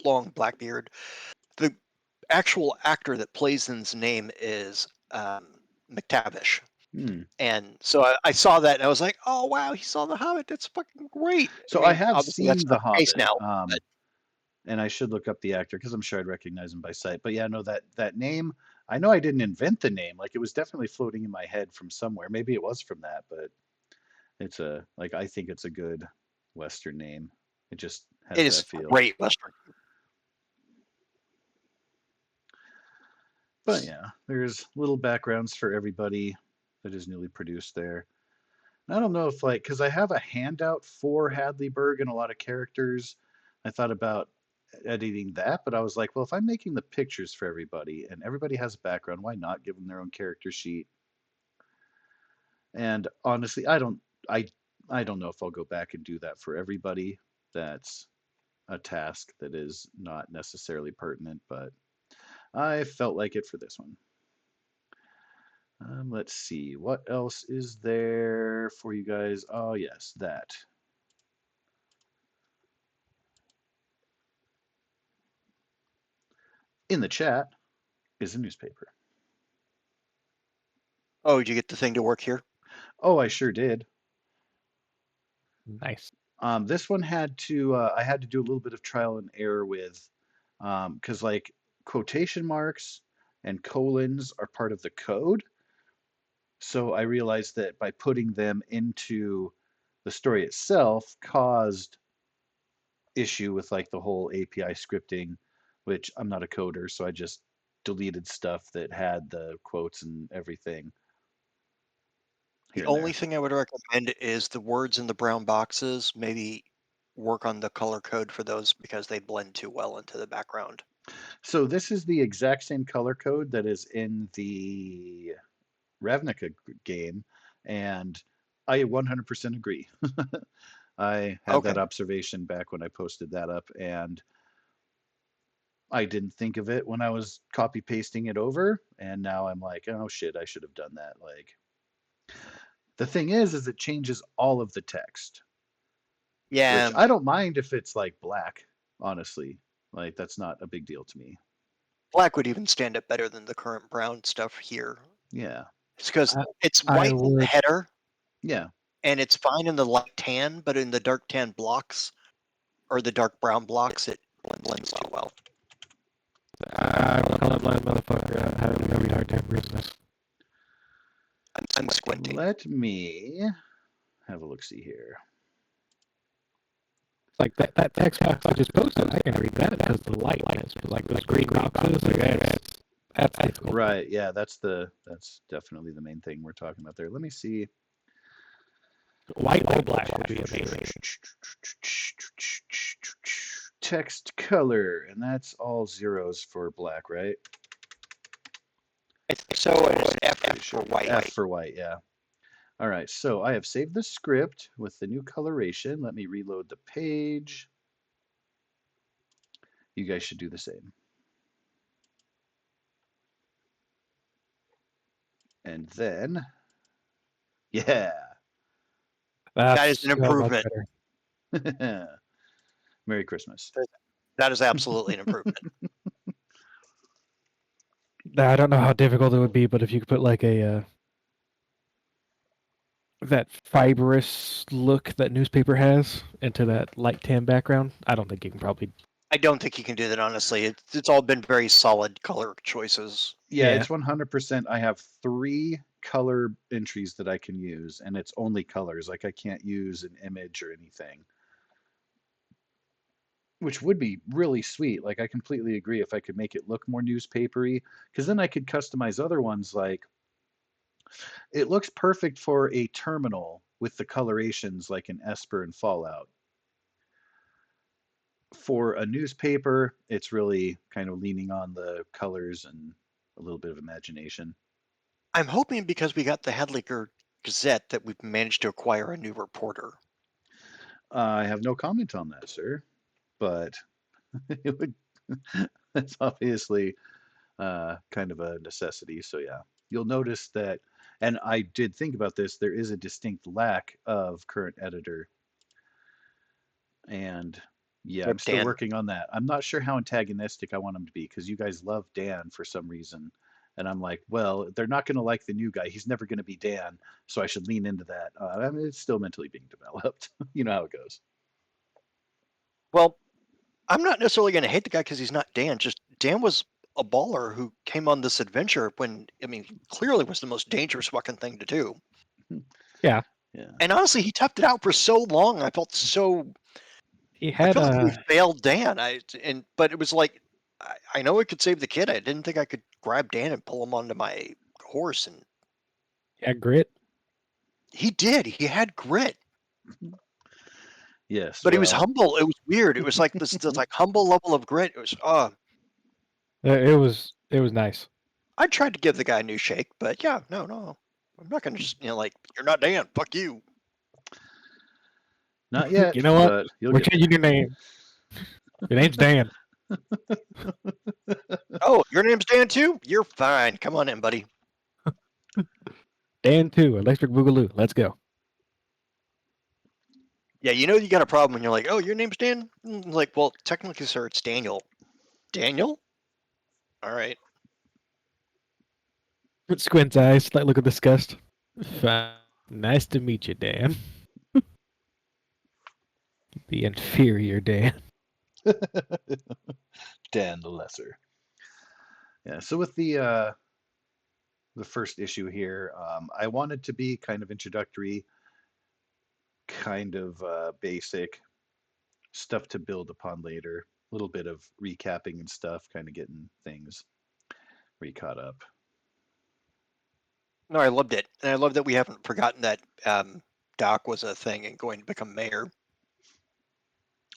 long black beard. The actual actor that plays his name is McTavish. And so I saw that and I was like, oh wow, he saw The Hobbit. That's fucking great. So I I mean, have obviously seen that's The not the case Hobbit, now. But and I should look up the actor because I'm sure I'd recognize him by sight. But yeah, no, that name, I know I didn't invent the name. Like it was definitely floating in my head from somewhere. Maybe it was from that, but it's I think it's a good Western name. It just has it that is feel. great Western. But yeah, there's little backgrounds for everybody that is newly produced there. I don't know if because I have a handout for Hadleyburg and a lot of characters. I thought about editing that, but I was like, well, if I'm making the pictures for everybody and everybody has a background, why not give them their own character sheet? And honestly, I don't know if I'll go back and do that for everybody. That's a task that is not necessarily pertinent, but I felt like it for this one. Let's see, what else is there for you guys? Oh, yes, that. In the chat is a newspaper. Oh, did you get the thing to work here? Oh, I sure did. Nice. This one had to, I had to do a little bit of trial and error with, because like quotation marks and colons are part of the code. So I realized that by putting them into the story itself caused issue with like the whole API scripting, which I'm not a coder, so I just deleted stuff that had the quotes and everything. The only thing I would recommend is the words in the brown boxes. Maybe work on the color code for those because they blend too well into the background. So this is the exact same color code that is in the Ravnica game, and I 100% agree. I had that observation back when I posted that up, and I didn't think of it when I was copy pasting it over, and now I'm like, oh shit, I should have done that. Like, the thing is it changes all of the text. Yeah. Which I don't mind if it's like black, honestly. Like, that's not a big deal to me. Black would even stand up better than the current brown stuff here. Yeah. It's because it's white in the header. Yeah. And it's fine in the light tan, but in the dark tan blocks or the dark brown blocks, it blends too well. I'm a colorblind motherfucker. I don't really hard time business. I'm squinting. Let me have a look-see here. It's like that text box I just posted. I can read that because the light is like those green boxes. Like that's difficult. Right. Yeah. That's definitely the main thing we're talking about there. Let me see. White or black would be amazing. Text color, and that's all zeros for black, right? I think so. It's F for white. F for white, yeah. All right, so I have saved the script with the new coloration. Let me reload the page. You guys should do the same. And then, yeah. That is an improvement. Merry Christmas. That is absolutely an improvement. I don't know how difficult it would be, but if you could put like a that fibrous look that newspaper has into that light tan background, I don't think you can probably. I don't think you can do that, honestly. It's all been very solid color choices. Yeah, it's 100%. I have 3 color entries that I can use, and it's only colors. Like I can't use an image or anything, which would be really sweet. Like I completely agree if I could make it look more newspapery, because then I could customize other ones. Like it looks perfect for a terminal with the colorations like in Esper and Fallout. For a newspaper, it's really kind of leaning on the colors and a little bit of imagination. I'm hoping because we got the Hadleyburg Gazette that we've managed to acquire a new reporter. I have no comment on that, sir, but it would. That's obviously kind of a necessity. So yeah, you'll notice that, and I did think about this. There is a distinct lack of current editor, and Yeah, Yep, I'm still Dan. working on that. I'm not sure how antagonistic I want him to be because you guys love Dan for some reason. And I'm like, well, they're not going to like the new guy. He's never going to be Dan. So I should lean into that. I mean, it's still mentally being developed. You know how it goes. Well, I'm not necessarily going to hate the guy because he's not Dan. Just Dan was a baller who came on this adventure when, I mean, clearly was the most dangerous fucking thing to do. Yeah. Yeah. And honestly, he toughed it out for so long. I felt He I had felt like we failed Dan. But it was like, I know it could save the kid. I didn't think I could grab Dan and pull him onto my horse. And grit. he did. He had grit, Yes. but he was Well, humble. It was weird. It was like this like humble level of grit. It was, It was nice. I tried to give the guy a new shake, but yeah, no. I'm not going to just, like, you're not Dan. Fuck you. not yet, You know what? but you'll We're get changing your name. Your name's Dan. Oh, your name's Dan too? You're fine. Come on in, buddy. Dan 2, Electric Boogaloo. Let's go. Yeah, you know you got a problem when you're like, oh, your name's Dan? Like, well, technically, sir, it's Daniel. Daniel? All right. Squint's eyes, slight look of disgust. Fine. Nice to meet you, Dan. The inferior Dan. Dan the Lesser. Yeah. So with the first issue here, I wanted to be kind of introductory, kind of basic stuff to build upon later. A little bit of recapping and stuff, kind of getting things re-caught up. No, I loved it. And I love that we haven't forgotten that Doc was a thing and going to become mayor.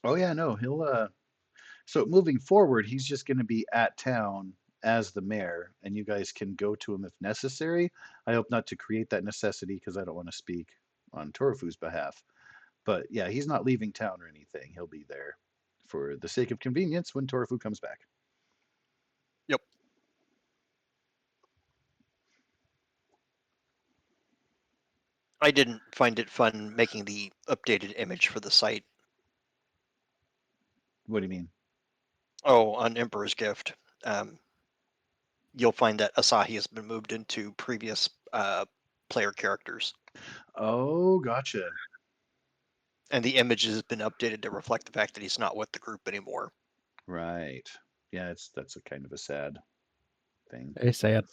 Oh yeah, no, he'll so moving forward, he's just going to be at town as the mayor, and you guys can go to him if necessary. I hope not to create that necessity because I don't want to speak on Torufu's behalf. But yeah, he's not leaving town or anything. He'll be there for the sake of convenience when Torufu comes back. Yep. I didn't find it fun making the updated image for the site. What do you mean? Oh, on Emperor's Gift. You'll find that Asahi has been moved into previous player characters. Oh, gotcha. And the image has been updated to reflect the fact that he's not with the group anymore. Right. Yeah, that's a kind of a sad thing. Very sad.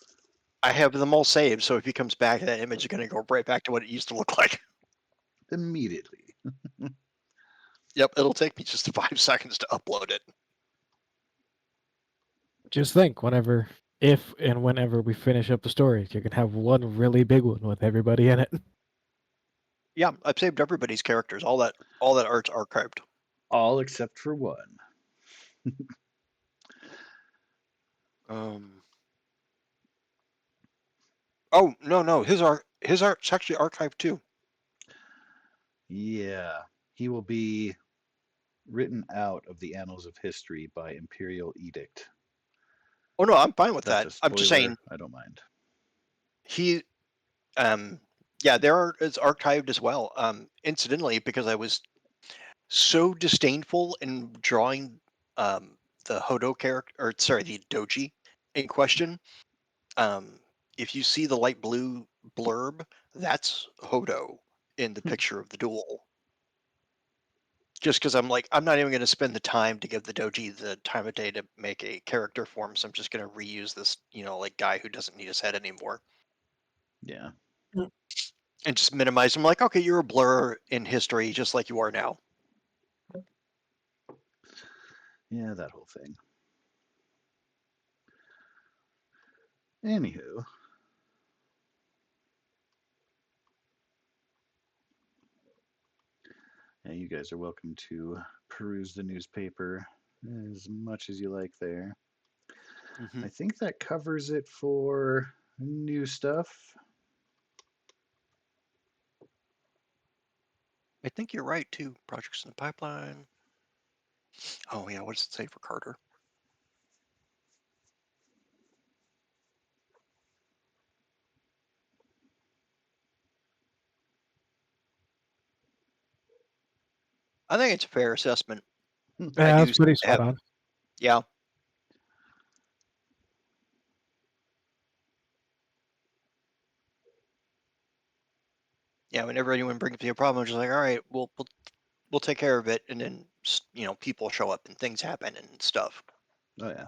I have them all saved, so if he comes back, that image is going to go right back to what it used to look like. Immediately. Yep, it'll take me just 5 seconds to upload it. Just think, if and whenever we finish up the story, you can have one really big one with everybody in it. Yeah, I've saved everybody's characters. All that art's archived. All except for one. Oh no, his art's actually archived too. Yeah, he will be written out of the annals of history by imperial edict. Oh no, I'm fine with That's that. a spoiler. I'm just saying I don't mind. he yeah, their art is archived as well. Incidentally, because I was so disdainful in drawing the Hodo character, or sorry, the Doji in question. If you see the light blue blurb, that's Hodo in the picture of the duel. Just because I'm like, I'm not even going to spend the time to give the Doji the time of day to make a character form, so I'm just going to reuse this, like guy who doesn't need his head anymore. Yeah. And just minimize him. Like, okay, you're a blur in history, just like you are now. Yeah, that whole thing. Anywho. Yeah, you guys are welcome to peruse the newspaper as much as you like there. Mm-hmm. I think that covers it for new stuff. I think you're right too. Projects in the pipeline. Oh yeah, what does it say for Carter? I think it's a fair assessment. Yeah, I that's do pretty seem to spot have, on. yeah. Yeah, whenever anyone brings me a problem, I'm just like, all right, we'll take care of it, and then people show up and things happen and stuff. Oh yeah.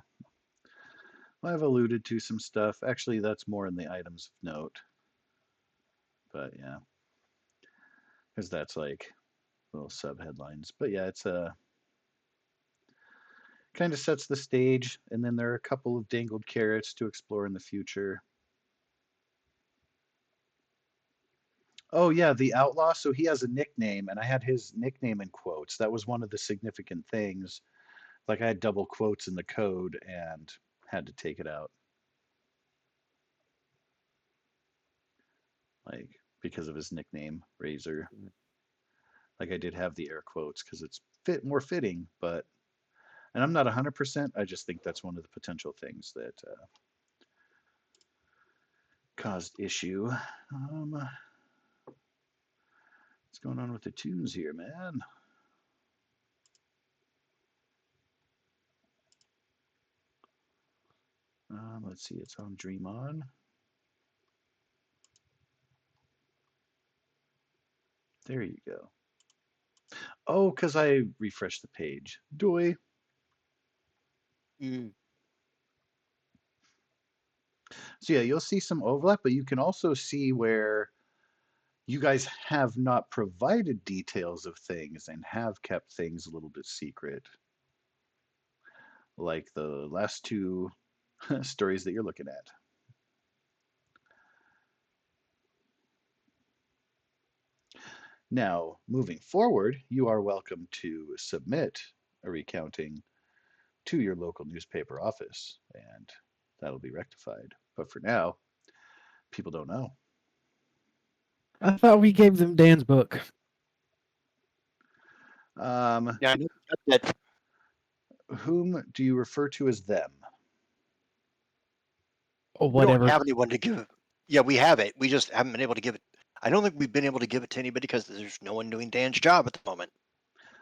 Well, I've alluded to some stuff. Actually, that's more in the items of note. But yeah, because that's like little sub headlines. But yeah, it's a kind of sets the stage, and then there are a couple of dangled carrots to explore in the future. Oh yeah, the outlaw. So he has a nickname, and I had his nickname in quotes. That was one of the significant things. Like I had double quotes in the code and had to take it out. Like because of his nickname, Razor. Like I did have the air quotes because it's more fitting, but and I'm not 100%. I just think that's one of the potential things that caused issue. What's going on with the tunes here, man? Let's see, it's on Dream On. There you go. Oh, because I refreshed the page. Doy. Mm. So yeah, you'll see some overlap, but you can also see where you guys have not provided details of things and have kept things a little bit secret. Like the last two stories that you're looking at. Now, moving forward, you are welcome to submit a recounting to your local newspaper office, and that'll be rectified. But for now, people don't know. I thought we gave them Dan's book. Yeah, I know that. Whom do you refer to as them? Or We don't whatever. have anyone to give. Yeah, we have it. We just haven't been able to give it. I don't think we've been able to give it to anybody because there's no one doing Dan's job at the moment.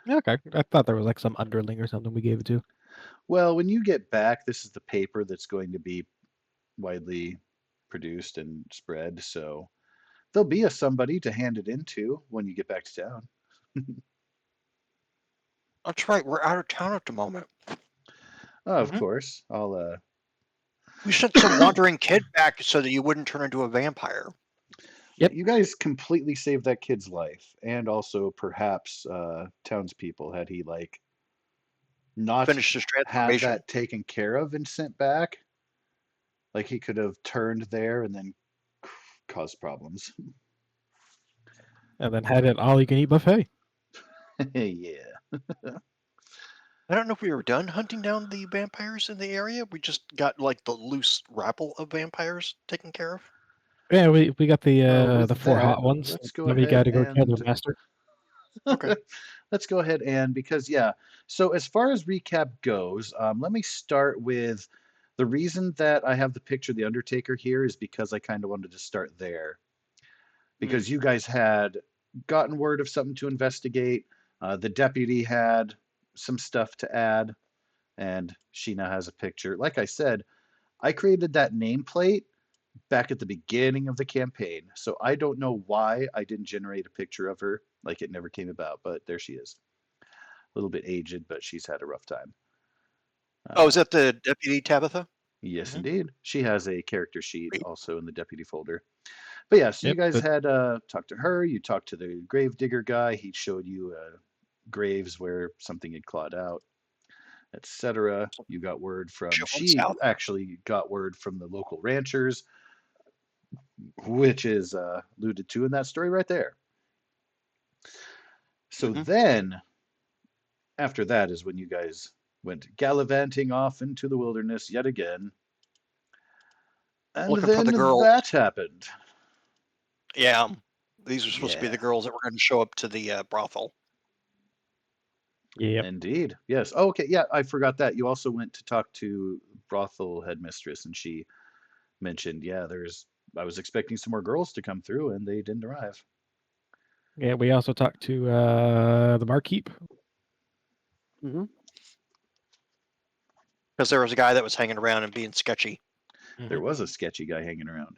Okay, I thought there was like some underling or something we gave it to. Well, when you get back, this is the paper that's going to be widely produced and spread, so there'll be a somebody to hand it into when you get back to town. That's right. We're out of town at the moment. Oh, of course. We sent some wandering kid back so that you wouldn't turn into a vampire. Yep. You guys completely saved that kid's life, and also perhaps townspeople had he like not Finished his had transformation. that taken care of and sent back. Like he could have turned there and then caused problems. And then had an all-you-can-eat buffet. Yeah. I don't know if we were done hunting down the vampires in the area. We just got like the loose rabble of vampires taken care of. Yeah, we got Well, the with 4 hot that, ones. let's go Then we got ahead to go kill and the master. Okay. let's go ahead and because yeah. So as far as recap goes, let me start with the reason that I have the picture of the Undertaker here is because I kind of wanted to start there because you guys had gotten word of something to investigate. The deputy had some stuff to add, and she now has a picture. Like I said, I created that nameplate back at the beginning of the campaign, so I don't know why I didn't generate a picture of her. Like it never came about, but there she is. A little bit aged, but she's had a rough time. Oh, is that the deputy Tabitha? Yes, indeed. She has a character sheet Great. also in the deputy folder. But yeah, so you Yep, guys but had talked to her. You talked to the grave digger guy. He showed you graves where something had clawed out, etc. You got word from. Shit went She south. actually got word from the local ranchers, which is alluded to in that story right there. So then, after that is when you guys went gallivanting off into the wilderness yet again. And Looking for then the girls. that happened. Yeah. These are supposed to be Yeah. the girls that were going to show up to the brothel. yeah, Indeed. Yes. Oh, okay. Yeah, I forgot that. You also went to talk to brothel headmistress, and she mentioned, yeah, I was expecting some more girls to come through, and they didn't arrive. yeah. We also talked to the barkeep. Because there was a guy that was hanging around and being sketchy. There was a sketchy guy hanging around.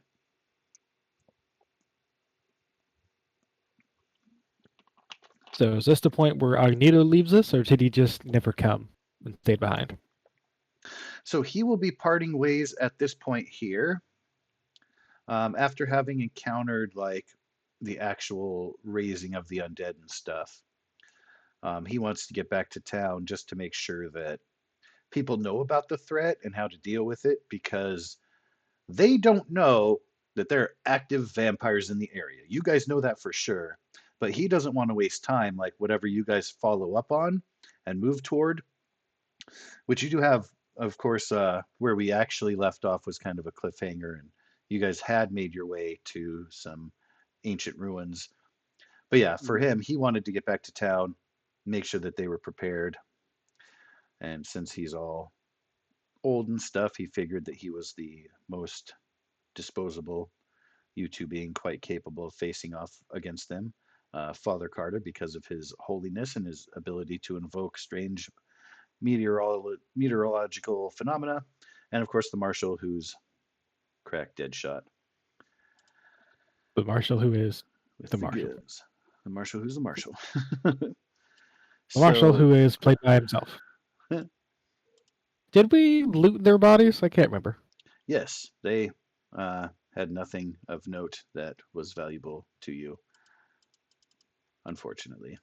So is this the point where Agnito leaves us, or did he just never come and stayed behind? So he will be parting ways at this point here. After having encountered like the actual raising of the undead and stuff. He wants to get back to town just to make sure that people know about the threat and how to deal with it, because they don't know that there are active vampires in the area. You guys know that for sure, but he doesn't want to waste time like whatever you guys follow up on and move toward, which you do have, of course. Where we actually left off was kind of a cliffhanger, and you guys had made your way to some ancient ruins. But yeah, for him, he wanted to get back to town, make sure that they were prepared. And since he's all old and stuff, he figured that he was the most disposable, you two being quite capable of facing off against them. Father Carter, because of his holiness and his ability to invoke strange meteorological phenomena. And of course, the Marshal, who's crack dead shot. The Marshal who is With the the Marshal. goods. The Marshal who's the Marshal. The Marshal who is played by himself. Did we loot their bodies? I can't remember. Yes, they had nothing of note that was valuable to you, unfortunately.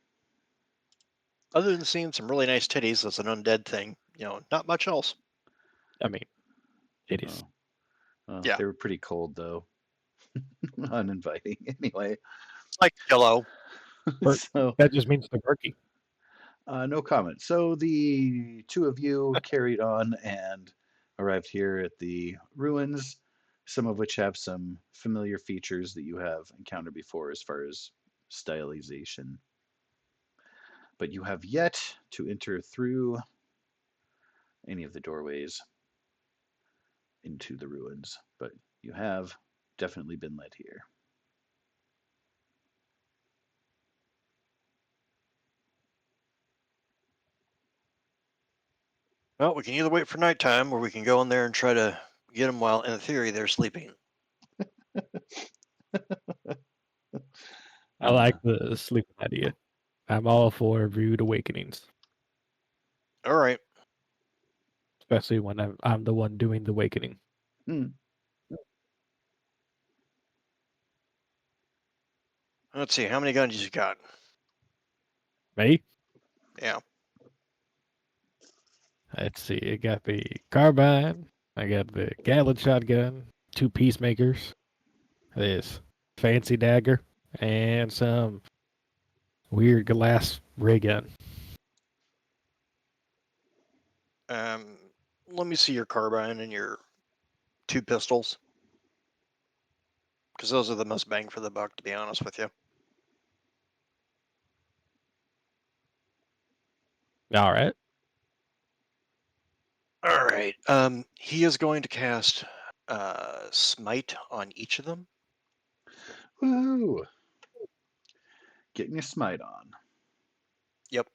Other than seeing some really nice titties as an undead thing, not much else. I mean, it is. Yeah. They were pretty cold, though. Uninviting, anyway. It's like yellow. So that just means they're murky. No comment. So the two of you carried on and arrived here at the ruins, some of which have some familiar features that you have encountered before as far as stylization. But you have yet to enter through any of the doorways into the ruins, but you have definitely been led here. Well, we can either wait for nighttime or we can go in there and try to get them while, in theory, they're sleeping. I like the sleeping idea. I'm all for rude awakenings. All right. Especially when I'm the one doing the awakening. Let's see, how many guns you got? Me? Yeah. Let's see. I got the carbine. I got the Gatling shotgun. 2 peacemakers. This fancy dagger. And some weird glass ray gun. Let me see your carbine and your 2 pistols. Because those are the most bang for the buck, to be honest with you. All right. All right. He is going to cast Smite on each of them. Woo! Getting your smite on. Yep.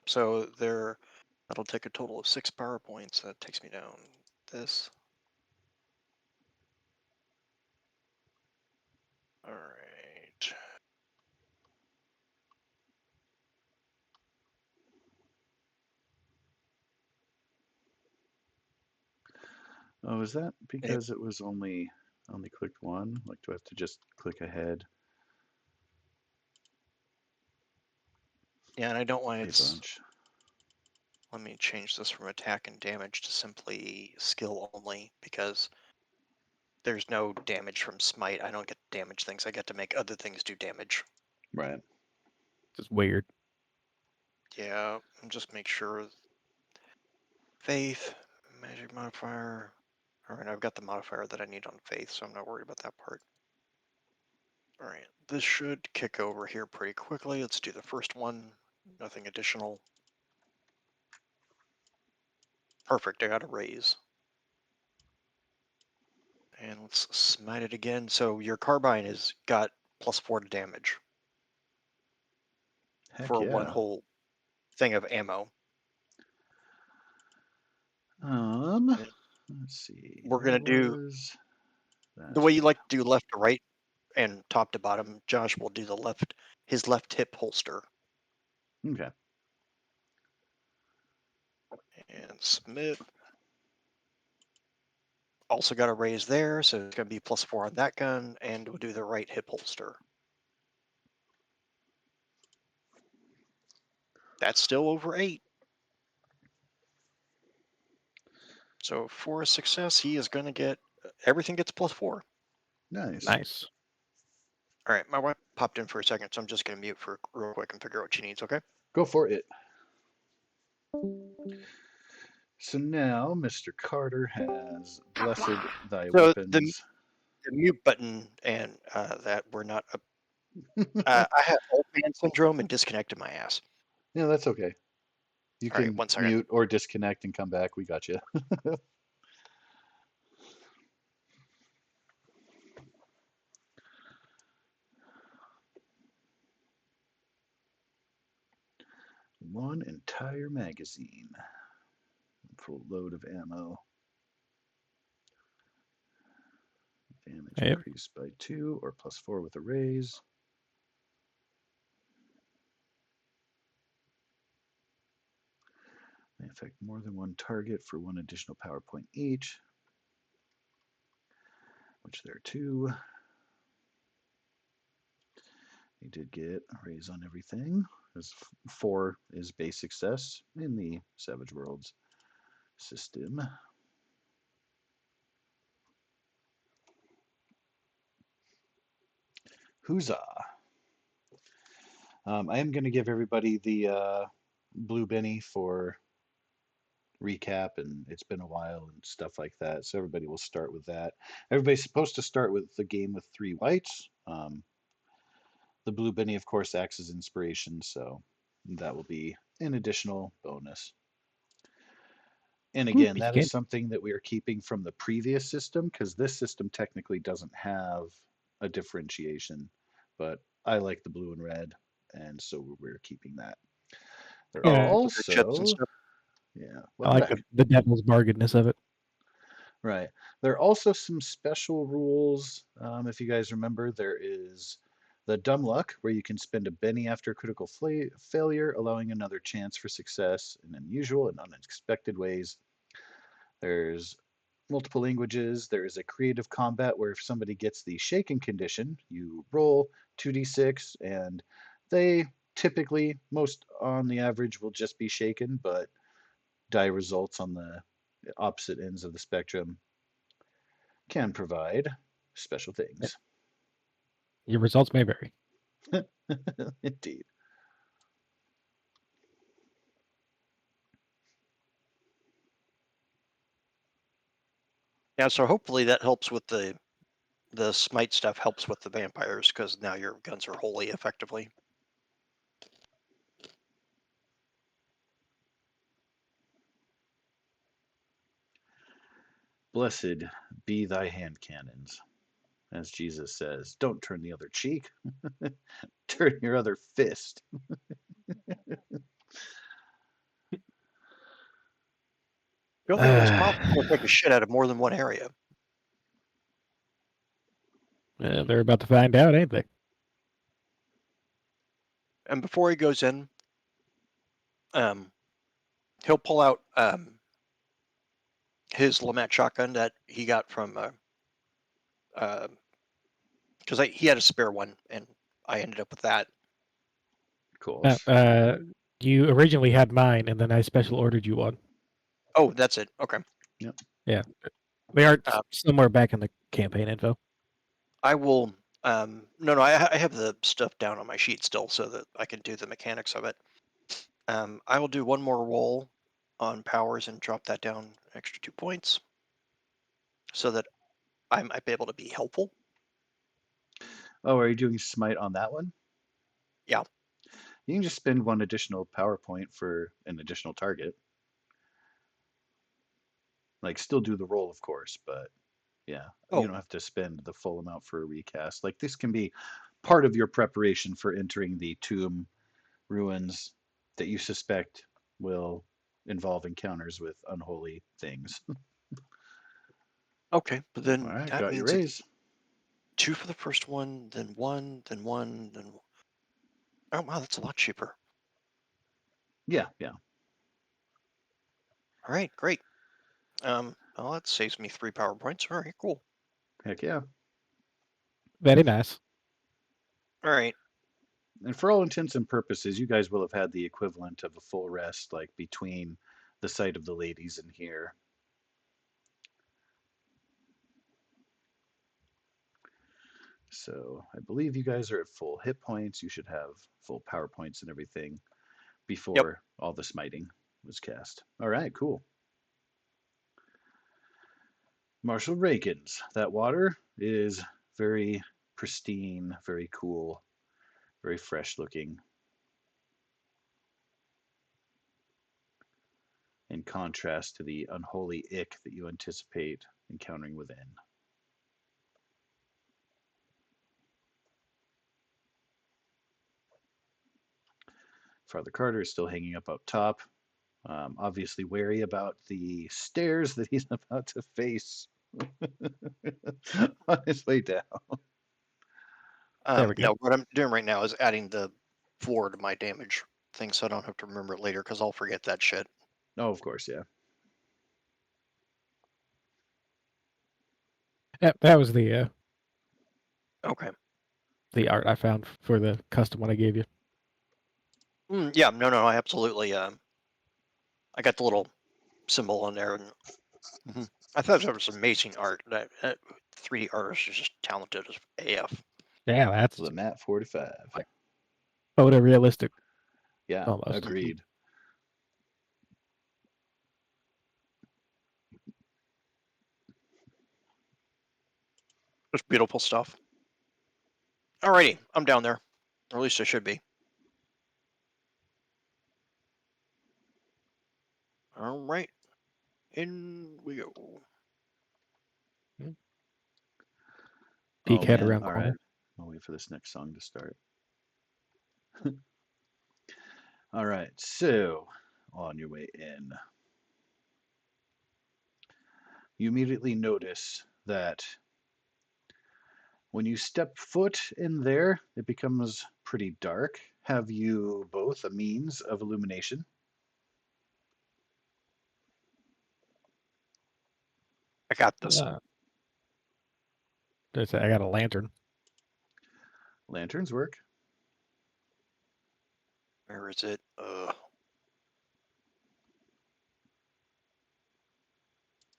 So that'll take a total of 6 power points. That takes me down this. All right. Oh, is that because it was only clicked one? Like, do I have to just click ahead? Yeah, and I don't want A it. bunch. Let me change this from attack and damage to simply skill only, because there's no damage from smite. I don't get to damage things. I get to make other things do damage. Right. Just weird. Yeah, and just make sure. Faith, magic modifier. All right, I've got the modifier that I need on faith, so I'm not worried about that part. All right, this should kick over here pretty quickly. Let's do the first one. Nothing additional. Perfect, I got a raise. And let's smite it again. So your carbine has got +4 to damage. Heck for yeah. one whole thing of ammo. Let's see. We're going to do the That's way you like to do left to right and top to bottom. Josh will do his left hip holster. okay. And submit. Also got a raise there, so it's going to be +4 on that gun, and we'll do the right hip holster. That's still over 8. So for a success, he is going to get everything gets +4. Nice. Nice. All right, my wife popped in for a second, so I'm just going to mute for real quick and figure out what she needs. Okay. Go for it. So now Mr. Carter has blessed thy So weapons. the mute button and that were not. I have old man syndrome and disconnected my ass. Yeah, that's okay. You All right, can 1 second. mute or disconnect and come back. We got you. One entire magazine. Full load of ammo. Damage increased by 2 or +4 with a raise. They affect more than one target for 1 additional power point each, which there are 2. He did get a raise on everything, as 4 is base success in the Savage Worlds system. Huzzah! I am going to give everybody the blue Benny for recap, and it's been a while and stuff like that, so everybody will start with that. Everybody's supposed to start with the game with 3 whites. The blue Benny, of course, acts as inspiration, so that will be an additional bonus. And again, that is something that we are keeping from the previous system, because this system technically doesn't have a differentiation, but I like the blue and red, and so we're keeping that. There are also, yeah, I like the devil's bargainness of it. Right. There are also some special rules. If you guys remember, there is the dumb luck, where you can spend a Benny after a critical failure, allowing another chance for success in unusual and unexpected ways. There's multiple languages. There is a creative combat, where if somebody gets the shaken condition, you roll 2d6, and they typically, most on the average, will just be shaken, but die results on the opposite ends of the spectrum can provide special things. Your results may vary. Indeed. Yeah, so hopefully that helps with the smite stuff, helps with the vampires, because now your guns are holy effectively. Blessed be thy hand cannons. As Jesus says, don't turn the other cheek, turn your other fist. The only thing that's possible to take a shit out of more than one area. They're about to find out, ain't they? And before he goes in, he'll pull out his Lamette shotgun that he got from because he had a spare one, and I ended up with that. Of course. You originally had mine, and then I special ordered you one. Oh, that's it. Okay. Yep. Yeah. They are somewhere back in the campaign info. I will. No, I have the stuff down on my sheet still, so that I can do the mechanics of it. I will do one more roll on powers and drop that down an extra 2 points, so that I might be able to be helpful. Oh, are you doing smite on that one? Yeah. You can just spend 1 additional power point for an additional target. Like, still do the roll, of course, but yeah, you don't have to spend the full amount for a recast. Like, this can be part of your preparation for entering the tomb ruins that you suspect will involve encounters with unholy things. Okay, but then All right, that got your means it's raise. 2 for the first one, then 1, then 1, then. Oh wow, that's a lot cheaper. Yeah. All right, great. Well, that saves me 3 power points. All right, cool. Heck yeah. Very nice. All right. And for all intents and purposes, you guys will have had the equivalent of a full rest, like between the sight of the ladies and here. So I believe you guys are at full hit points. You should have full power points and everything before all the smiting was cast. All right, cool. Marshall Rakins. That water is very pristine, very cool, very fresh looking. In contrast to the unholy ick that you anticipate encountering within. Father Carter is still hanging up top. Obviously wary about the stairs that he's about to face on his way down. There we go. No, what I'm doing right now is adding the 4 to my damage thing, so I don't have to remember it later because I'll forget that shit. Oh, of course, yeah. That was the Okay. the art I found for the custom one I gave you. Yeah, no, I absolutely. I got the little symbol on there, and I thought that was amazing art. That 3D artist is just talented as AF. Yeah, that's The Mat 45. like photorealistic. Yeah, Almost. agreed. Just beautiful stuff. Alrighty, I'm down there. Or at least I should be. All right, in we go. Peek head Man, around all corner. right. I'll wait for this next song to start. All right, so on your way in, you immediately notice that when you step foot in there, it becomes pretty dark. Have you both a means of illumination? I got this. I got a lantern. Lanterns work. Where is it?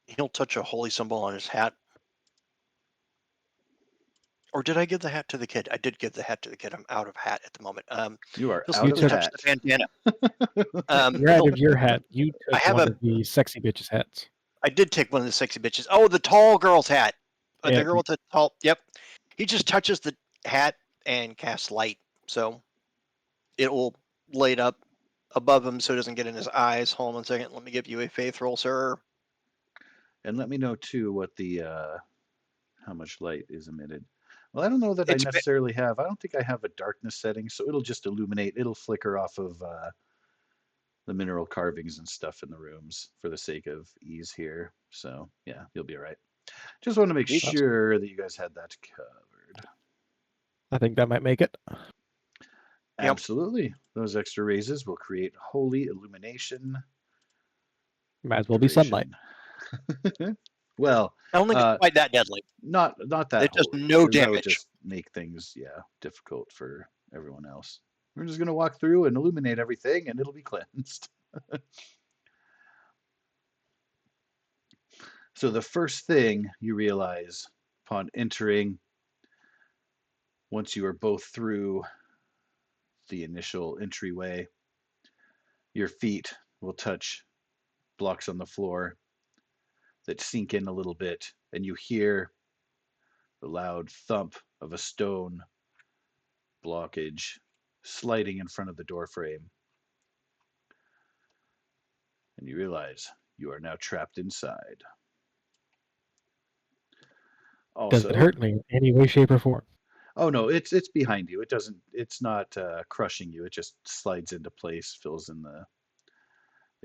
He'll touch a holy symbol on his hat. Or did I give the hat to the kid? I did give the hat to the kid. I'm out of hat at the moment. You are He'll out of simply touch hat. the bandana. You're out of your hat. You I took have one a. of the sexy bitches' hats. I did take one of the sexy bitches. Oh, the tall girl's hat. The Yeah, girl with the tall. Yep. He just touches the hat and casts light, so it will light up above him, so it doesn't get in his eyes. Hold on 1 second. Let me give you a faith roll, sir. And let me know too what the how much light is emitted. Well, I don't know that I necessarily have. I don't think I have a darkness setting, so it'll just illuminate. It'll flicker off of the mineral carvings and stuff in the rooms for the sake of ease here. So yeah, you'll be all right. Just want to make sure that you guys had that covered. I think that might make it. Absolutely. Those extra raises will create holy illumination. Might as well be sunlight. Well, I don't think it's quite that deadly. Not that it does holy. no 'cause that would damage. just make things difficult for everyone else. We're just gonna walk through and illuminate everything, and it'll be cleansed. So the first thing you realize upon entering, once you are both through the initial entryway, your feet will touch blocks on the floor that sink in a little bit, and you hear the loud thump of a stone blockage sliding in front of the doorframe. And you realize you are now trapped inside. Also, does it hurt me in any way, shape, or form? Oh no, it's behind you. It doesn't. It's not crushing you. It just slides into place, fills in the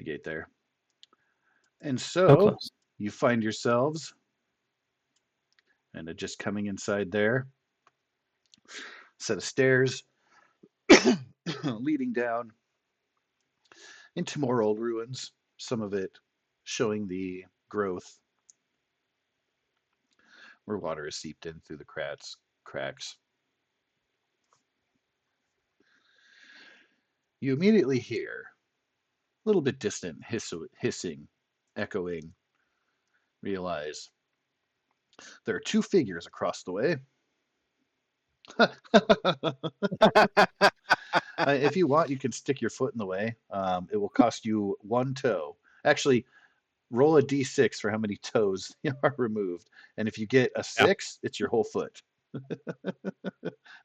gate there. And So so close. you find yourselves, and just coming inside there, set of stairs leading down into more old ruins, some of it showing the growth where water is seeped in through the cracks. You immediately hear a little bit distant hissing, echoing. Realize there are two figures across the way. If you want, you can stick your foot in the way. It will cost you one toe. Actually, roll a d6 for how many toes are removed. And if you get a 6, it's your whole foot.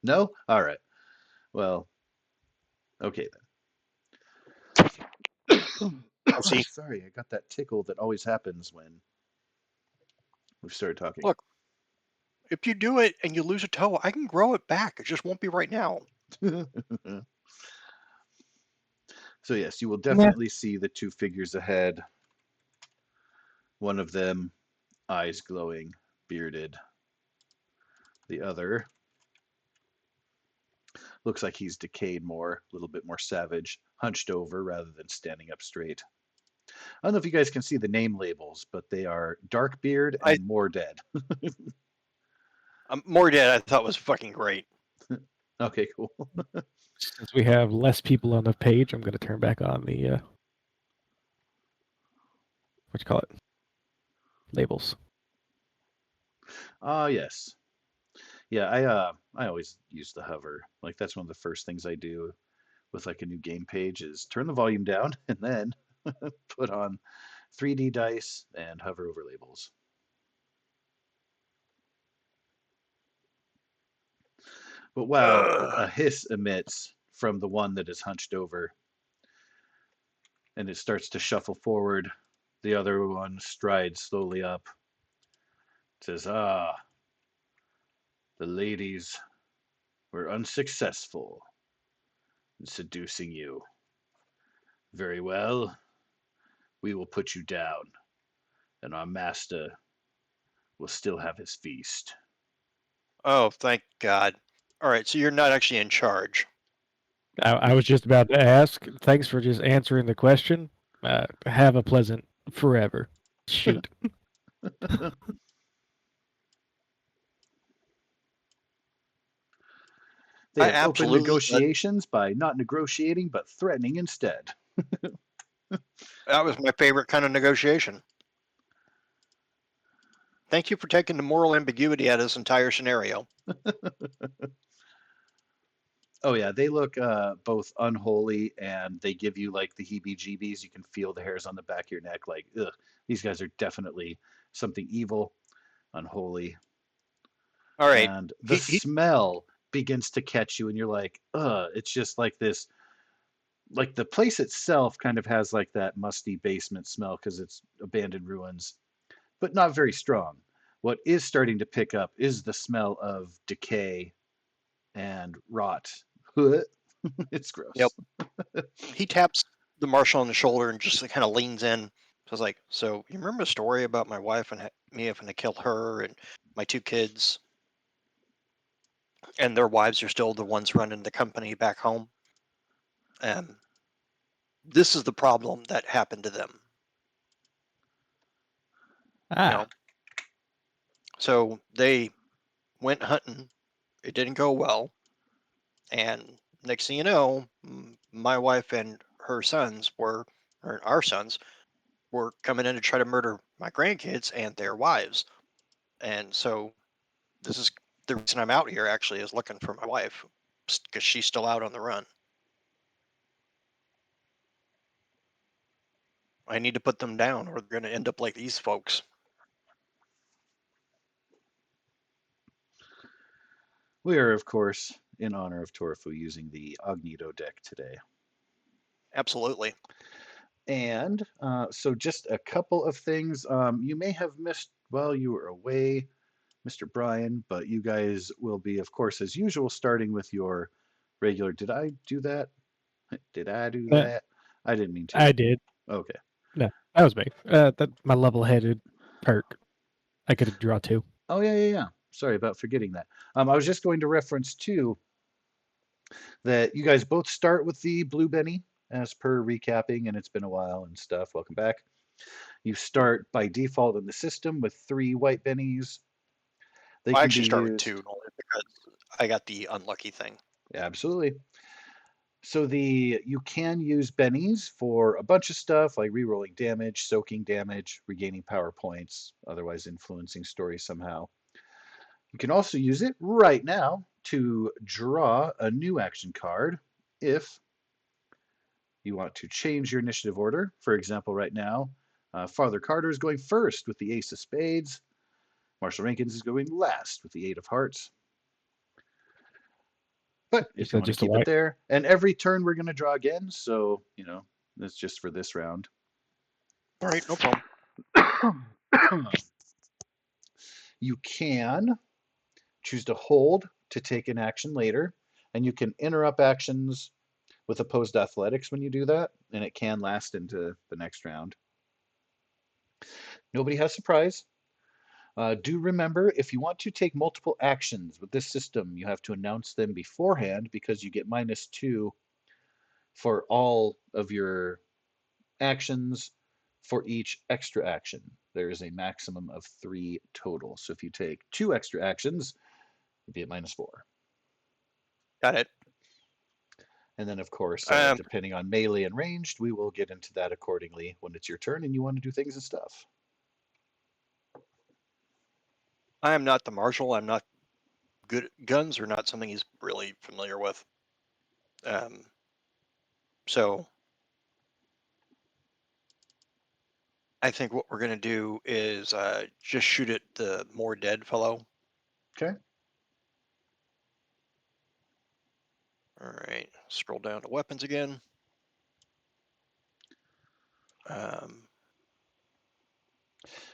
No? All right. Well, okay then. See, Sorry, I got that tickle that always happens when we've started talking. look, if you do it and you lose a toe, I can grow it back. It just won't be right now. So yes, you will definitely see the two figures ahead. One of them, eyes glowing, bearded. The other looks like he's decayed more, a little bit more savage, hunched over rather than standing up straight. I don't know if you guys can see the name labels, but they are Darkbeard and More Dead. More Dead I thought was fucking great. Okay, cool. Since we have less people on the page, I'm going to turn back on the what you call it, labels. Yes. Yeah, I always use the hover. Like that's one of the first things I do with like a new game page is turn the volume down and then put on 3D dice and hover over labels. But wow, a hiss emits from the one that is hunched over, and it starts to shuffle forward. The other one strides slowly up. It says, "Ah, the ladies were unsuccessful in seducing you. Very well, we will put you down, and our master will still have his feast." Oh, thank God. All right, so you're not actually in charge. I was just about to ask. Thanks for just answering the question. Have a pleasant forever. Shoot. They I have opened absolutely negotiations by not negotiating but threatening instead. that was my favorite kind of negotiation. Thank you for taking the moral ambiguity out of this entire scenario. Oh yeah, they look both unholy and they give you like the heebie-jeebies. You can feel the hairs on the back of your neck. Like, ugh, these guys are definitely something evil, unholy. All right, And the smell begins to catch you, and you're like, ugh. It's just like this. Like the place itself kind of has like that musty basement smell because it's abandoned ruins, but not very strong. What is starting to pick up is the smell of decay and rot. It's gross. Yep. He taps the marshal on the shoulder and just kind of leans in. So I was like, "So you remember a story about my wife and me having to kill her and my two kids, and their wives are still the ones running the company back home? And this is the problem that happened to them. You know, so they went hunting. It didn't go well, and next thing you know, my wife and her sons were, or our sons were coming in to try to murder my grandkids and their wives. And so this is the reason I'm out here actually is looking for my wife because she's still out on the run. I need to put them down or they're going to end up like these folks." We are, of course, in honor of Torfu, using the Ognido deck today. Absolutely. And so just a couple of things you may have missed while you were away, Mr. Brian, but you guys will be, of course, as usual, starting with your regular. Did I do that? Did I do that? I didn't mean to. I did. Okay. No. That was me. That my level-headed perk. I could draw 2. Oh, yeah. Sorry about forgetting that. I was just going to reference, too, that you guys both start with the blue Benny, as per recapping, and it's been a while and stuff. Welcome back. You start by default in the system with 3 white bennies. They I can actually be start with used. 2 only because I got the unlucky thing. Absolutely. So you can use bennies for a bunch of stuff like rerolling damage, soaking damage, regaining power points, otherwise influencing story somehow. You can also use it right now to draw a new action card if you want to change your initiative order. For example, right now, Father Carter is going first with the Ace of Spades. Marshall Rankins is going last with the Eight of Hearts. But Is if you that want to just a keep it white? there, and every turn we're going to draw again, so, that's just for this round. All right, no problem. You can choose to hold to take an action later, and you can interrupt actions with opposed athletics when you do that, and it can last into the next round. Nobody has surprise. Do remember, if you want to take multiple actions with this system, you have to announce them beforehand because you get -2 for all of your actions for each extra action. There is a maximum of 3 total. So if you take 2 extra actions, you'd be at -4. Got it. And then, of course, Um, depending on melee and ranged, we will get into that accordingly when it's your turn and you want to do things and stuff. I am not the marshal. I'm not good. Guns are not something he's really familiar with. So I think what we're gonna do is just shoot at the more dead fellow. Okay. All right. Scroll down to weapons again.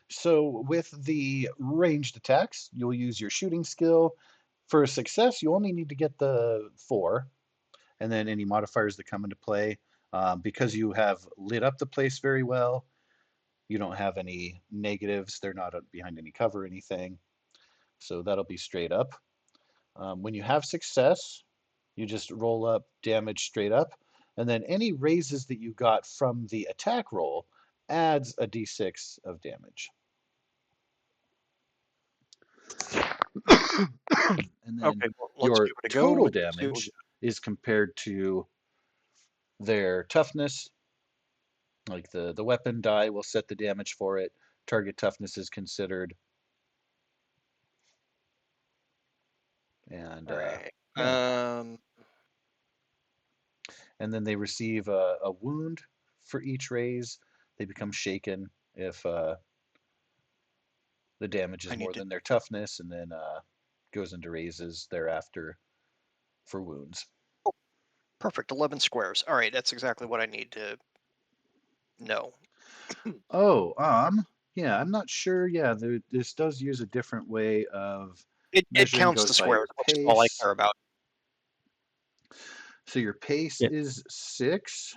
So with the ranged attacks, you'll use your shooting skill. For a success, you only need to get the 4, and then any modifiers that come into play. Because you have lit up the place very well, you don't have any negatives. They're not behind any cover or anything. So that'll be straight up. When you have success, you just roll up damage straight up. And then any raises that you got from the attack roll adds a d6 of damage. And then Okay. Well, let's your give it a go. total Let's see what we damage is compared to their toughness. Like the weapon die will set the damage for it. Target toughness is considered. And All right. yeah. And then they receive a wound for each raise. They become shaken if the damage is I need more to. than their toughness, and then goes into raises thereafter for wounds. Oh, perfect. 11 squares. All right. That's exactly what I need to know. Oh, yeah, I'm not sure. Yeah, this does use a different way of It measuring. counts the Goes by your squares, which is all I pace. care about. So your pace Yeah. is 6.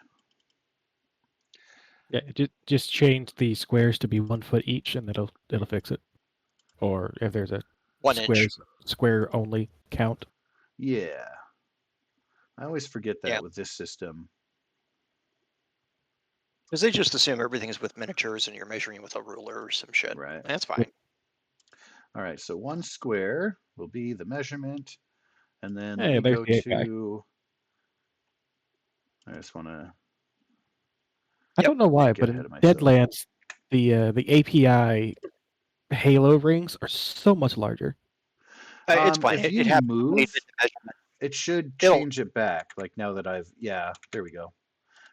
Yeah, just change the squares to be 1 foot each, and it'll fix it. Or if there's a 1 inch. square only count. Yeah. I always forget that Yeah. with this system. Because they just assume everything is with miniatures and you're measuring with a ruler or some shit. Right. That's fine. All right, so 1 square will be the measurement. And then let Hey, me there's go the guy. to. I just want to. I don't know why, Get but ahead in of myself. Deadlands, the API Halo rings are so much larger. It's fine. If you It happens when they move, did the measurement. it should It'll. change it back. Like now that I've. Yeah, there we go.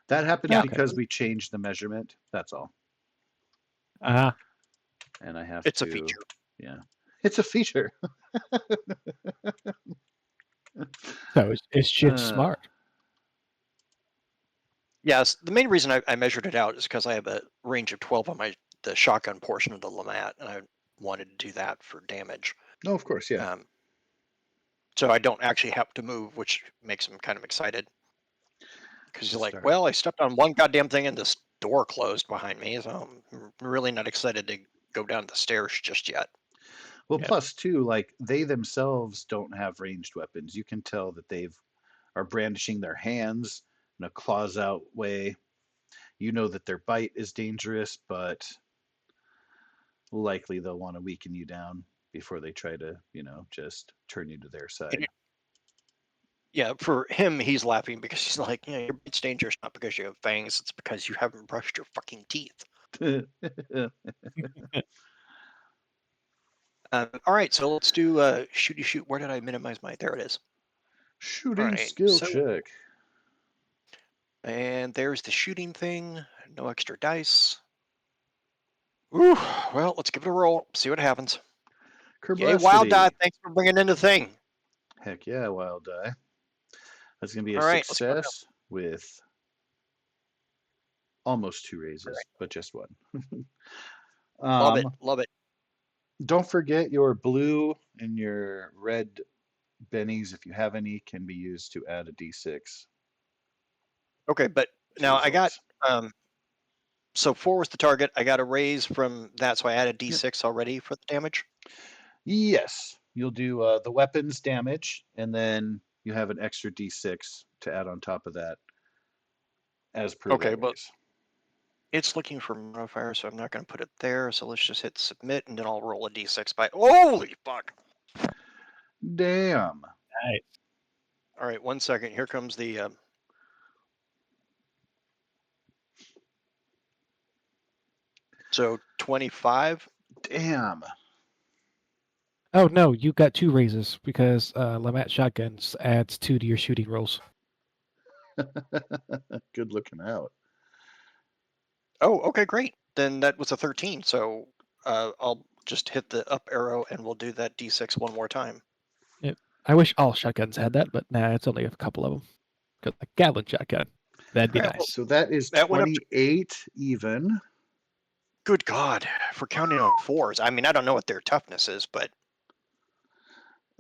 That happens Yeah. because we changed the measurement. That's all. And I have It's to. a feature. Yeah. It's a feature. So it's just smart. Yes, the main reason I measured it out is because I have a range of 12 on the shotgun portion of the Lamat, and I wanted to do that for damage. No, of course, yeah. So I don't actually have to move, which makes him kind of excited. Because you're like, Start. well, I stepped on one goddamn thing and this door closed behind me, so I'm really not excited to go down the stairs just yet. Well, Yeah. plus too, like they themselves don't have ranged weapons. You can tell that are brandishing their hands in a claws out way. You know that their bite is dangerous, but likely they'll want to weaken you down before they try to, just turn you to their side. Yeah, for him, he's laughing because he's like, your bite's dangerous not because you have fangs, it's because you haven't brushed your fucking teeth. All right, so let's do shooty shoot. Where did I minimize my? There it is. Shooting All right, skill so check. and there's the shooting thing. No extra dice. Ooh, well, let's give it a roll. See what happens. Yay, wild die! Kerblastity. Thanks for bringing in the thing. Heck yeah, wild die. That's going to be a All right, let's go down. success with almost 2 All raises, right. but just one. Love it, love it. Don't forget your blue and your red bennies, if you have any, can be used to add a d6 Okay, but to now I got results. so 4 was the target. I got a raise from that, so I added Yep. d6 already for the damage. Yes, you'll do the weapons damage, and then you have an extra d6 to add on top of that as per Okay, the but raise. it's looking for modifier, so I'm not going to put it there. So let's just hit submit, and then I'll roll a d6 by. Holy fuck! Damn. Nice. All right, 1 second. Here comes the. So 25. Damn. Oh no, you got 2 raises because Lamat shotguns adds 2 to your shooting rolls. Good looking out. Oh, okay, great. Then that was a 13. So I'll just hit the up arrow, and we'll do that d6 one more time. I wish all shotguns had that, but nah, it's only a couple of them. Got a Gatling shotgun. That'd be All right, well, nice. So that is that went up to. 28 even. Good God, for counting on 4s. I mean, I don't know what their toughness is, but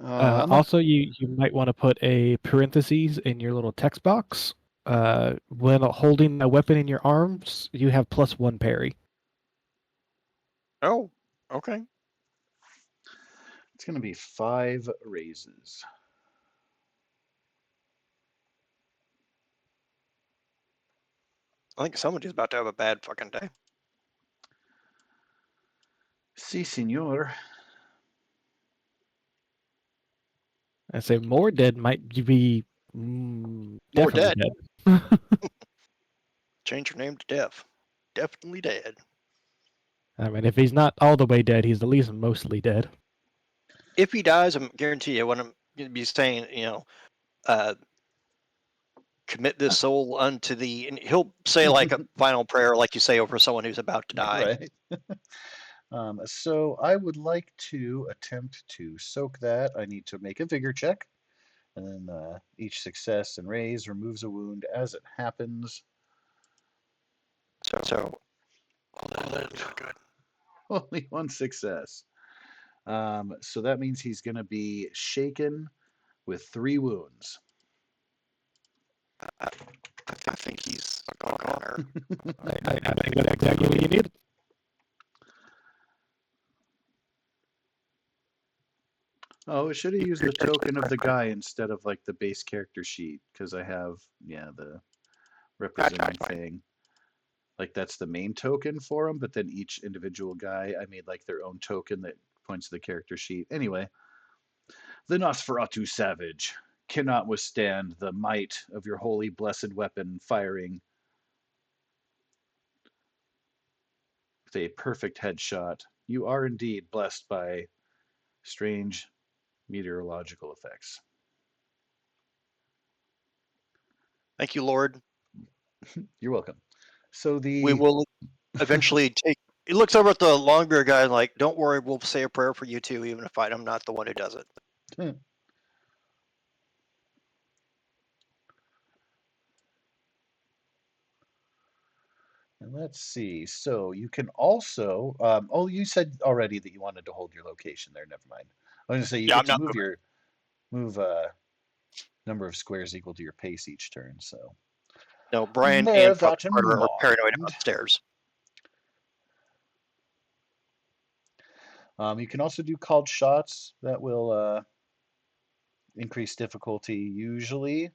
Also, you might want to put a parentheses in your little text box. When holding a weapon in your arms, you have +1 parry. oh, okay. It's going to be 5 raises. I think somebody's about to have a bad fucking day. Si, senor. I say more dead might be More definitely dead. dead. Change your name to Deaf. Definitely dead. I mean, if he's not all the way dead, he's at least mostly dead. If he dies, I'm guarantee you, when I'm going to be saying, commit this soul unto thee, and he'll say like a final prayer, like you say over someone who's about to die. Right. So I would like to attempt to soak that. I need to make a vigor check. And then each success and raise removes a wound as it happens. So good. Only 1 success. So that means he's going to be shaken with 3 wounds. I think he's a goner. I think that's exactly what you need. Oh, it should have used the token of the guy instead of like the base character sheet because I have, the representing thing. Like that's the main token for him, but then each individual guy, I made like their own token that points to the character sheet. Anyway, the Nosferatu Savage cannot withstand the might of your holy blessed weapon firing with a perfect headshot. You are indeed blessed by strange meteorological effects. Thank you, Lord. You're welcome. So We will eventually take. He looks over at the Longbeard guy like, "Don't worry, we'll say a prayer for you too, even if I'm not the one who does it." And let's see. So you can also. You said already that you wanted to hold your location there. Never mind. I was going to say you Yeah, get I'm to not move number of squares equal to your pace each turn. So No, Brian Bear and that Puck in are paranoid mind. upstairs. You can also do called shots. That will increase difficulty usually.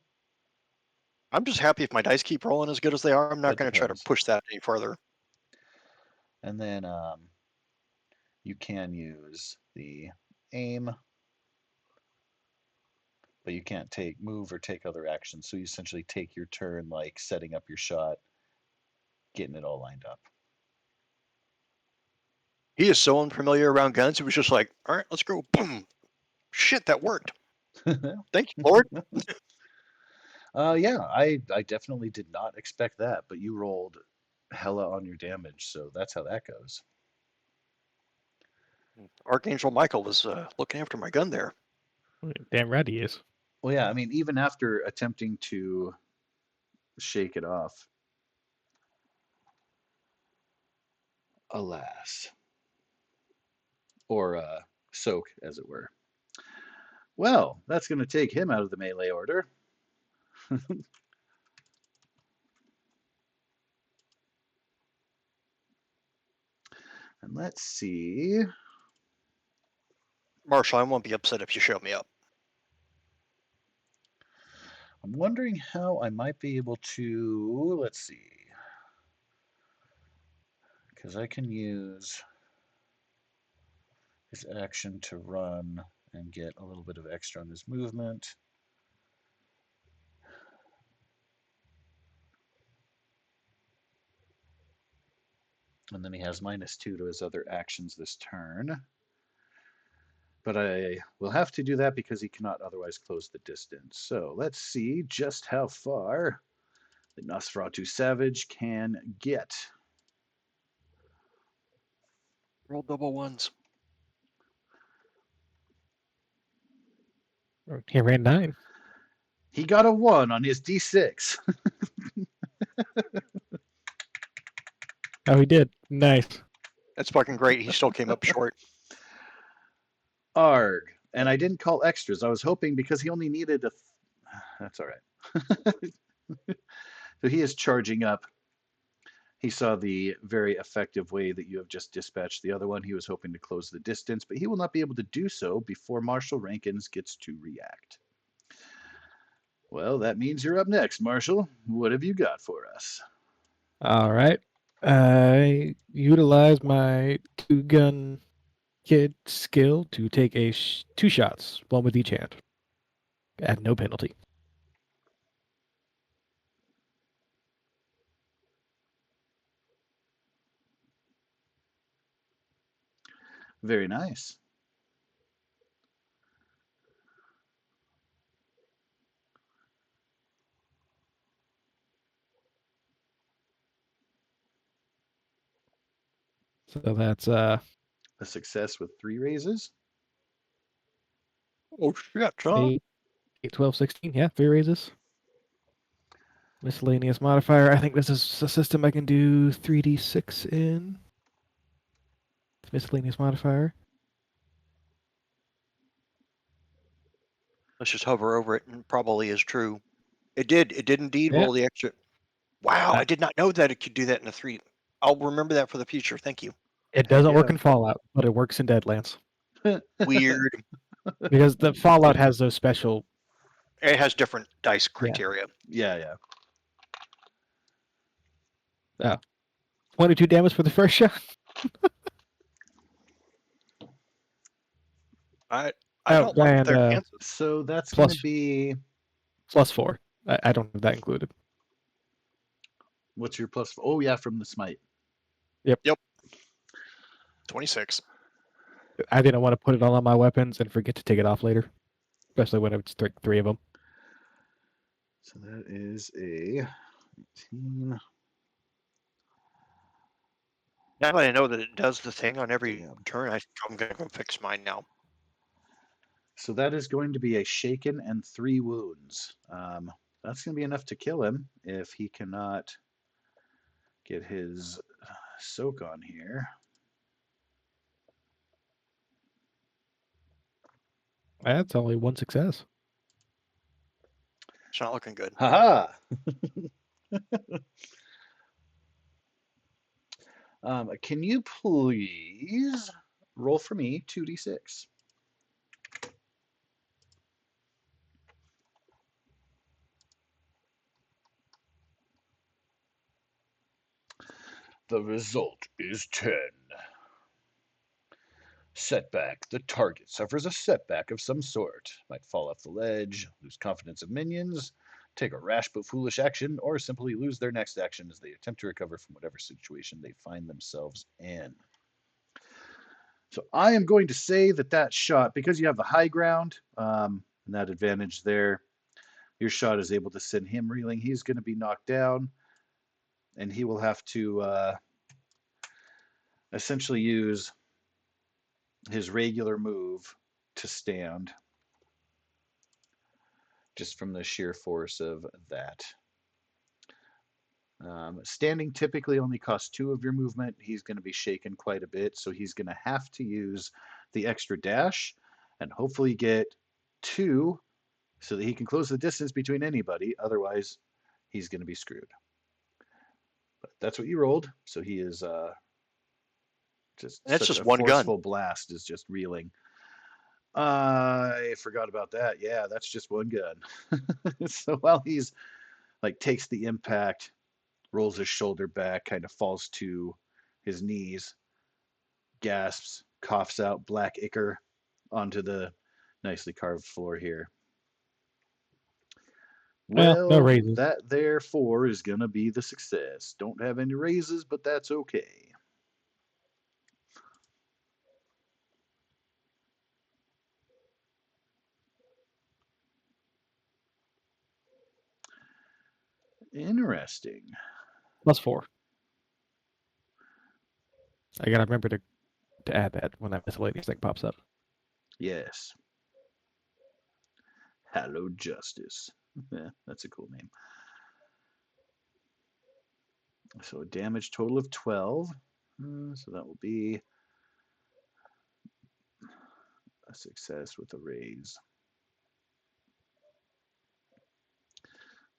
I'm just happy if my dice keep rolling as good as they are. I'm not That going to try to depends. push that any further. And then you can use the aim, but you can't move or take other actions. So you essentially take your turn like setting up your shot, getting it all lined up. He is so unfamiliar around guns. He was just like, all right, let's go. Boom. Shit, that worked. Thank you, Lord. Yeah, I definitely did not expect that, but you rolled hella on your damage, so that's how that goes. Archangel Michael was looking after my gun there. Damn right he is. Well, yeah, I mean, even after attempting to shake it off, alas, or soak, as it were. Well, that's going to take him out of the melee order. And let's see. Marshall, I won't be upset if you show me up. I'm wondering how I might be able to, let's see, because I can use his action to run and get a little bit of extra on his movement. And then he has -2 to his other actions this turn. But I will have to do that because he cannot otherwise close the distance. So let's see just how far the Nosferatu Savage can get. Roll double ones. He ran 9. He got a 1 on his D6. Oh, he did. Nice. That's fucking great. He still came up short. Arg. And I didn't call extras. I was hoping because he only needed a... That's all right. So he is charging up. He saw the very effective way that you have just dispatched the other one. He was hoping to close the distance, but he will not be able to do so before Marshall Rankins gets to react. Well, that means you're up next, Marshall. What have you got for us? All right. I utilize my 2-gun kid skill to take 2 shots, one with each hand, at no penalty. Very nice. So that's A success with 3 raises. Oh, shit, John. 8, 12, 16. Yeah, 3 raises. Miscellaneous modifier. I think this is a system I can do 3d6 in. Miscellaneous modifier. Let's just hover over it, and probably is true. It did indeed Yeah. roll the extra. Wow, I did not know that it could do that in a 3. I'll remember that for the future. Thank you. It doesn't work yeah. in Fallout, but it works in Deadlands. Weird. Because the Fallout has those special... It has different dice criteria. Yeah. Oh. 22 damage for the first shot? I don't like their chances. So that's going to Plus- be... +4. I don't have that included. What's your plus? Oh, yeah, from the smite. Yep. 26. I didn't want to put it all on my weapons and forget to take it off later, especially when it's 3 of them. So that is a 18. Now that I know that it does the thing on every Yeah. turn, I think I'm going to go fix mine now. So that is going to be a shaken and 3 wounds. That's going to be enough to kill him if he cannot get his soak on here. That's only 1 success. It's not looking good. Haha! Can you please roll for me 2d6? The result is 10. Setback. The target suffers a setback of some sort. Might fall off the ledge, lose confidence of minions, take a rash but foolish action, or simply lose their next action as they attempt to recover from whatever situation they find themselves in. So I am going to say that shot, because you have the high ground and that advantage there, your shot is able to send him reeling. He's going to be knocked down, and he will have to essentially use his regular move to stand, just from the sheer force of that. Standing typically only costs 2 of your movement. He's going to be shaken quite a bit, so he's going to have to use the extra dash and hopefully get 2 so that he can close the distance between anybody. Otherwise, he's going to be screwed. But that's what you rolled, so he is That's such just a one gun. forceful blast is just reeling. I forgot about that. Yeah, that's just one gun. So while he's like takes the impact, rolls his shoulder back, kind of falls to his knees, gasps, coughs out black ichor onto the nicely carved floor here. Well, no raises. that therefore is going to be the success. Don't have any raises, but that's okay. Interesting. +4. I gotta remember to add that when that miscellaneous thing pops up. Yes. Hallowed Justice. Yeah, that's a cool name. So a damage total of 12. So that will be a success with a raise.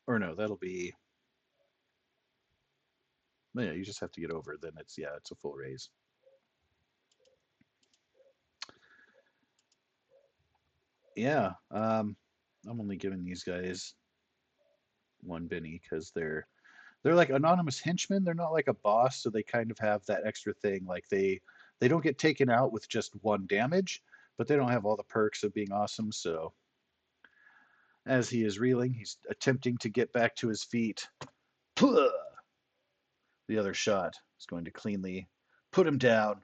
Or no, that'll be. Yeah, you just have to get over. Then it's a full raise. Yeah, I'm only giving these guys 1 Benny because they're like anonymous henchmen. They're not like a boss, so they kind of have that extra thing. Like they don't get taken out with just 1 damage, but they don't have all the perks of being awesome. So as he is reeling, he's attempting to get back to his feet. The other shot is going to cleanly put him down.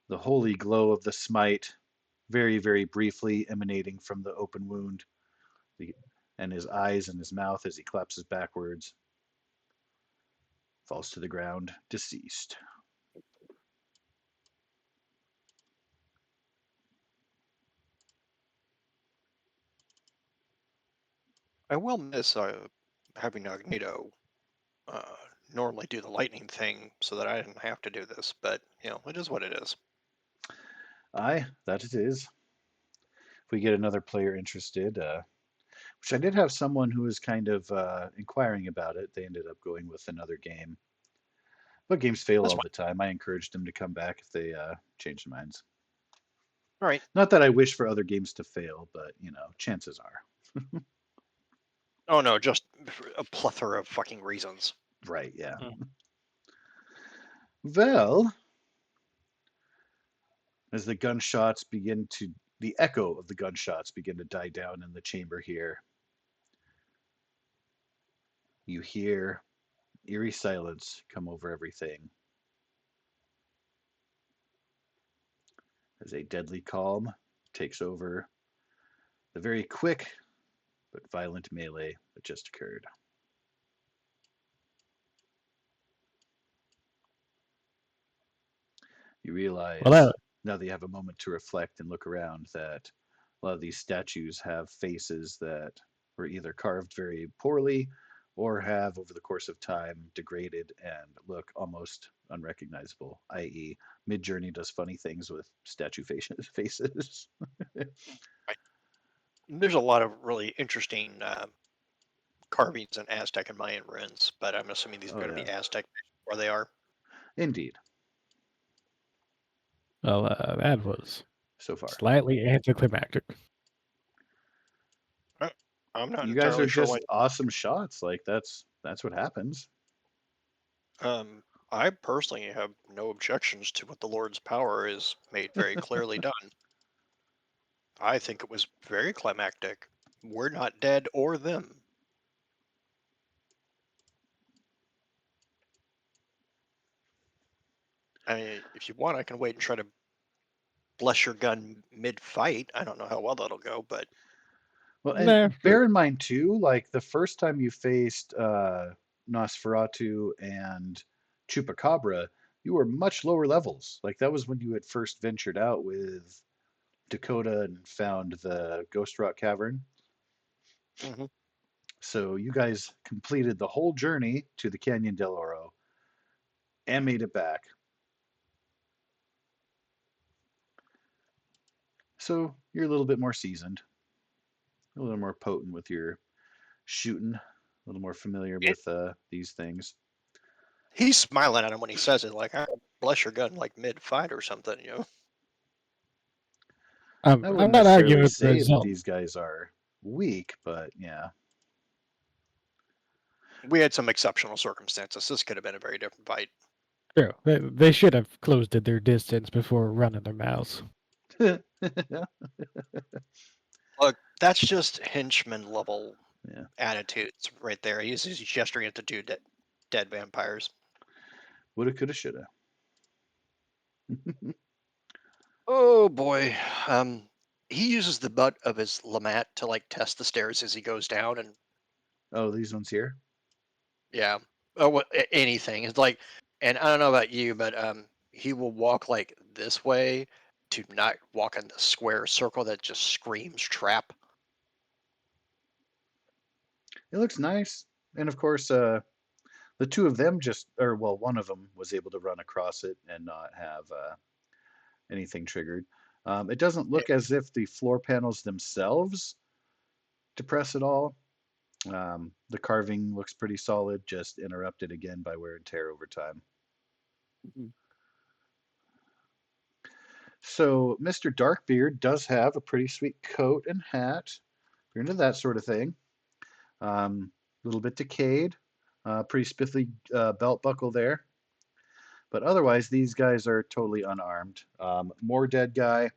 The holy glow of the smite, very, very briefly emanating from the open wound, and his eyes and his mouth as he collapses backwards, falls to the ground, deceased. I will miss having Magneto normally do the lightning thing so that I didn't have to do this, but it is what it is. Aye, that it is. If we get another player interested, which I did have someone who was kind of inquiring about it, they ended up going with another game. But games fail all the time. I encouraged them to come back if they change their minds. All right. Not that I wish for other games to fail, but chances are. Oh no, just a plethora of fucking reasons. Right, yeah. Well, as the echo of the gunshots begin to die down in the chamber here, you hear eerie silence come over everything. As a deadly calm takes over the very quick but violent melee that just occurred. You realize, now that you have a moment to reflect and look around, that a lot of these statues have faces that were either carved very poorly or have, over the course of time, degraded and look almost unrecognizable, i.e., Midjourney does funny things with statue faces. There's a lot of really interesting carvings in Aztec and Mayan ruins, but I'm assuming these are going to be Aztec where they are. Indeed. Well, that was So far. slightly anticlimactic. I'm not You guys are entirely sure just awesome shots. Like that's what happens. I personally have no objections to what the Lord's power is made very clearly done. I think it was very climactic. We're not dead or them. I mean, if you want, I can wait and try to bless your gun mid-fight. I don't know how well that'll go, but Well, and Nah, bear in mind too, like the first time you faced Nosferatu and Chupacabra, you were much lower levels. Like that was when you had first ventured out with Dakota and found the Ghost Rock Cavern. mhm. So you guys completed the whole journey to the Canyon del Oro and made it back. So you're a little bit more seasoned, a little more potent with your shooting, a little more familiar with these things. He's smiling at him when he says it, like, bless your gun, like mid-fight or something, you know? I'm I wouldn't not arguing necessarily with the say that result. these guys are weak, but yeah. We had some exceptional circumstances. This could have been a very different fight. True. They should have closed their distance before running their mouths. Look, that's just henchman level Yeah. attitudes right there. He's gesturing at the two dead vampires. Woulda, coulda, shoulda. Oh boy. He uses the butt of his Lamat to like test the stairs as he goes down, and Oh, these ones here? yeah, anything. It's like, and I don't know about you, but he will walk like this way to not walk in the square circle that just screams trap. It looks nice. And of course, the two of them or well, one of them was able to run across it and not have anything triggered. It doesn't Yeah. look as if the floor panels themselves depress at all. The carving looks pretty solid, just interrupted again by wear and tear over time. Mhm. So Mr. Darkbeard does have a pretty sweet coat and hat. If you're into that sort of thing. A little bit decayed, pretty spiffy belt buckle there. But otherwise, these guys are totally unarmed. More dead guy.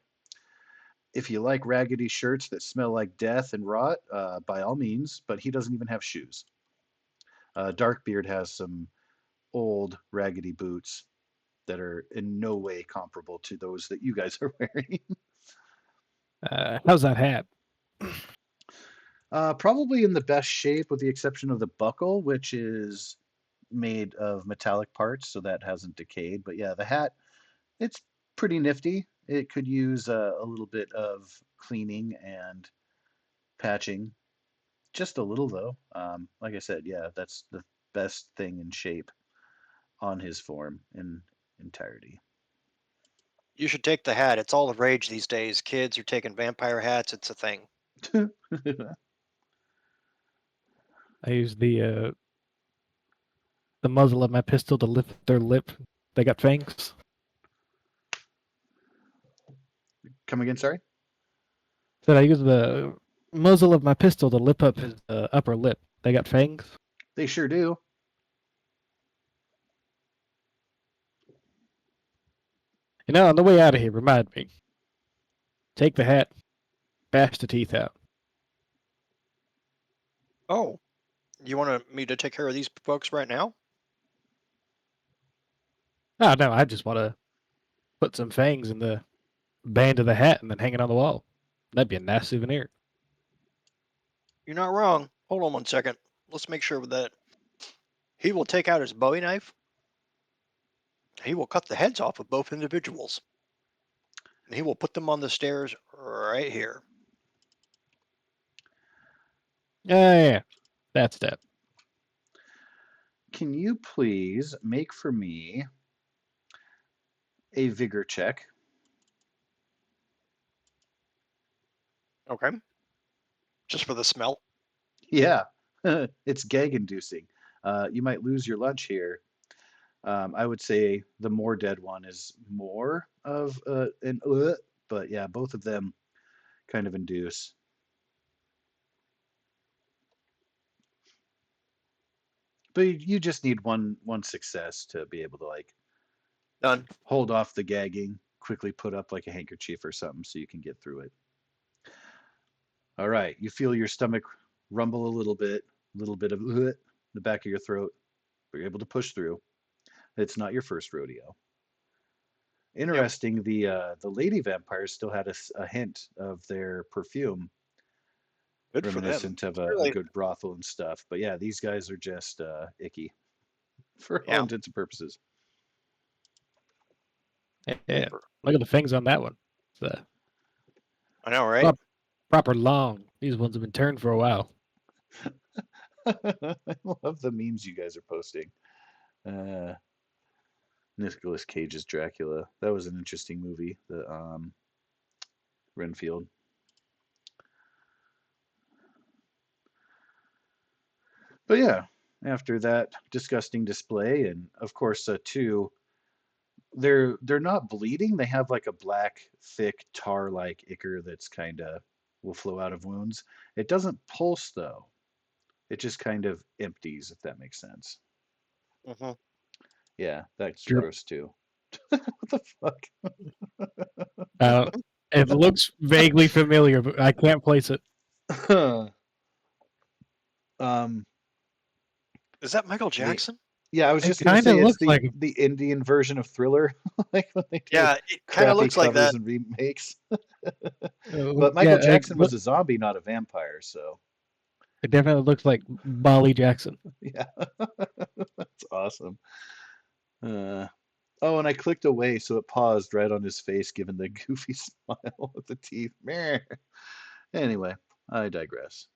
If you like raggedy shirts that smell like death and rot, by all means, but he doesn't even have shoes. Darkbeard has some old raggedy boots that are in no way comparable to those that you guys are wearing. How's that hat? Probably in the best shape, with the exception of the buckle, which is made of metallic parts, so that hasn't decayed. But yeah, the hat, it's pretty nifty. It could use a little bit of cleaning and patching, just a little though. Like I said, yeah, that's the best thing in shape on his form in entirety. You should take the hat. It's all the rage these days. Kids are taking vampire hats. It's a thing. I use the muzzle of my pistol to lift their lip. They got fangs. Come again, sorry? Said I use the muzzle of my pistol to lip up his upper lip. They got fangs. They sure do. You know, on the way out of here, remind me. Take the hat, bash the teeth out. Oh, you want me to take care of these folks right now? Oh, no, I just want to put some fangs in the band of the hat and then hang it on the wall. That'd be a nice souvenir. You're not wrong. Hold on one second. Let's make sure that he will take out his Bowie knife. He will cut the heads off of both individuals. And he will put them on the stairs right here. Yeah, that's that. Can you please make for me a vigor check? Okay. Just for the smell. Yeah. It's gag-inducing. You might lose your lunch here. I would say the more dead one is more of but yeah, both of them kind of induce. But you just need one success to be able to like Done. hold off the gagging, quickly put up like a handkerchief or something so you can get through it. All right, you feel your stomach rumble a little bit of the back of your throat, but you're able to push through. It's not your first rodeo. Yep. Interesting, the lady vampires still had a hint of their perfume, Good for them. reminiscent of a Really, good brothel and stuff. But yeah, these guys are just icky for all yeah. intents and purposes. Yeah. Look at the fangs on that one. It's I know, right? proper long. These ones have been turned for a while. I love the memes you guys are posting. Uh, Nicolas Cage's Dracula. That was an interesting movie. The Renfield. But yeah, after that disgusting display, and of course, too, they're not bleeding. They have like a black, thick tar-like ichor that's kind of will flow out of wounds. It doesn't pulse though. It just kind of empties, if that makes sense. Mm-hmm. Yeah, that's True. gross too. What the fuck? It looks vaguely familiar, but I can't place it. um, Is that Michael the Jackson? yeah, I was It just gonna kind say of it's looks like the Indian version of Thriller, like when they do Yeah, it kind of crappy looks like covers that. and remakes. But yeah, Michael Jackson was a zombie, not a vampire, so it definitely looks like Molly Jackson. yeah, that's awesome. Uh, oh, and I clicked away, so it paused right on his face, giving the goofy smile with the teeth. Meh. Anyway, I digress.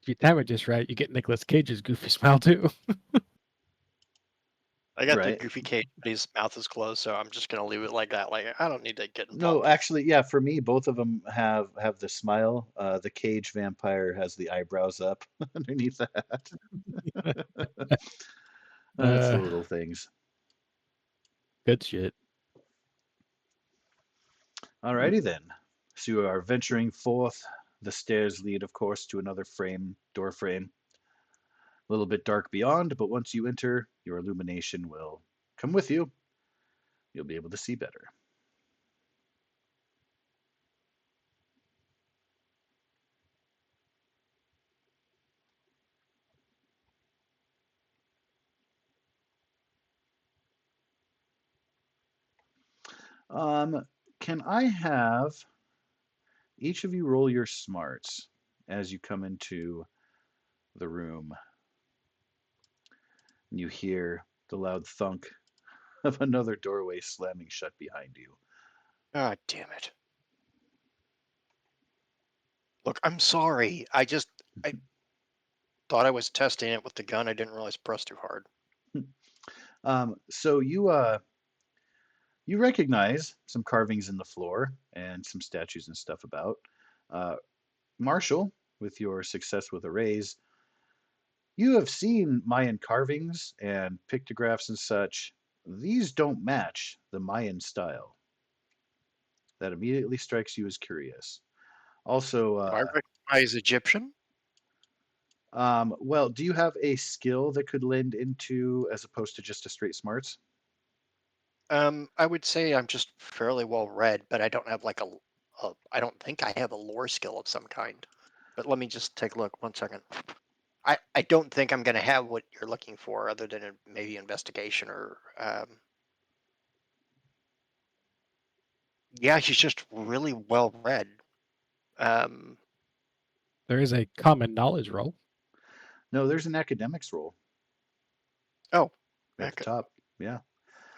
If you time it just right, you get Nicolas Cage's goofy smile too. I got the Right? goofy Kate, but his mouth is closed, so I'm just gonna leave it like that. Like I don't need to get No, involved. actually, yeah, for me, both of them have the smile. The Cage vampire has the eyebrows up underneath that. That's the uh, little things. good shit. Alrighty then. So you are venturing forth. The stairs lead, of course, to another door frame. A little bit dark beyond, but once you enter, your illumination will come with you. You'll be able to see better. Can I have each of you roll your smarts as you come into the room? And you hear the loud thunk of another doorway slamming shut behind you. Ah, damn it. Look, I'm sorry. I thought I was testing it with the gun. I didn't realize press too hard. So you recognize some carvings in the floor and some statues and stuff about. Uh, Marshall, with your success with a raise, you have seen Mayan carvings and pictographs and such. These don't match the Mayan style. That immediately strikes you as curious. Also, Do I recognize Egyptian? well, do you have a skill that could lend into as opposed to just a straight smarts? I would say I'm just fairly well read, but I don't have like I don't think I have a lore skill of some kind. But let me just take a look. 1 second. I don't think I'm going to have what you're looking for, other than maybe investigation or yeah, she's just really well read. Um, There is a common knowledge roll. No, there's an academics roll oh, at the top. Yeah,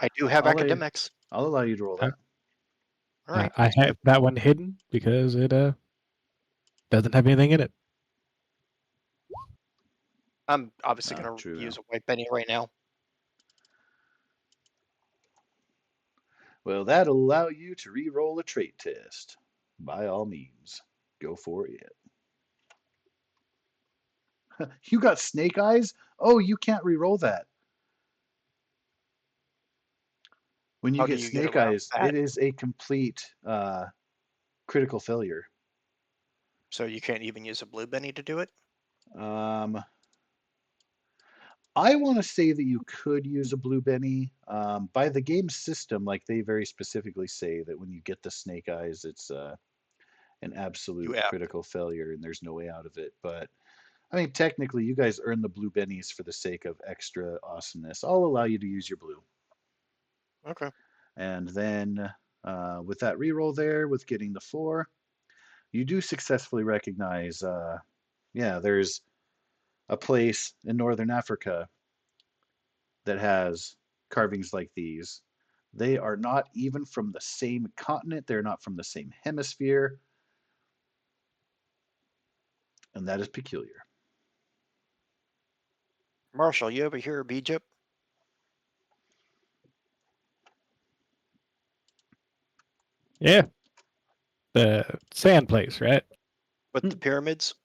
I do have I'll let you, academics. I'll allow you to roll I, that. All right, I have that one hidden because it doesn't have anything in it. I'm obviously Ah, going true to use though. a white penny right now. Well, that'll allow you to re-roll a trait test. By all means, go for it. You got snake eyes? Oh, you can't re-roll that. When you How do get you get snake around eyes, that? it is a complete critical failure. So you can't even use a blue Benny to do it? Um, I want to say that you could use a blue Benny. By the game system, like they very specifically say that when you get the snake eyes, it's an You absolute have. critical failure and there's no way out of it. But I mean, technically, you guys earn the blue bennies for the sake of extra awesomeness. I'll allow you to use your blue. Okay. And then with that reroll there, with getting the 4, you do successfully recognize, yeah, there's a place in Northern Africa that has carvings like these. They are not even from the same continent, they're not from the same hemisphere, and that is peculiar. Marshall, you ever hear of Egypt? Yeah, the sand place, right? With the pyramids?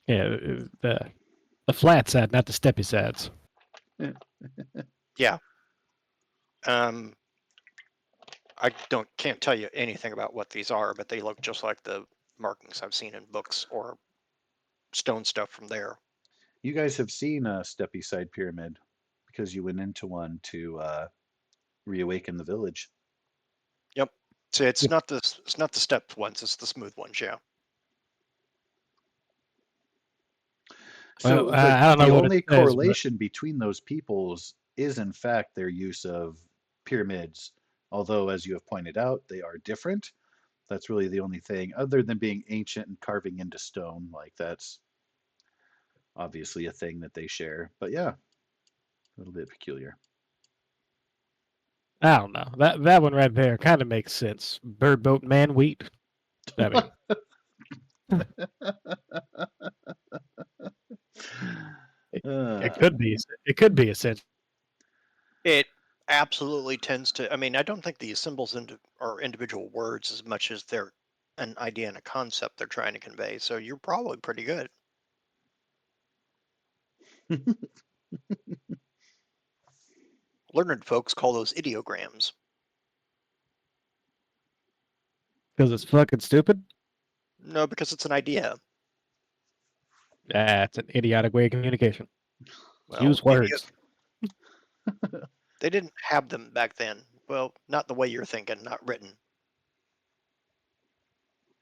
Yeah, the flat side, not the steppy sides. Yeah. I can't tell you anything about what these are, but they look just like the markings I've seen in books or stone stuff from there. You guys have seen a steppy side pyramid because you went into one to reawaken the village. Yep. So it's Yep. not the stepped ones, it's the smooth ones, yeah. So Well, I don't the know what it only says, but correlation between those peoples is in fact their use of pyramids. Although, as you have pointed out, they are different. That's really the only thing, other than being ancient and carving into stone. Like that's obviously a thing that they share. But yeah, a little bit peculiar. I don't know. That one right there kind of makes sense. Bird boat man wheat. I mean, it Uh, could be. It could be a sense. It absolutely tends to. I mean, I don't think these symbols are individual words as much as they're an idea and a concept they're trying to convey. So you're probably pretty good. Learned folks call those ideograms. Because it's fucking stupid. No, because it's an idea. It's an idiotic way of communication. Well, Use words. they didn't have them back then. Well, not the way you're thinking, not written.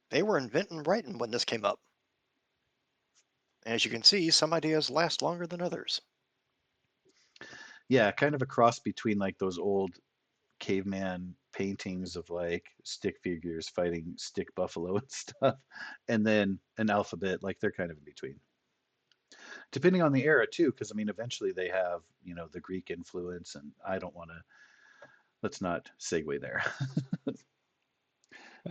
They were inventing writing when this came up. As you can see, some ideas last longer than others. yeah, kind of a cross between like those old caveman paintings of like stick figures fighting stick buffalo and stuff, and then an alphabet. Like they're kind of in between, depending on the era too. Because I mean, eventually they have the Greek influence, and I don't want to. Let's not segue there.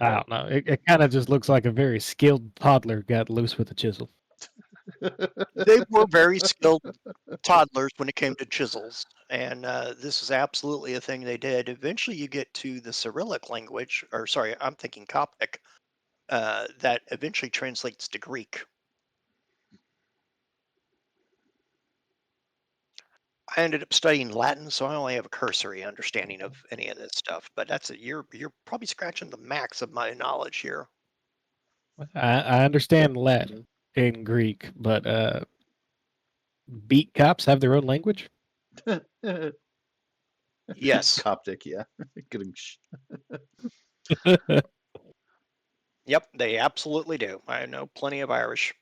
I don't know. It kind of just looks like a very skilled toddler got loose with a chisel. They were very skilled toddlers when it came to chisels, and this is absolutely a thing they did. Eventually, you get to the Cyrillic language, or sorry, I'm thinking Coptic, that eventually translates to Greek. I ended up studying Latin, so I only have a cursory understanding of any of this stuff. But that's it. You're probably scratching the max of my knowledge here. I understand Latin and Greek, but beat cops have their own language. Yes. Coptic, yeah. Yep, they absolutely do. I know plenty of Irish.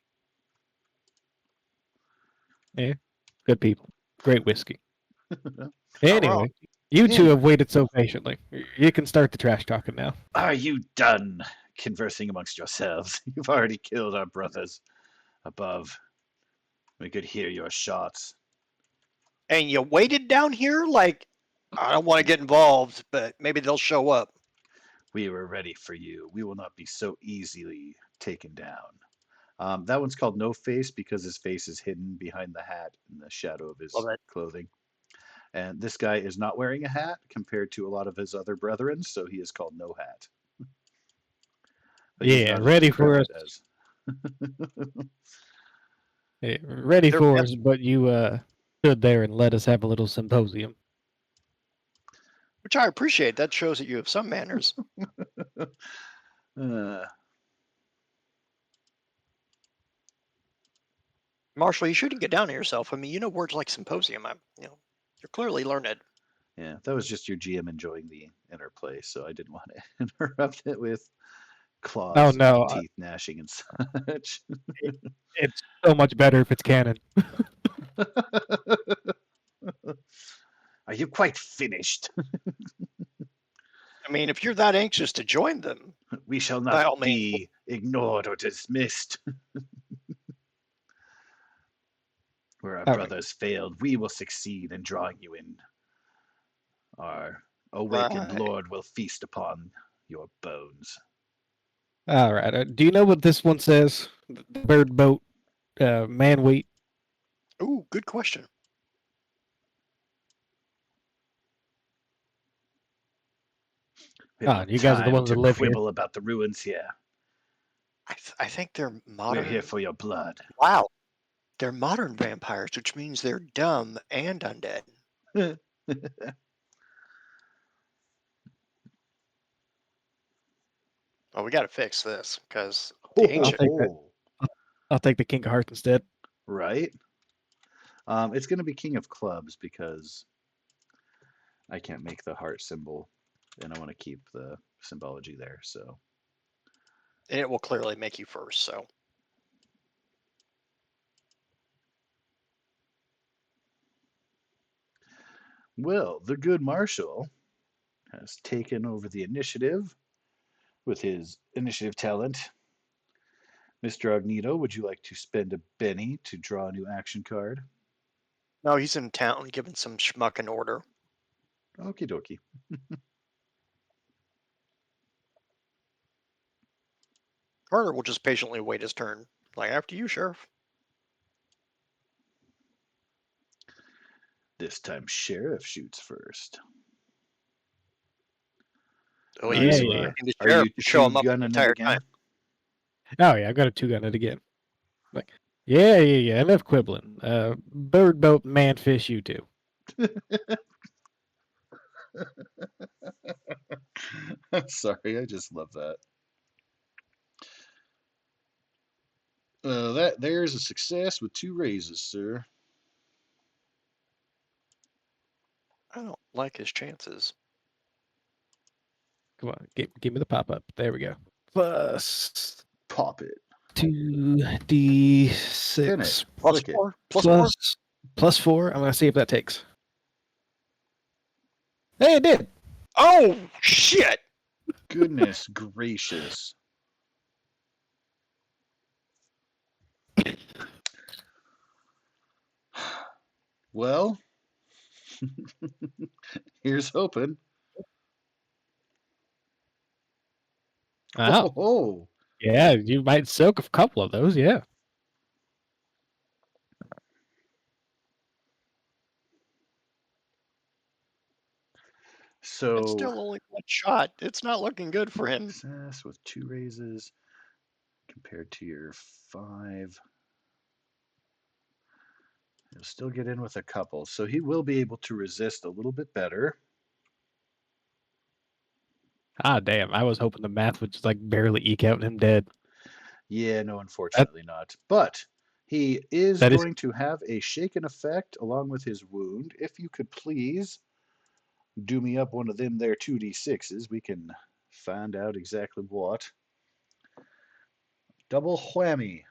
Yeah, good people. Great whiskey. Not wrong. Anyway, you two And have waited so patiently. You can start the trash talking now. are you done conversing amongst yourselves? You've already killed our brothers above. We could hear your shots. And you waited down here? Like, I don't want to get involved, but maybe they'll show up. We were ready for you. We will not be so easily taken down. That one's called No Face because his face is hidden behind the hat in the shadow of his Love it. clothing. And this guy is not wearing a hat compared to a lot of his other brethren, so he is called No Hat. But he's Yeah, not as ready for us. decrepit as. Hey, ready They're for bad. us, but you stood there and let us have a little symposium. Which I appreciate. That shows that you have some manners. Marshall, you shouldn't get down on yourself. I mean, you know words like symposium. You're clearly learned. Yeah, that was just your GM enjoying the interplay, so I didn't want to interrupt it with Oh claws and no, teeth gnashing and such. it's so much better if it's canon. Are you quite finished? I mean, if you're that anxious to join them, We shall by not all means. be ignored or dismissed. Where our All right. brothers failed, we will succeed in drawing you in. Our awakened Right. lord will feast upon your bones. All right. Do you know what this one says? The bird boat, man wheat. Ooh, good question. We have Ah, no you guys are the time ones to that live here. quibble about the ruins here. I think they're We're modern. here for your blood. Wow. They're modern vampires, which means they're dumb and undead. Oh, we got to fix this because the I'll ancient. take that. I'll take the King of Hearts instead. Right? It's going to be King of Clubs because I can't make the heart symbol, and I want to keep the symbology there. So, And it will clearly make you first. So, well, the good Marshal has taken over the initiative with his initiative talent. Mr. Agnito, would you like to spend a Benny to draw a new action card? no, he's in town giving some schmuck an order. Okie dokie. Carter will just patiently wait his turn. Like, after you, Sheriff. This time, Sheriff shoots first. Oh, he was Yeah. expecting the Are sheriff you to show two him up the gunning it entire again? time. Oh yeah, I've got a 2-gun it again. Like, yeah. Enough quibbling. Bird boat, man, fish, you two. I'm sorry, I just love that. There's a success with 2 raises, sir. I don't like his chances. Come on, give me the pop up. There we go. Plus Pop it. 2d6. Spin it. Plus Flick it. 4? Plus 4? Plus 4. I'm gonna see if that takes. Hey, it did. Oh, shit! Goodness gracious. Well, here's hoping. Oh, Oh, yeah, you might soak a couple of those. Yeah. so It's still only one shot. It's not looking good for him. success with 2 raises compared to your 5. He'll still get in with a couple, so he will be able to resist a little bit better. Ah, damn. I was hoping the math would just like barely eke out him dead. Yeah, no, unfortunately not. But he is That is going to have a shaken effect along with his wound. If you could please do me up one of them there 2d6s, we can find out exactly what. Double whammy.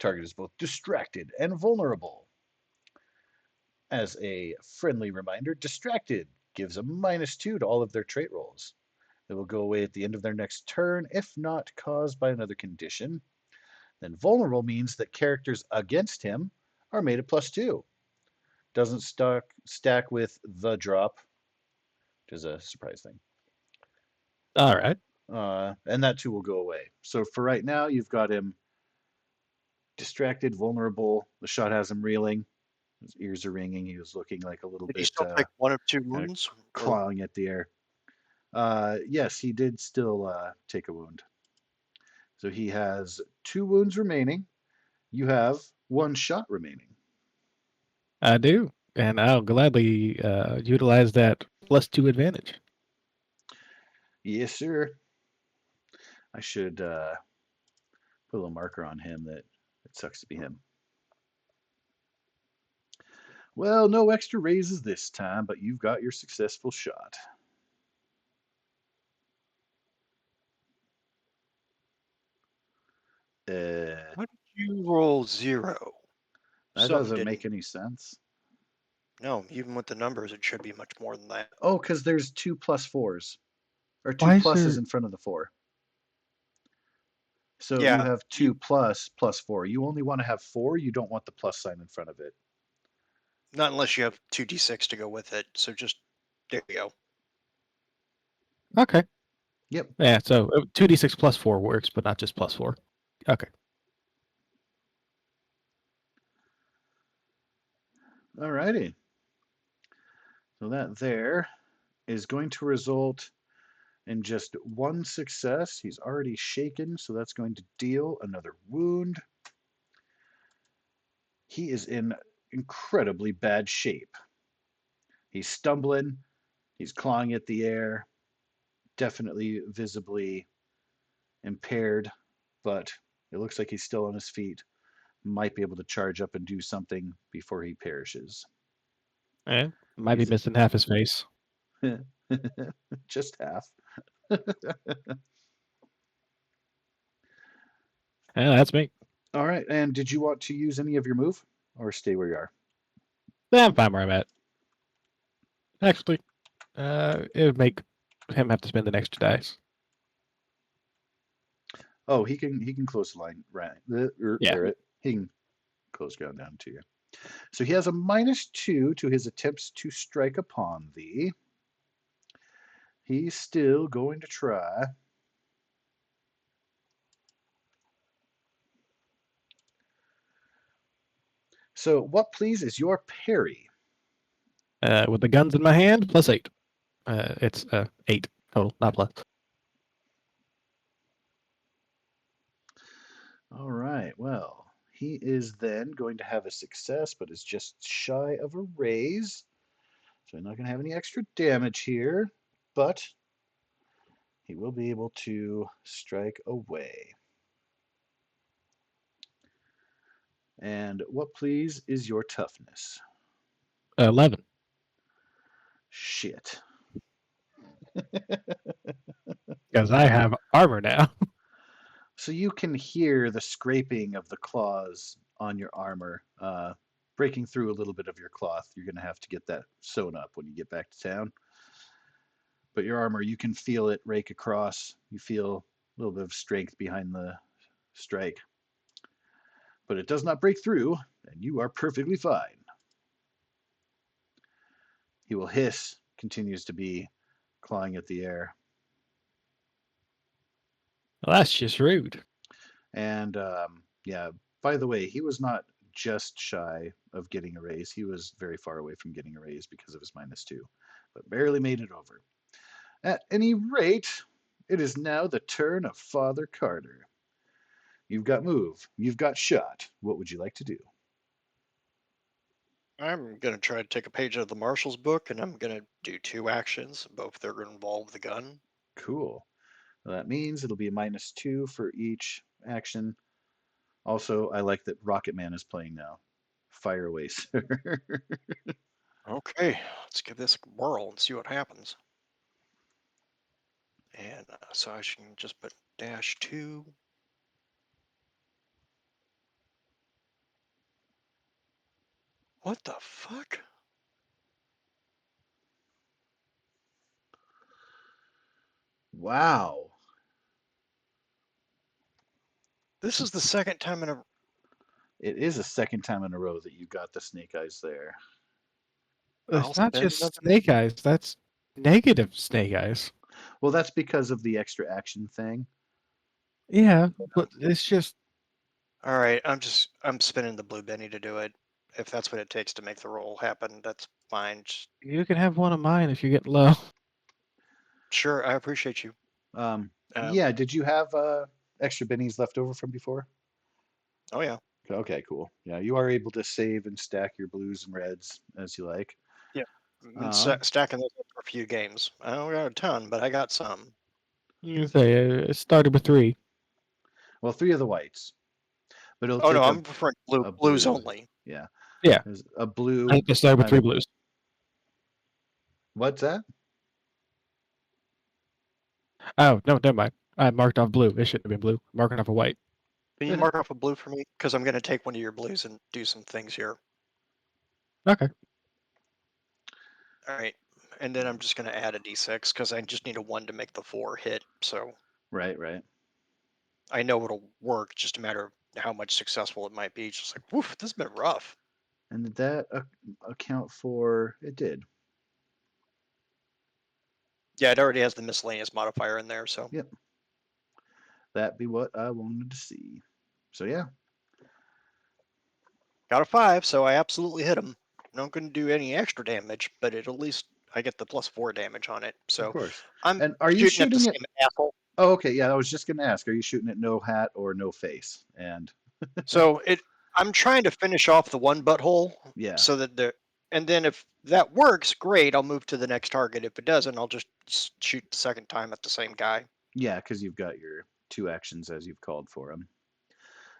Target is both distracted and vulnerable. As a friendly reminder, distracted gives a -2 to all of their trait rolls. It will go away at the end of their next turn if not caused by another condition. Then vulnerable means that characters against him are made a +2. Doesn't stack with the drop, which is a surprise thing. all right. And that too will go away. So for right now, you've got him distracted, vulnerable. The shot has him reeling. His ears are ringing. He was looking like a little Did he bit still take 1 of 2 wounds? Or clawing at the air. Yes, he did still take a wound. So he has 2 wounds remaining. You have 1 shot remaining. I do, and I'll gladly utilize that +2 advantage. Yes, sir. I should put a little marker on him that it sucks to be him. Well, no extra raises this time, but you've got your successful shot. Why did you roll 0? That Something doesn't make didn't. any sense. No, even with the numbers, it should be much more than that. Oh, because there's 2 +4s, or 2 Why is pluses there? in front of the 4. So you Yeah, have 2 plus 4. You only want to have 4. You don't want the plus sign in front of it. not unless you have 2d6 to go with it. So just there you go. Okay. Yep. Yeah. So 2d6 +4 works, but not just +4. Okay. Alrighty. So that there is going to result in just 1 success. He's already shaken, so that's going to deal another wound. He is in incredibly bad shape. He's stumbling, he's clawing at the air, definitely visibly impaired, but it looks like he's still on his feet. Might be able to charge up and do something before he perishes. Yeah. Might be He's missing half his face. just half. Yeah, that's me. All right, and did you want to use any of your move or stay where you are? Yeah, I'm fine where I'm at. Actually, it would make him have to spend an extra dice. Oh, he can close the line, right? Yeah. He can close ground down to you. So he has a -2 to his attempts to strike upon thee. He's still going to try. So what, please, is your parry? With the guns in my hand, +8. It's 8 total, not plus. All right, well, he is then going to have a success, but is just shy of a raise. So he's not going to have any extra damage here, but he will be able to strike away. And what, please, is your toughness? 11. Shit. Because I have armor now. So you can hear the scraping of the claws on your armor, breaking through a little bit of your cloth. You're going to have to get that sewn up when you get back to town. But your armor, you can feel it rake across. You feel a little bit of strength behind the strike. But it does not break through, and you are perfectly fine. He will hiss, continues to be clawing at the air. Well, that's just rude. And yeah, by the way, he was not just shy of getting a raise. He was very far away from getting a raise because of his -2, but barely made it over. At any rate, it is now the turn of Father Carter. You've got move, you've got shot. What would you like to do? I'm going to try to take a page out of the Marshal's book, and I'm going to do 2 actions. Both they're going to involve the gun. Cool. Well, that means it'll be a -2 for each action. Also, I like that Rocket Man is playing now. Fire away, sir. Okay, let's give this a whirl and see what happens. And so I should just put -2. What the fuck? Wow. This is the second time in a. It is a second time in a row that you got the snake eyes there. I'll It's not spend just another. snake eyes. That's negative snake eyes. Well, that's because of the extra action thing. Yeah, but it's just All right, I'm spinning the blue Benny to do it. If that's what it takes to make the roll happen, that's fine. you can have one of mine if you get low. Sure, I appreciate you. Yeah, did you have extra bennies left over from before? Oh yeah. Okay, cool. Yeah, you are able to save and stack your blues and reds as you like. Yeah. I've been Um, stacking those up for a few games. I don't got a ton, but I got some. You say it started with 3. well, 3 of the whites, but it'll Oh no, take I'm preferring a blues blue. only. Yeah, Yeah, there's a blue. it started with 3 blues. What's that? Oh no, never mind. I marked off blue. It shouldn't have been blue. Marking off a white. Can you mark off a blue for me? Because I'm going to take one of your blues and do some things here. Okay. All right. And then I'm just going to add a d6 because I just need a 1 to make the 4 hit. So Right. I know it'll work. It's just a matter of how much successful it might be. It's just like, woof, this has been rough. And did that account for? It did. Yeah, it already has the miscellaneous modifier in there. So Yep. That be what I wanted to see. So yeah. got a 5. So I absolutely hit him. I'm not going to do any extra damage, but at least I get the +4 damage on it. Of So course. I'm And are you shooting at the shooting it? same asshole. Oh, okay. Yeah, I was just gonna ask. Are you shooting at no hat or no face? And So I'm trying to finish off the one butthole. yeah, So that and then if that works, great. I'll move to the next target. If it doesn't, I'll just shoot the second time at the same guy. yeah, because you've got your 2 actions as you've called for them.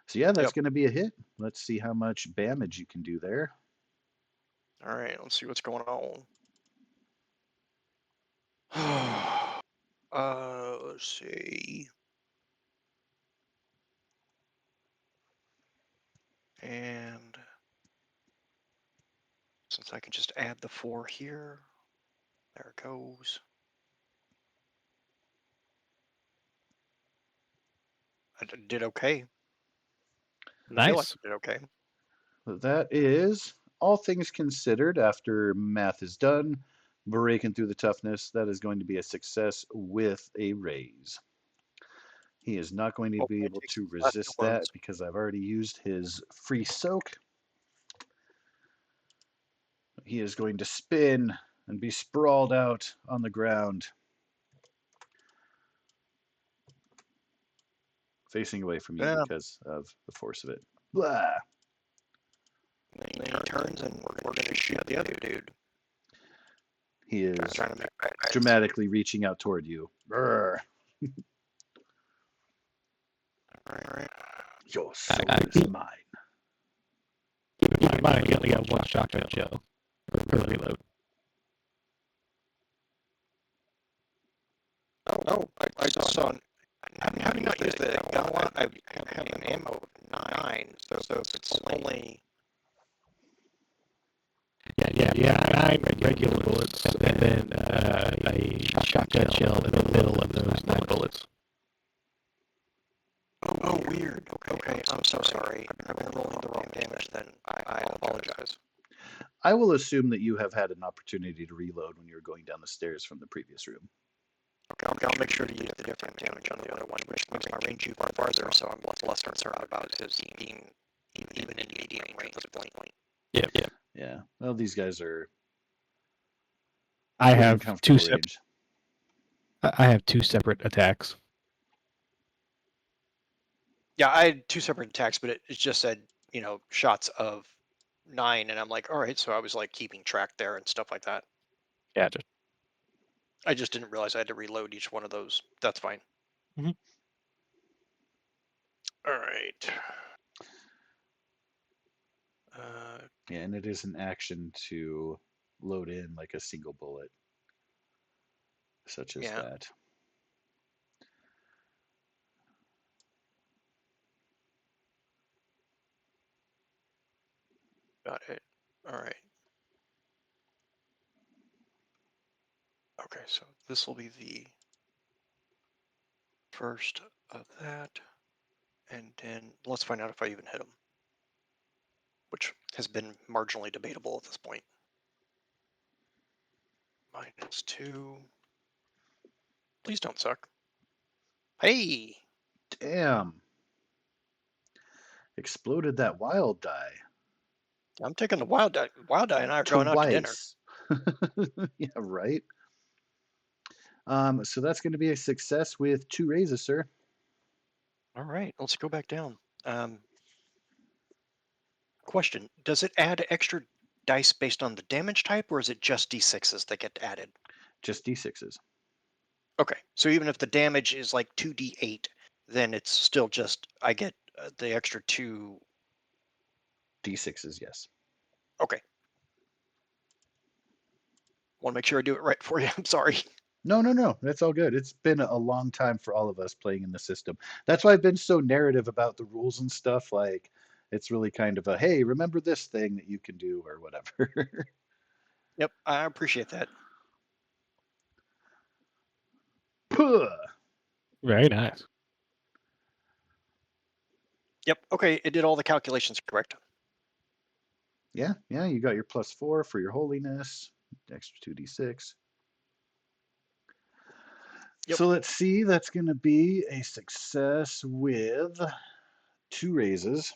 So yeah, that's Yep. gonna be a hit. Let's see how much damage you can do there. All right. Let's see what's going on. Let's see. And since I can just add the 4 here, there it goes. I did okay. I feel like Nice. I did okay. That is, all things considered, after math is done, breaking through the toughness, that is going to be a success with a raise. He is not going to be Hopefully it able takes to the last 2 resist that wounds. because I've already used his free soak. He is going to spin and be sprawled out on the ground, facing away from you Yeah. because of the force of it. Blah. And then he turns and we're going to shoot the other dude. He is Trying to make bad guys. dramatically reaching out toward you. Brr. All right. Your soul I is keep- mine. Keep in mind, you only got 1 shotgun shell per reload. Oh, I just saw. Having not used the gun a lot, I have an ammo of 9. So if it's only. Yeah. 9 regular bullets, and then a shotgun shell in the middle of those 9 bullets. Oh, weird. Okay, I'm so sorry. I've been rolling the wrong damage. Then I apologize. I will assume that you have had an opportunity to reload when you were going down the stairs from the previous room. Okay, I'll make sure to use the different damage on the other one, which makes my range far farther, so I'm less concerned about his being even in medium range at this point. Yep. Yeah. Well, these guys are I within have comfortable 2 range. I have 2 separate attacks. Yeah, I had 2 separate attacks, but it just said, shots of 9, and I'm like, all right, so I was like keeping track there and stuff like that. Yeah, I just didn't realize I had to reload each one of those. That's fine. Mhm. All right. Yeah, and it is an action to load in like a single bullet, such as Yeah. that. Got it. All right. Okay, so this will be the first of that. And then let's find out if I even hit him, which has been marginally debatable at this point. -2. Please don't suck. Hey! Damn. Exploded that wild die. I'm taking the wild die. Wild die and I are going out to dinner. Twice. Yeah, right. So that's going to be a success with 2 raises, sir. All right, let's go back down. Question: does it add extra dice based on the damage type, or is it just d6s that get added? Just D6s. Okay, so even if the damage is like 2d8, then it's still just I get the extra 2. D6s, yes. Okay. Want to make sure I do it right for you. I'm sorry. No. That's all good. It's been a long time for all of us playing in the system. That's why I've been so narrative about the rules and stuff. Like, it's really kind of a, hey, remember this thing that you can do or whatever. Yep, I appreciate that. Puh. Very nice. Yep. Okay, it did all the calculations correct. Yeah, you got your +4 for your holiness, extra 2d6. Yep. So let's see, that's going to be a success with 2 raises.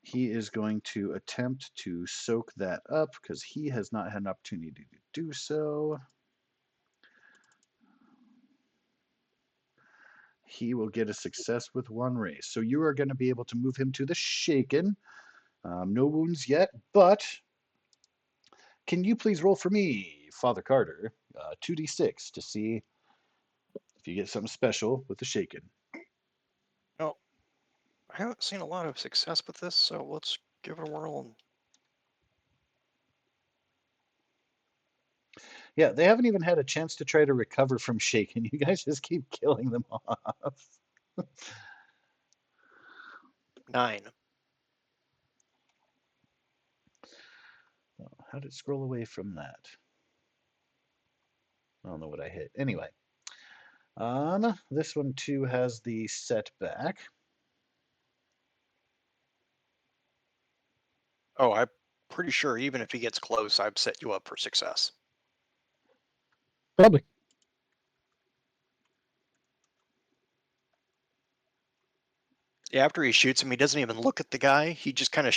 He is going to attempt to soak that up because he has not had an opportunity to do so. He will get a success with 1 raise. So you are going to be able to move him to the shaken. No wounds yet, but can you please roll for me, Father Carter, 2d6 to see if you get something special with the shaken. Oh, I haven't seen a lot of success with this, so let's give it a whirl. Yeah, they haven't even had a chance to try to recover from shaken. You guys just keep killing them off. 9. How did it scroll away from that? I don't know what I hit. Anyway, this one too has the setback. Oh, I'm pretty sure even if he gets close, I've set you up for success. Probably. Yeah, after he shoots him, he doesn't even look at the guy. He just kind of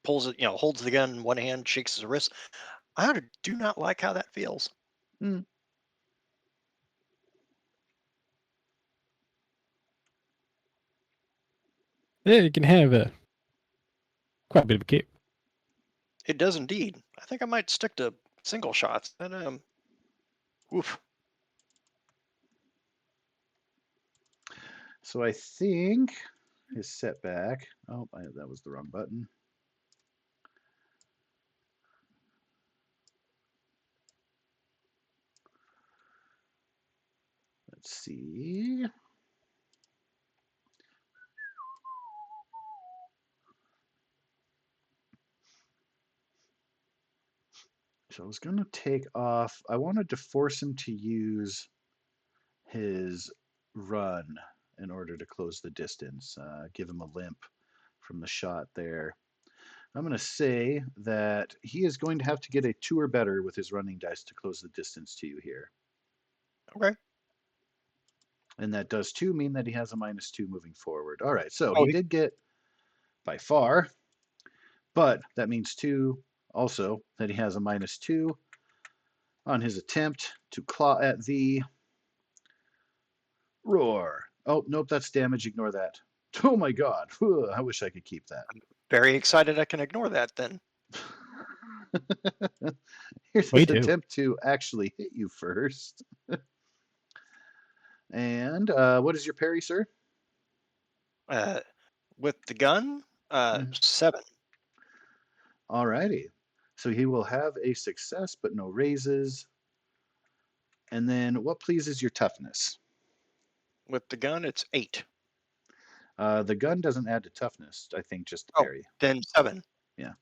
pulls it, holds the gun in one hand, shakes his wrist. I do not like how that feels. Hmm. Yeah, you can have quite a bit of a kick. It does indeed. I think I might stick to single shots. And oof. So I think his setback. Oh, that was the wrong button. Let's see. So I was going to take off. I wanted to force him to use his run in order to close the distance, give him a limp from the shot there. I'm going to say that he is going to have to get a 2 or better with his running dice to close the distance to you here. Okay. And that does too mean that he has a -2 moving forward. All right, so Oh, he did get by far, but that means too also that he has a -2 on his attempt to claw at the roar. Oh, nope, that's damage. Ignore that. Oh my god. I wish I could keep that. very excited I can ignore that then. Here's Me his too. attempt to actually hit you first. And what is your parry, sir? With the gun, 7. Alrighty. So he will have a success, but no raises. And then what pleases your toughness? With the gun, it's 8. The gun doesn't add to toughness, I think just the Oh, parry. then 7. Yeah.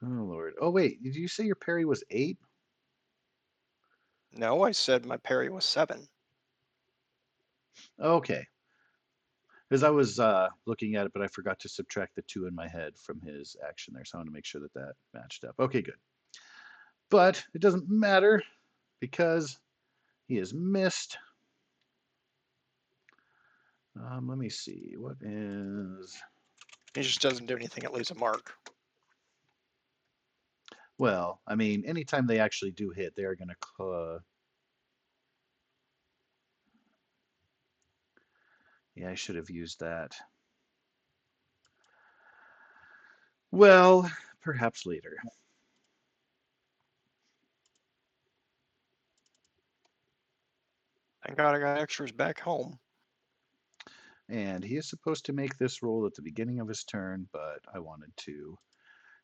Oh Lord. Oh wait, did you say your parry was 8? No, I said my parry was 7. Okay. Because I was looking at it, but I forgot to subtract the 2 in my head from his action there. So I want to make sure that that matched up. Okay, good. But it doesn't matter because he has missed. Let me see. What is. He just doesn't do anything. It leaves a mark. Well, I mean, anytime they actually do hit, they are going to. Yeah, I should have used that. Well, perhaps later. Thank God I got extras back home. And he is supposed to make this roll at the beginning of his turn, but I wanted to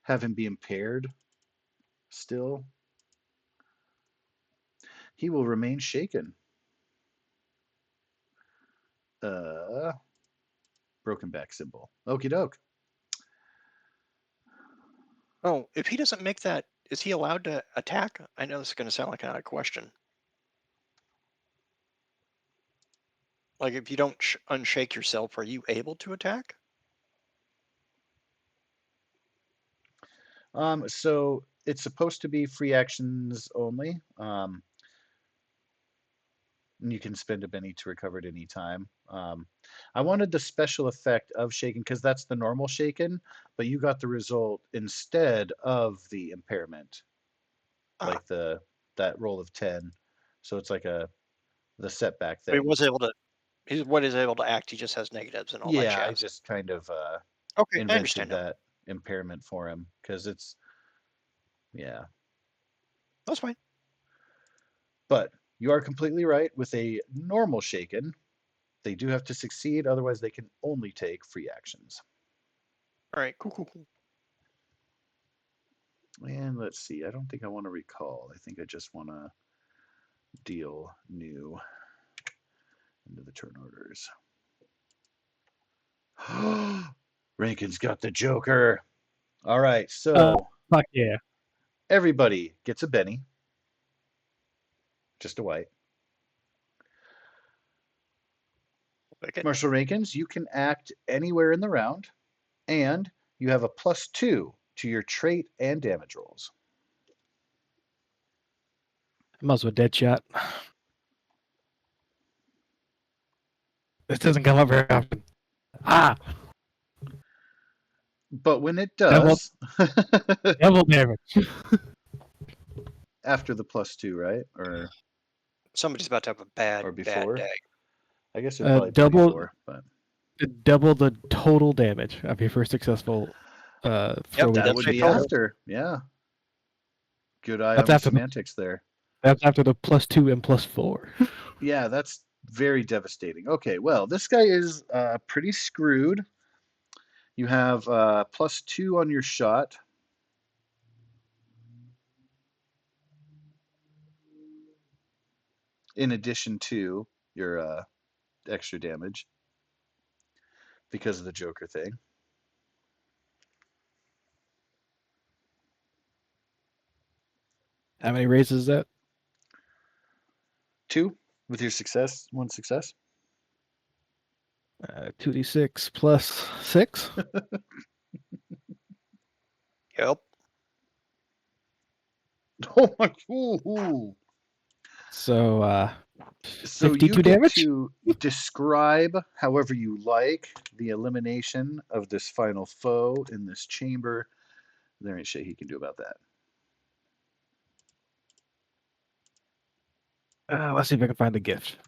have him be impaired still. He will remain shaken. Broken back symbol. Okie doke. Oh, if he doesn't make that, is he allowed to attack? I know this is going to sound like an odd question. Like, if you don't unshake yourself, are you able to attack? So it's supposed to be free actions only. And you can spend a Benny to recover at any time. I wanted the special effect of shaken because that's the normal shaken, but you got the result instead of the impairment, like that roll of 10. So it's like the setback But he thing. was able to. He's what is able to act. He just has negatives and all that Yeah, I jazz. just kind of Okay, I invented understand now. that impairment for him because it's That's fine. But you are completely right. With a normal shaken, they do have to succeed, otherwise they can only take free actions. All right, cool. And let's see, I don't think I want to recall. I think I just want to deal new into the turn orders. Rankin's got the Joker. All right, so Fuck yeah. everybody gets a Benny. Just a white. Marshal Rankins, you can act anywhere in the round, and you have a +2 to your trait and damage rolls. I might as well dead shot. This doesn't come up very often. Ah! But when it does, Double damage. after the +2, right? Or Somebody's about to have a bad day. I guess it'd probably be before, but double the total damage of your first successful that would be total. after. Yeah. Good eye That's on the after semantics there. That's after the +2 and +4. Yeah, that's very devastating. Okay, well, this guy is pretty screwed. You have +2 on your shot. In addition to your extra damage because of the Joker thing. How many raises is that? 2 with your success, 1 success. 2d6 plus 6. Yep. Oh my! Ooh. So So 52 you get damage? to describe however you like the elimination of this final foe in this chamber. There ain't shit he can do about that. Let's see if I can find the gift.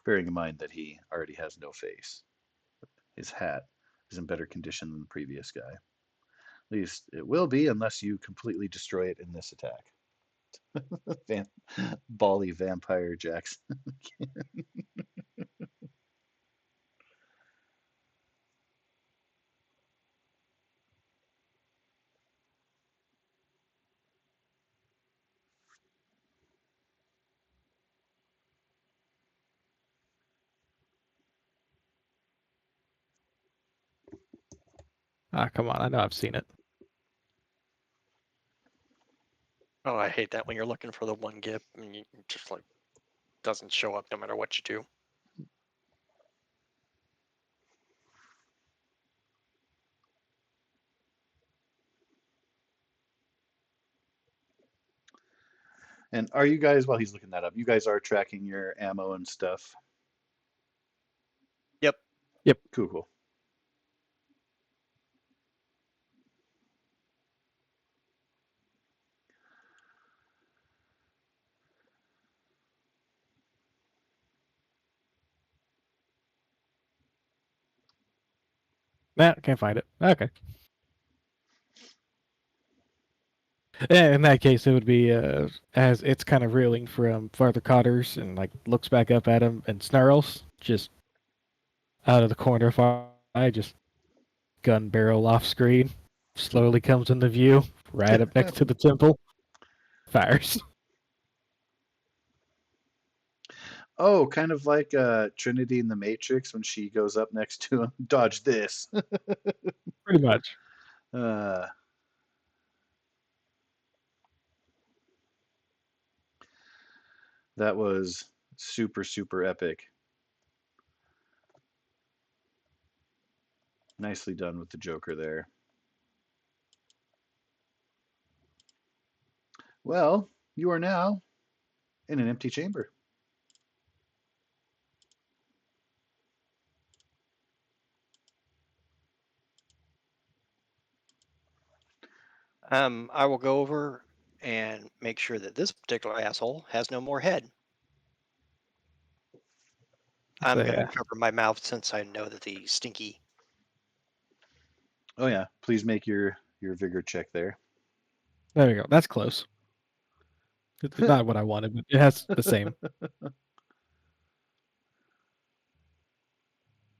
Bearing in mind that he already has no face. His hat is in better condition than the previous guy. At least it will be unless you completely destroy it in this attack. Bally Vampire Jackson. Ah, come on. I know I've seen it. Oh, I hate that when you're looking for the one gift and you just like doesn't show up no matter what you do. And are you guys, while he's looking that up, you guys are tracking your ammo and stuff? Yep. Cool. Nah, can't find it. Okay. Yeah, in that case, it would be as it's kind of reeling from Father Cotter's and like looks back up at him and snarls just out of the corner of our eye, just gun barrel off screen, slowly comes into view, right up next to the temple, fires. Oh, kind of like Trinity in the Matrix when she goes up next to him. Dodge this. Pretty much. uh, that was super, super epic. Nicely done with the Joker there. Well, you are now in an empty chamber. I will go over and make sure that this particular asshole has no more head. I'm So, going to yeah. cover my mouth since I know that he's stinky. Oh yeah, please make your vigor check there. There we go. That's close. It's not what I wanted, but it has the same.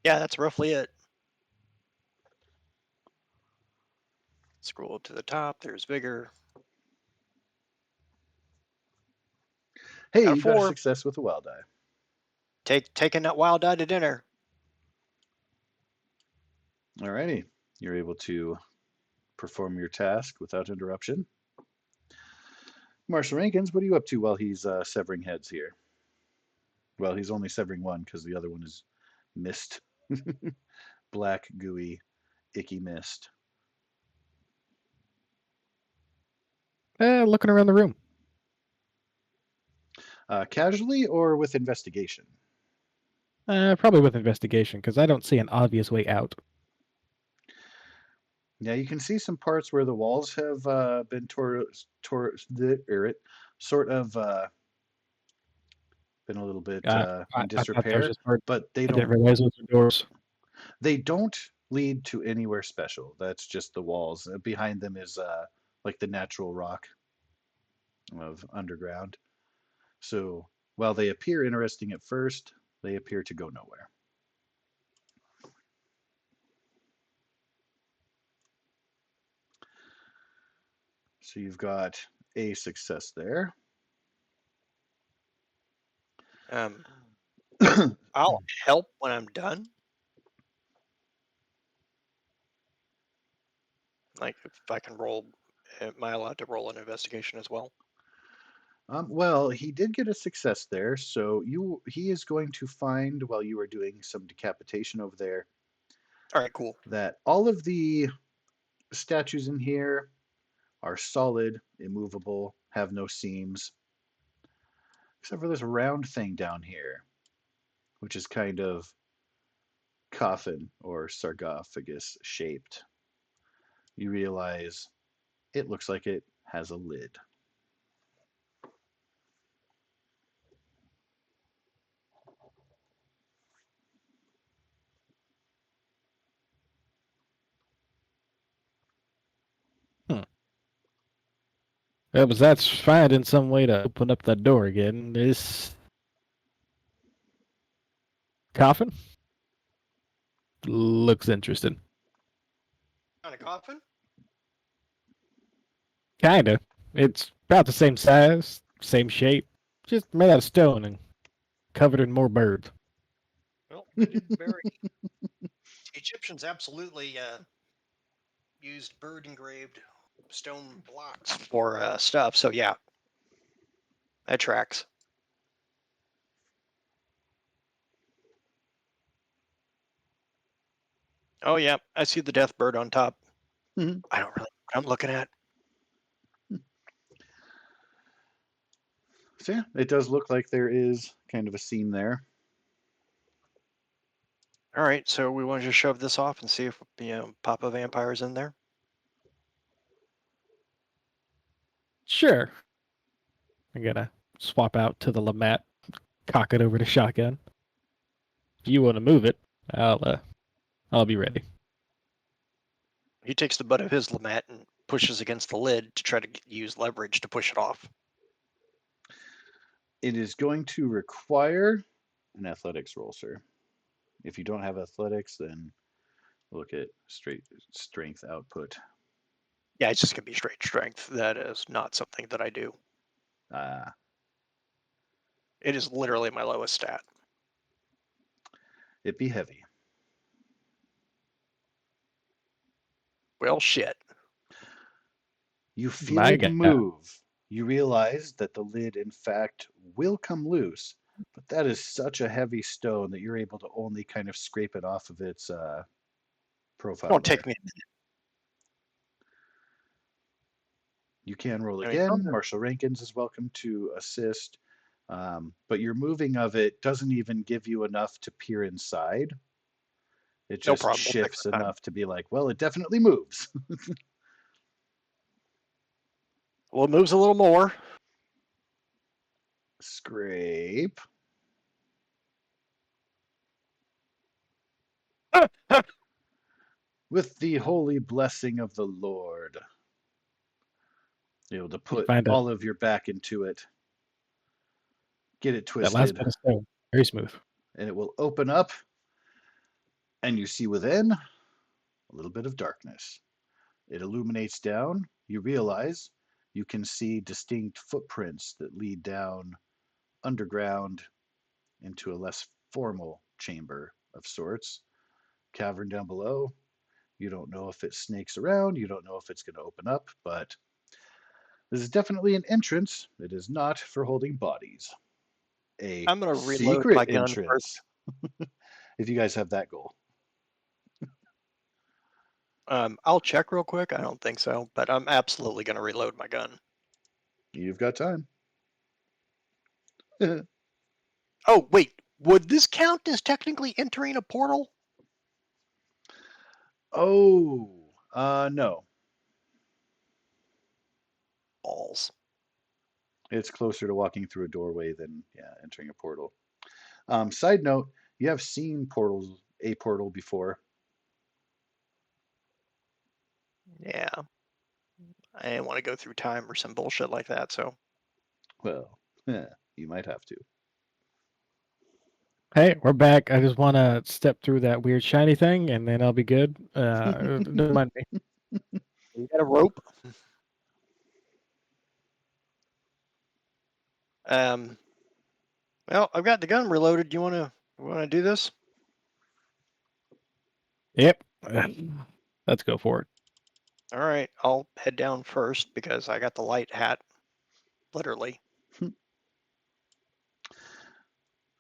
Yeah, that's roughly it. Scroll up to the top. There's vigor. Hey, Got a you got a 4. success with a wild die. Taking that wild die to dinner. Alrighty, you're able to perform your task without interruption. Marshal Rankins, what are you up to while he's severing heads here? Well, he's only severing one because the other one is mist. Black, gooey, icky mist. Looking around the room. Casually or with investigation? Probably with investigation, because I don't see an obvious way out. Yeah, you can see some parts where the walls have been sort of been a little bit in I thought that was disrepair, just part. but I didn't realize those were doors. they don't lead to anywhere special. That's just the walls. Behind them is like the natural rock of underground. So while they appear interesting at first, they appear to go nowhere. So you've got a success there. I'll help when I'm done. Like if I can roll, am I allowed to roll an investigation as well? Well, he did get a success there, so he is going to find while you are doing some decapitation over there. All right, cool. That all of the statues in here are solid, immovable, have no seams, except for this round thing down here, which is kind of coffin or sarcophagus shaped. You realize it looks like it has a lid. Yeah, but that's finding some way to open up that door again. This coffin looks interesting. On a coffin? Kinda. It's about the same size, same shape, just made out of stone and covered in more birds. Well, they didn't bury. The Egyptians absolutely used bird engraved stone blocks for stuff. So yeah, that tracks. Oh yeah, I see the death bird on top. Mm-hmm. I don't really know what I'm looking at. So yeah, it does look like there is kind of a seam there. All right, so we want to just shove this off and see if Papa Vampire's in there. Sure. I gotta swap out to the Lamat, cock it over to shotgun. If you want to move it, I'll be ready. He takes the butt of his Lamat and pushes against the lid to try to use leverage to push it off. It is going to require an athletics roll, sir. If you don't have athletics, then look at straight strength output. Yeah, it's just going to be straight strength. That is not something that I do. It is literally my lowest stat. It'd be heavy. Well, shit. You feel My it God. move. You realize that the lid, in fact, will come loose, but that is such a heavy stone that you're able to only kind of scrape it off of its profile. It won't take me a minute. You can roll I mean, again. Marshal Rankins is welcome to assist. But your moving of it doesn't even give you enough to peer inside. It no just problem. We'll take shifts our time. enough to be like, well, it definitely moves. Well, it moves a little more. Scrape. With the holy blessing of the Lord. You're able to put Find all of your back into it. Get it that last twisted. bit of stone. Very smooth. And it will open up. And you see within a little bit of darkness. It illuminates down. You realize you can see distinct footprints that lead down underground into a less formal chamber of sorts. Cavern down below. You don't know if it snakes around. You don't know if it's going to open up, but this is definitely an entrance. It is not for holding bodies. I'm going to reload Secret my gun entrance. If you guys have that goal. I'll check real quick. I don't think so, but I'm absolutely going to reload my gun. You've got time. Oh, wait. Would this count as technically entering a portal? Oh, no. Balls. It's closer to walking through a doorway than entering a portal. Side note, you have seen a portal before. Yeah. I didn't want to go through time or some bullshit like that, so. Well, you might have to. Hey, we're back. I just want to step through that weird shiny thing, and then I'll be good. Don't mind me. You got a rope? Well, I've got the gun reloaded. Do you want to do this? Yep. Let's go for it. All right, I'll head down first because I got the light hat, literally.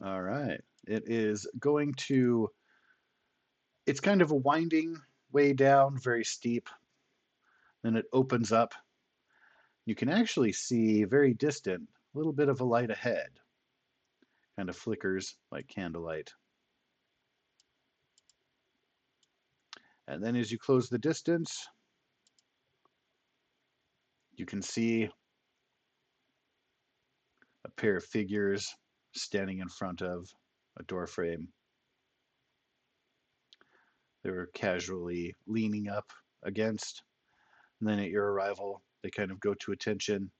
All right. It is going to. It's kind of a winding way down, very steep. Then it opens up. You can actually see very distant, a little bit of a light ahead. Kind of flickers like candlelight. And then as you close the distance, you can see a pair of figures standing in front of a door frame. They were casually leaning up against. And then at your arrival, they kind of go to attention.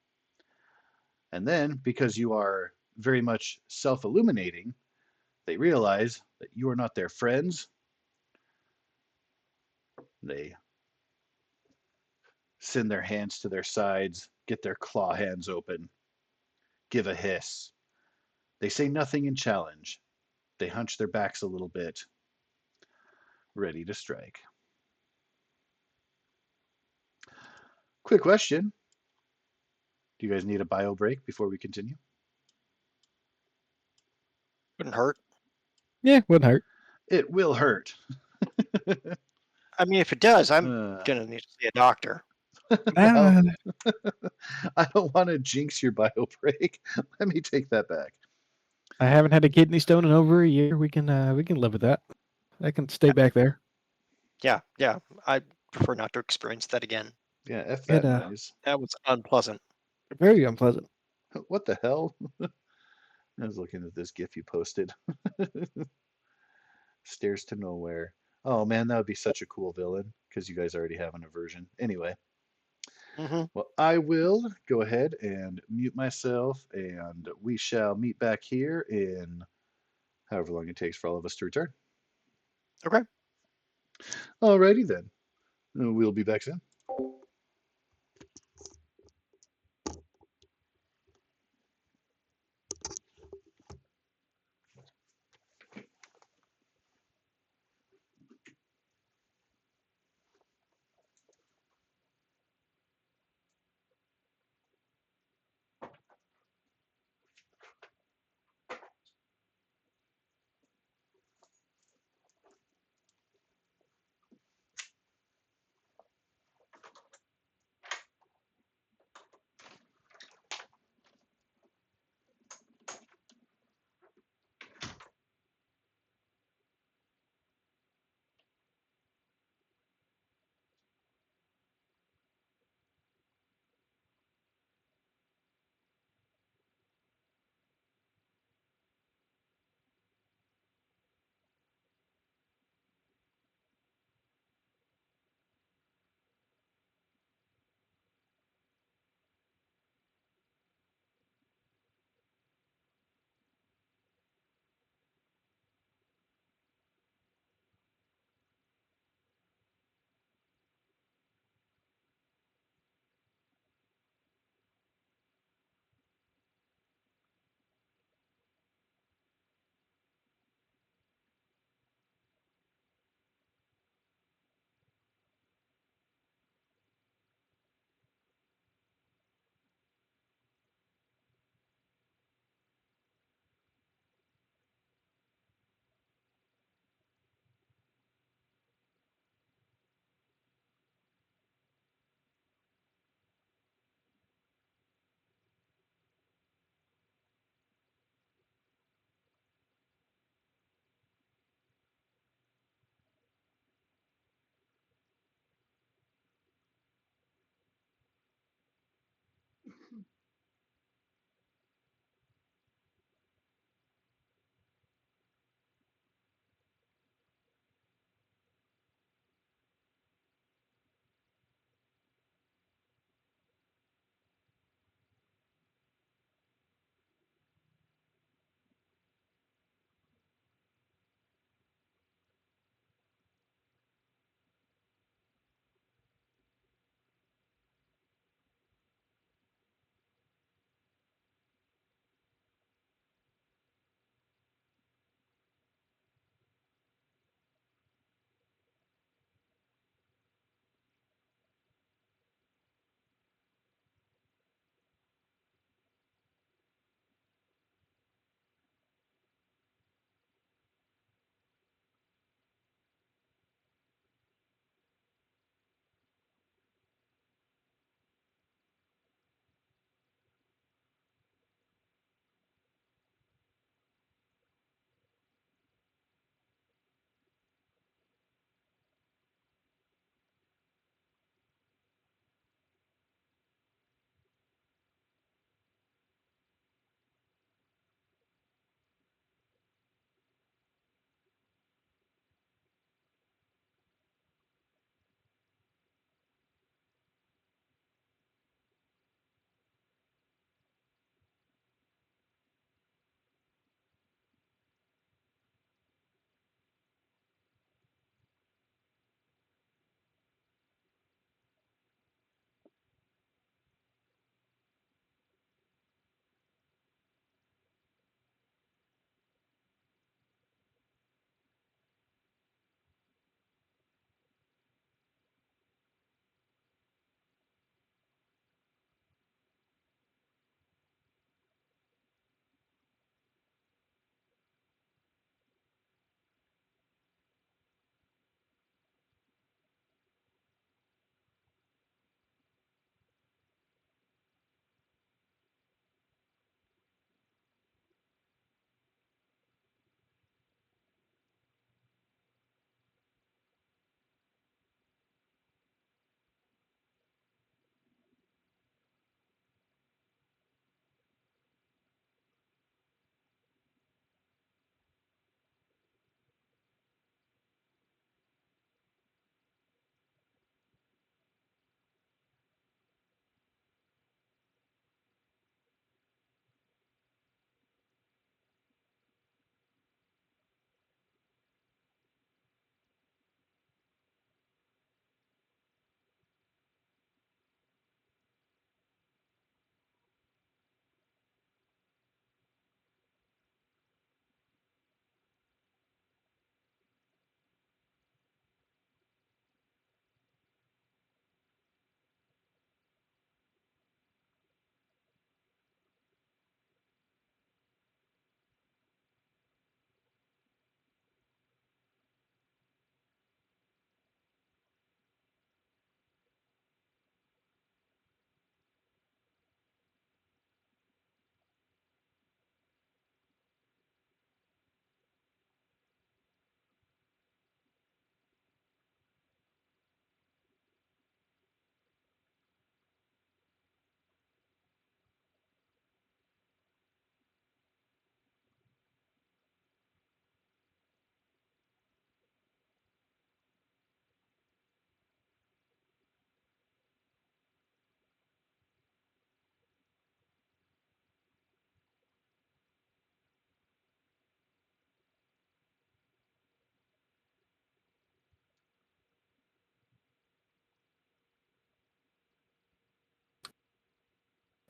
And then, because you are very much self illuminating, they realize that you are not their friends. They send their hands to their sides, get their claw hands open, give a hiss. They say nothing in challenge. They hunch their backs a little bit, ready to strike. Quick question. Do you guys need a bio break before we continue? Wouldn't hurt. Yeah, wouldn't hurt. It will hurt. I mean, if it does, I'm gonna need to see a doctor. Well, I don't want to jinx your bio break. Let me take that back. I haven't had a kidney stone in over a year. We can live with that. I can stay back there. Yeah. I prefer not to experience that again. Yeah, F that noise. That was unpleasant. Very unpleasant. What the hell? I was looking at this GIF you posted. Stairs to nowhere. Oh man, that would be such a cool villain because you guys already have an aversion. Anyway, Mm-hmm. well, I will go ahead and mute myself, and we shall meet back here in however long it takes for all of us to return. Okay. Alrighty then. We'll be back soon.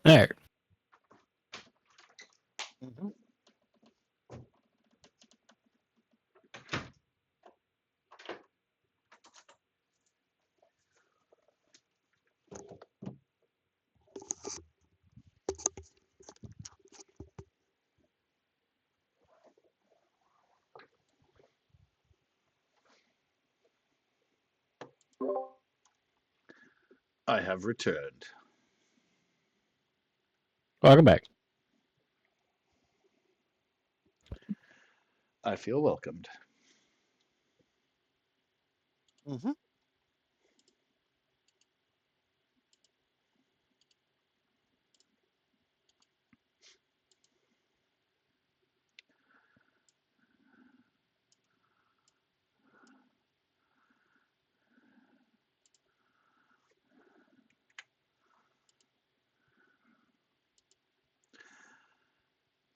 All right. Mm-hmm. I have returned. Welcome back. I feel welcomed. Mm-hmm.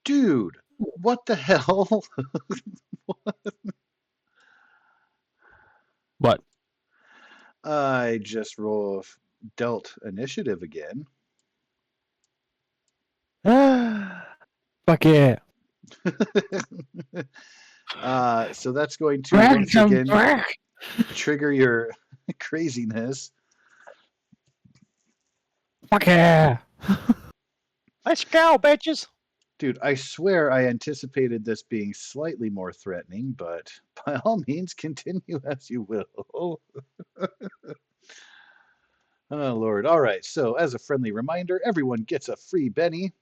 Dude, what the hell? What? I just dealt initiative again. Fuck yeah. So that's going to once again trigger your craziness. Fuck yeah. Let's go, bitches. Dude, I swear I anticipated this being slightly more threatening, but by all means, continue as you will. Oh, Lord. All right. So, as a friendly reminder, everyone gets a free Benny.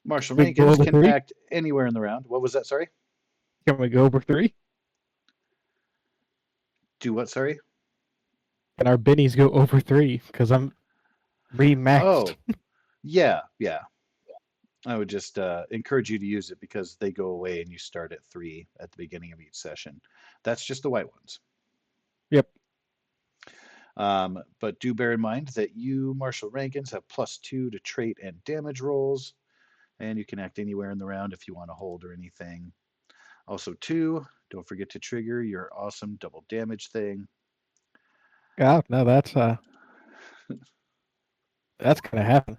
Marshall We go Rankins over can 3? act anywhere in the round. What was that? Sorry? Can we go over 3? Do what? Sorry? Can our bennies go over 3? Because I'm remaxed. Oh, yeah. I would just encourage you to use it because they go away and you start at 3 at the beginning of each session. That's just the white ones. Yep. But do bear in mind that you, Marshall Rankins, have +2 to trait and damage rolls, and you can act anywhere in the round if you want to hold or anything. Also, 2, don't forget to trigger your awesome double damage thing. Yeah, no, that's gonna happen.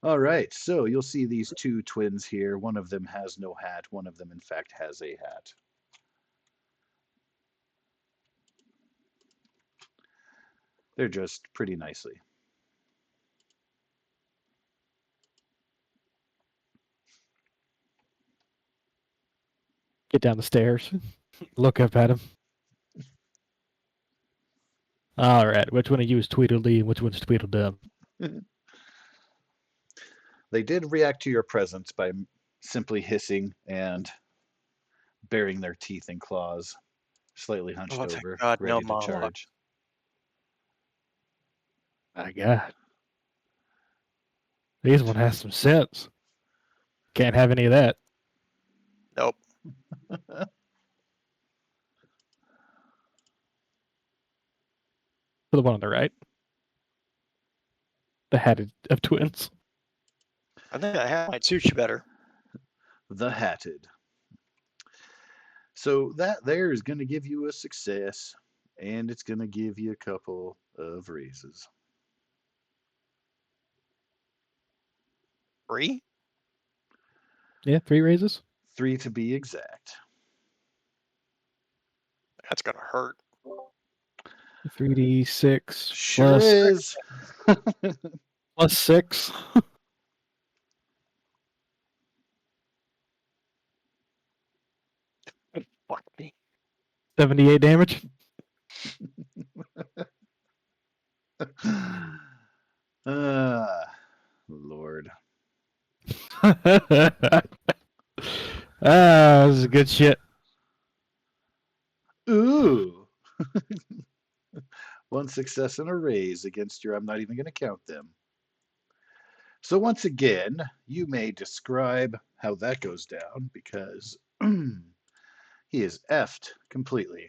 All right, so you'll see these 2 twins here. One of them has no hat. One of them, in fact, has a hat. They're dressed pretty nicely. Get down the stairs. Look up at him. All right. Which one of you is Tweedledee and which one's Tweedledum? They did react to your presence by simply hissing and baring their teeth and claws, slightly hunched Oh, thank over, God, no ready to monologue. charge. My God. These one has some sense. Can't have any of that. Nope. The one on the right. The hatted of twins. I think that hat might suit you better. The hatted. So that there is going to give you a success, and it's going to give you a couple of raises. 3? Yeah, 3 raises. 3 to be exact. That's gonna hurt. 3d6 Sure plus is. plus 6. Fuck me. 78 damage. Lord. This is good shit. Ooh. 1 success and a raise against your. I'm not even going to count them. So once again, you may describe how that goes down because he is effed completely.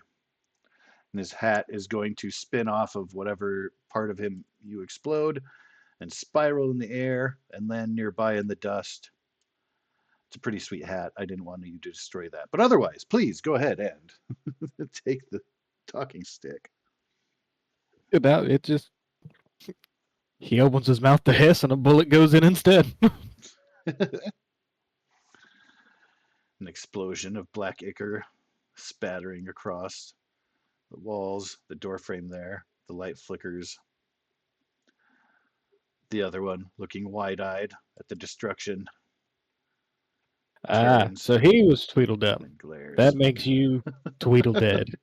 And his hat is going to spin off of whatever part of him you explode and spiral in the air and land nearby in the dust. It's a pretty sweet hat. I didn't want you to destroy that. But otherwise, please go ahead and take the talking stick. It just he opens his mouth to hiss, and a bullet goes in instead. An explosion of black ichor spattering across the walls, the doorframe there. The light flickers. The other one, looking wide-eyed at the destruction, turns So he was Tweedledum. and glares. That makes you Tweedledead.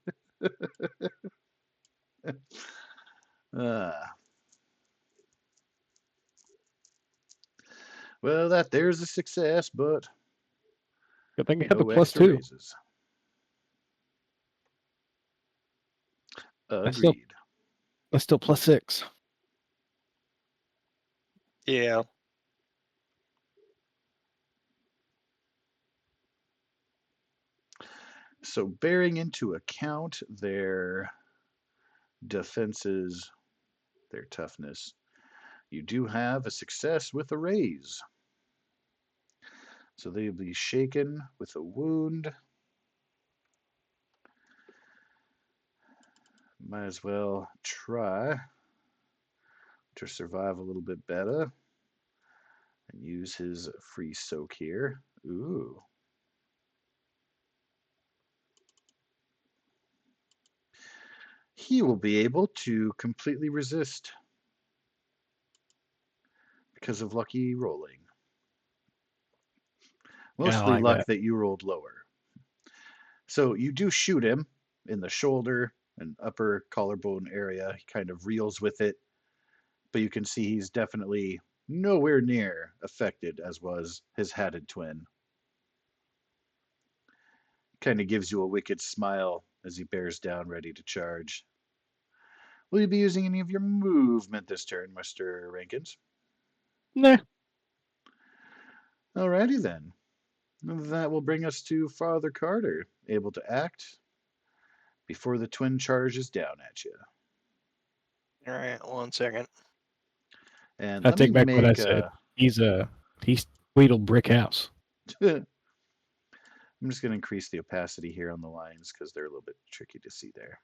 Well, there's a success, but I think I had no the plus extra 2. raises. Agreed. That's still plus 6. Yeah. So bearing into account their defenses, their toughness, you do have a success with a raise. So they'll be shaken with a wound. Might as well try to survive a little bit better and use his free soak here. Ooh. He will be able to completely resist because of lucky rolling. Mostly like luck that you rolled lower. So you do shoot him in the shoulder and upper collarbone area. He kind of reels with it, but you can see he's definitely nowhere near affected as was his hatted twin. Kind of gives you a wicked smile as he bears down ready to charge. Will you be using any of your movement this turn, Mr. Rankins? Nah. Alrighty then. That will bring us to Father Carter, able to act before the twin charges down at you. All right, 1 second. And I let me take back what I make said. He's Tweedle Brickhouse. I'm just going to increase the opacity here on the lines because they're a little bit tricky to see there.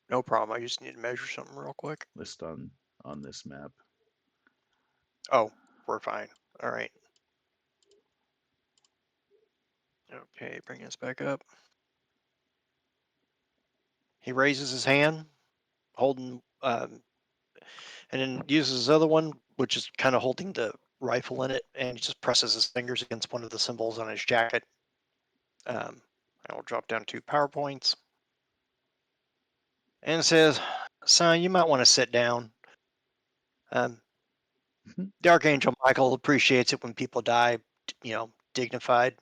No problem. I just need to measure something real quick. List on this map. Oh, we're fine. All right. Okay, bring this back up. He raises his hand, holding, and then uses his other one, which is kind of holding the rifle in it, and he just presses his fingers against one of the symbols on his jacket. I will drop down 2 PowerPoints. And it says, son, you might want to sit down. The Archangel Michael appreciates it when people die, dignified.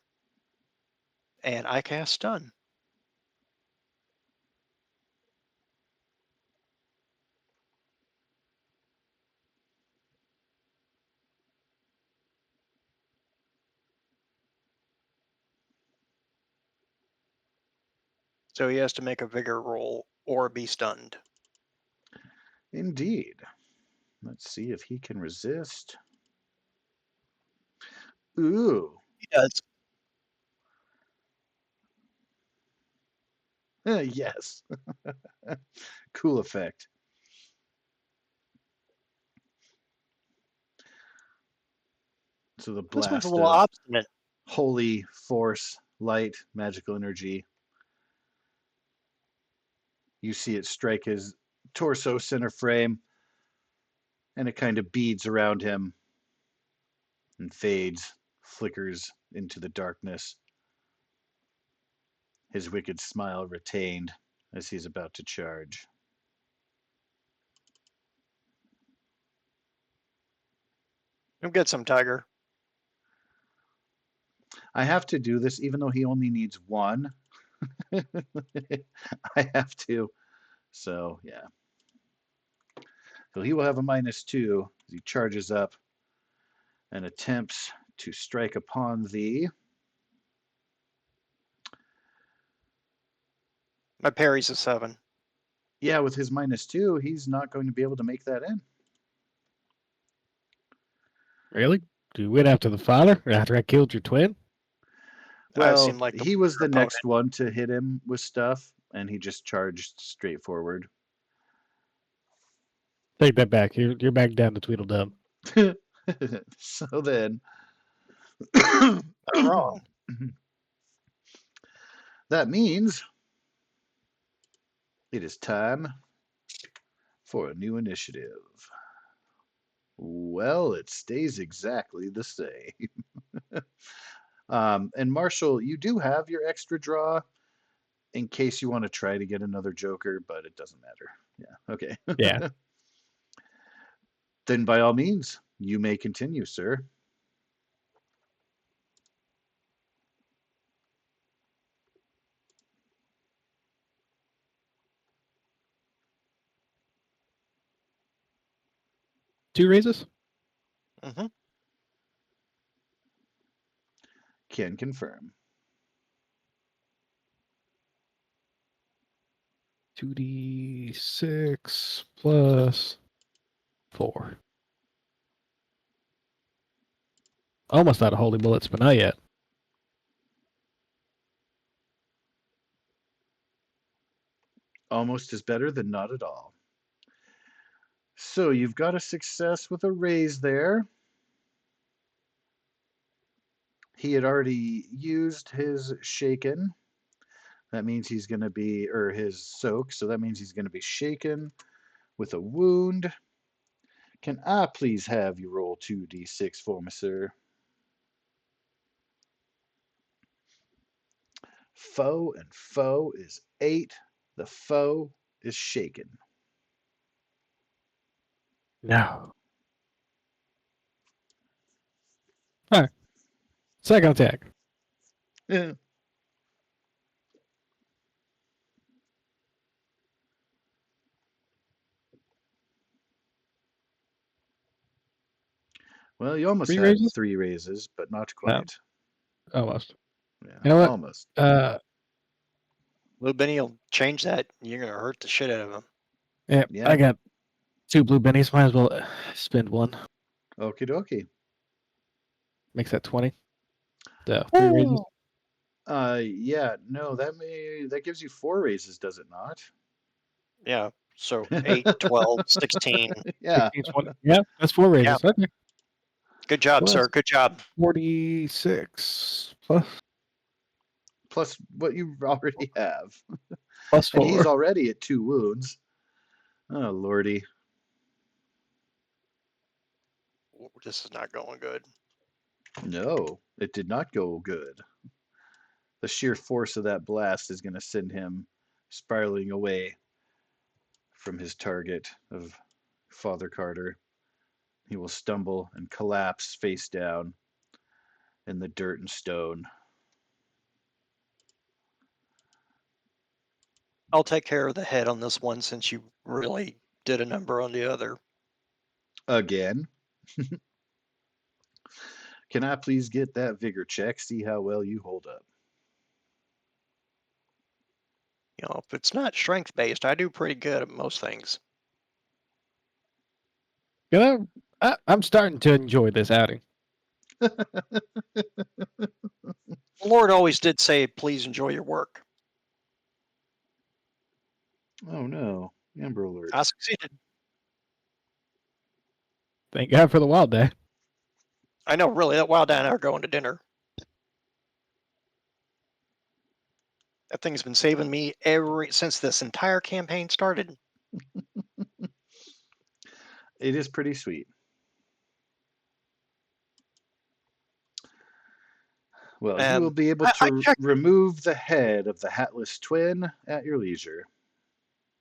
And I cast stun. So he has to make a vigor roll or be stunned. Indeed. Let's see if he can resist. Ooh. He does. Yes. Cool effect. So the This one's a blast little of obstinate. holy force, light, magical energy. You see it strike his torso center frame, and it kind of beads around him and fades, flickers into the darkness. His wicked smile retained as he's about to charge. Get some, Tiger. I have to do this even though he only needs 1. I have to. So, yeah. So he will have a -2 as he charges up and attempts to strike upon thee. My parry's a 7. Yeah, with his -2, he's not going to be able to make that in. Really? Do you win after the father? Or after I killed your twin? Well, like he was the opponent. next one to hit him with stuff, and he just charged straight forward. Take that back. You're back down to Tweedledum. So then, Not wrong. that means it is time for a new initiative. Well, it stays exactly the same. And Marshall, you do have your extra draw in case you want to try to get another Joker, but it doesn't matter. Yeah, okay. Yeah. Then by all means, you may continue, sir. Two raises? Mm-hmm. Can confirm. 2d6 plus 4. Almost out of holy bullets, but not yet. Almost is better than not at all. So you've got a success with a raise there. He had already used his shaken. That means he's going to be, or his soak, so that means he's going to be shaken with a wound. Can I please have you roll 2d6 for me, sir? Foe and foe is 8. The foe is shaken. No. All right. Second attack. Well, you almost 3 had raises? 3 raises, but not No. quite. Almost. Yeah, You know what? almost. Blue Benny will change that. You're gonna hurt the shit out of him. Yeah, Yeah. I got 2 blue bennies. Might as well spend 1. Okie dokie. Makes that 20. So 3 raises. Yeah, no, that gives you 4 raises, does it not? Yeah. So 8, 12, 16. Yeah. 16, 20. Yeah, that's 4 raises. Yeah. Okay. Good job, Plus sir. Good job. 46 plus Plus what you already have. plus 4. And he's already at 2 wounds. Oh, lordy. This is not going good. No, it did not go good. The sheer force of that blast is going to send him spiraling away from his target of Father Carter. He will stumble and collapse face down in the dirt and stone. I'll take care of the head on this one since you really did a number on the other. Again. Can I please get that vigor check? See how well you hold up. You know, if it's not strength based, I do pretty good at most things. You know, I'm starting to enjoy this outing. The Lord always did say, please enjoy your work. Oh no, Amber Alert. I succeeded. Thank God for the wild day. I know, really, that Wild Dan and I are going to dinner. That thing's been saving me since this entire campaign started. It is pretty sweet. Well, you will be able to remove the head of the Hatless Twin at your leisure.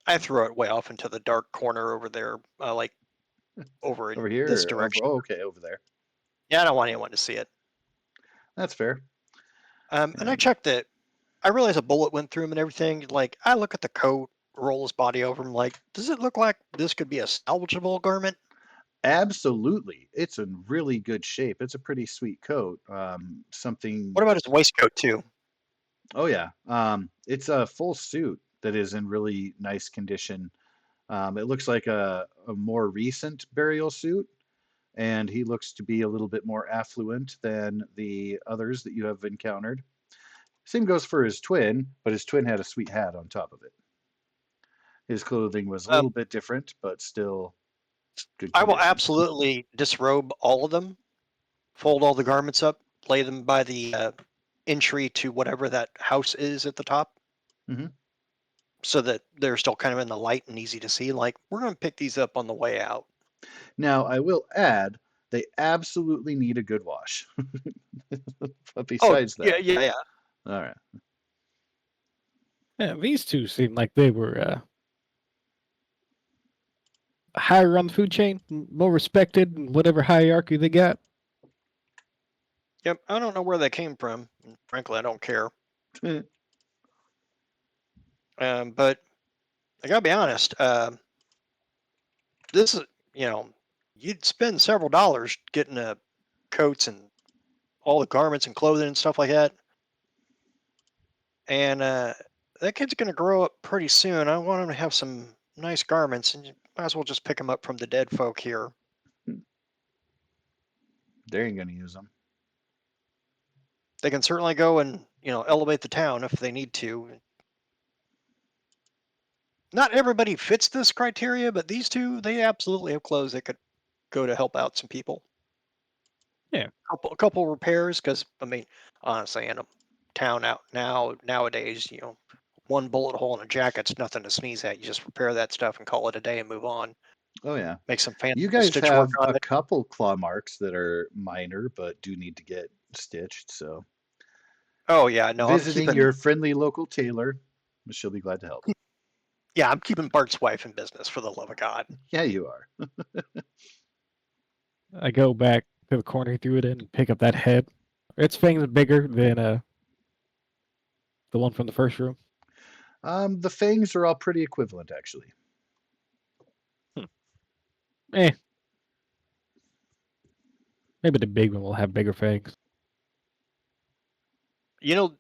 I threw it way off into the dark corner over there, like over here, this direction. Okay, over there. Yeah, I don't want anyone to see it. That's fair. And I checked it. I realized a bullet went through him and everything. Like, I look at the coat, roll his body over him. Like, does it look like this could be a salvageable garment? Absolutely, it's in really good shape. It's a pretty sweet coat. Something. What about his waistcoat too? Oh yeah, it's a full suit that is in really nice condition. It looks like a more recent burial suit, and he looks to be a little bit more affluent than the others that you have encountered. Same goes for his twin, but his twin had a sweet hat on top of it. His clothing was a little bit different, but still good I will condition. absolutely disrobe all of them, fold all the garments up, lay them by the entry to whatever that house is at the top, so that they're still kind of in the light and easy to see. Like, we're going to pick these up on the way out. Now, I will add, they absolutely need a good wash. But besides yeah, that, yeah. all right. Yeah, these two seem like they were higher on the food chain, more respected in whatever hierarchy they got. Yep, I don't know where they came from. And frankly, I don't care. But I gotta be honest. This is, you'd spend several dollars getting coats and all the garments and clothing and stuff like that. And that kid's gonna grow up pretty soon. I want him to have some nice garments, and you might as well just pick him up from the dead folk here. They ain't gonna use them. They can certainly go and elevate the town if they need to. Not everybody fits this criteria, but these two, they absolutely have clothes that could go to help out some people. Yeah. A couple repairs, because I mean, honestly, in a town out nowadays, one bullet hole in a jacket's nothing to sneeze at. You just repair that stuff and call it a day and move on. Oh yeah. Make some fancy You guys stitch work have on a it. couple claw marks that are minor, but do need to get stitched. So Oh yeah, no, visiting your friendly local tailor, she'll be glad to help. I'm keeping Bart's wife in business, for the love of God. Yeah, you are. I go back to the corner he threw it in and pick up that head. Its fangs are bigger than the one from the first room. The fangs are all pretty equivalent, actually. Maybe the big one will have bigger fangs.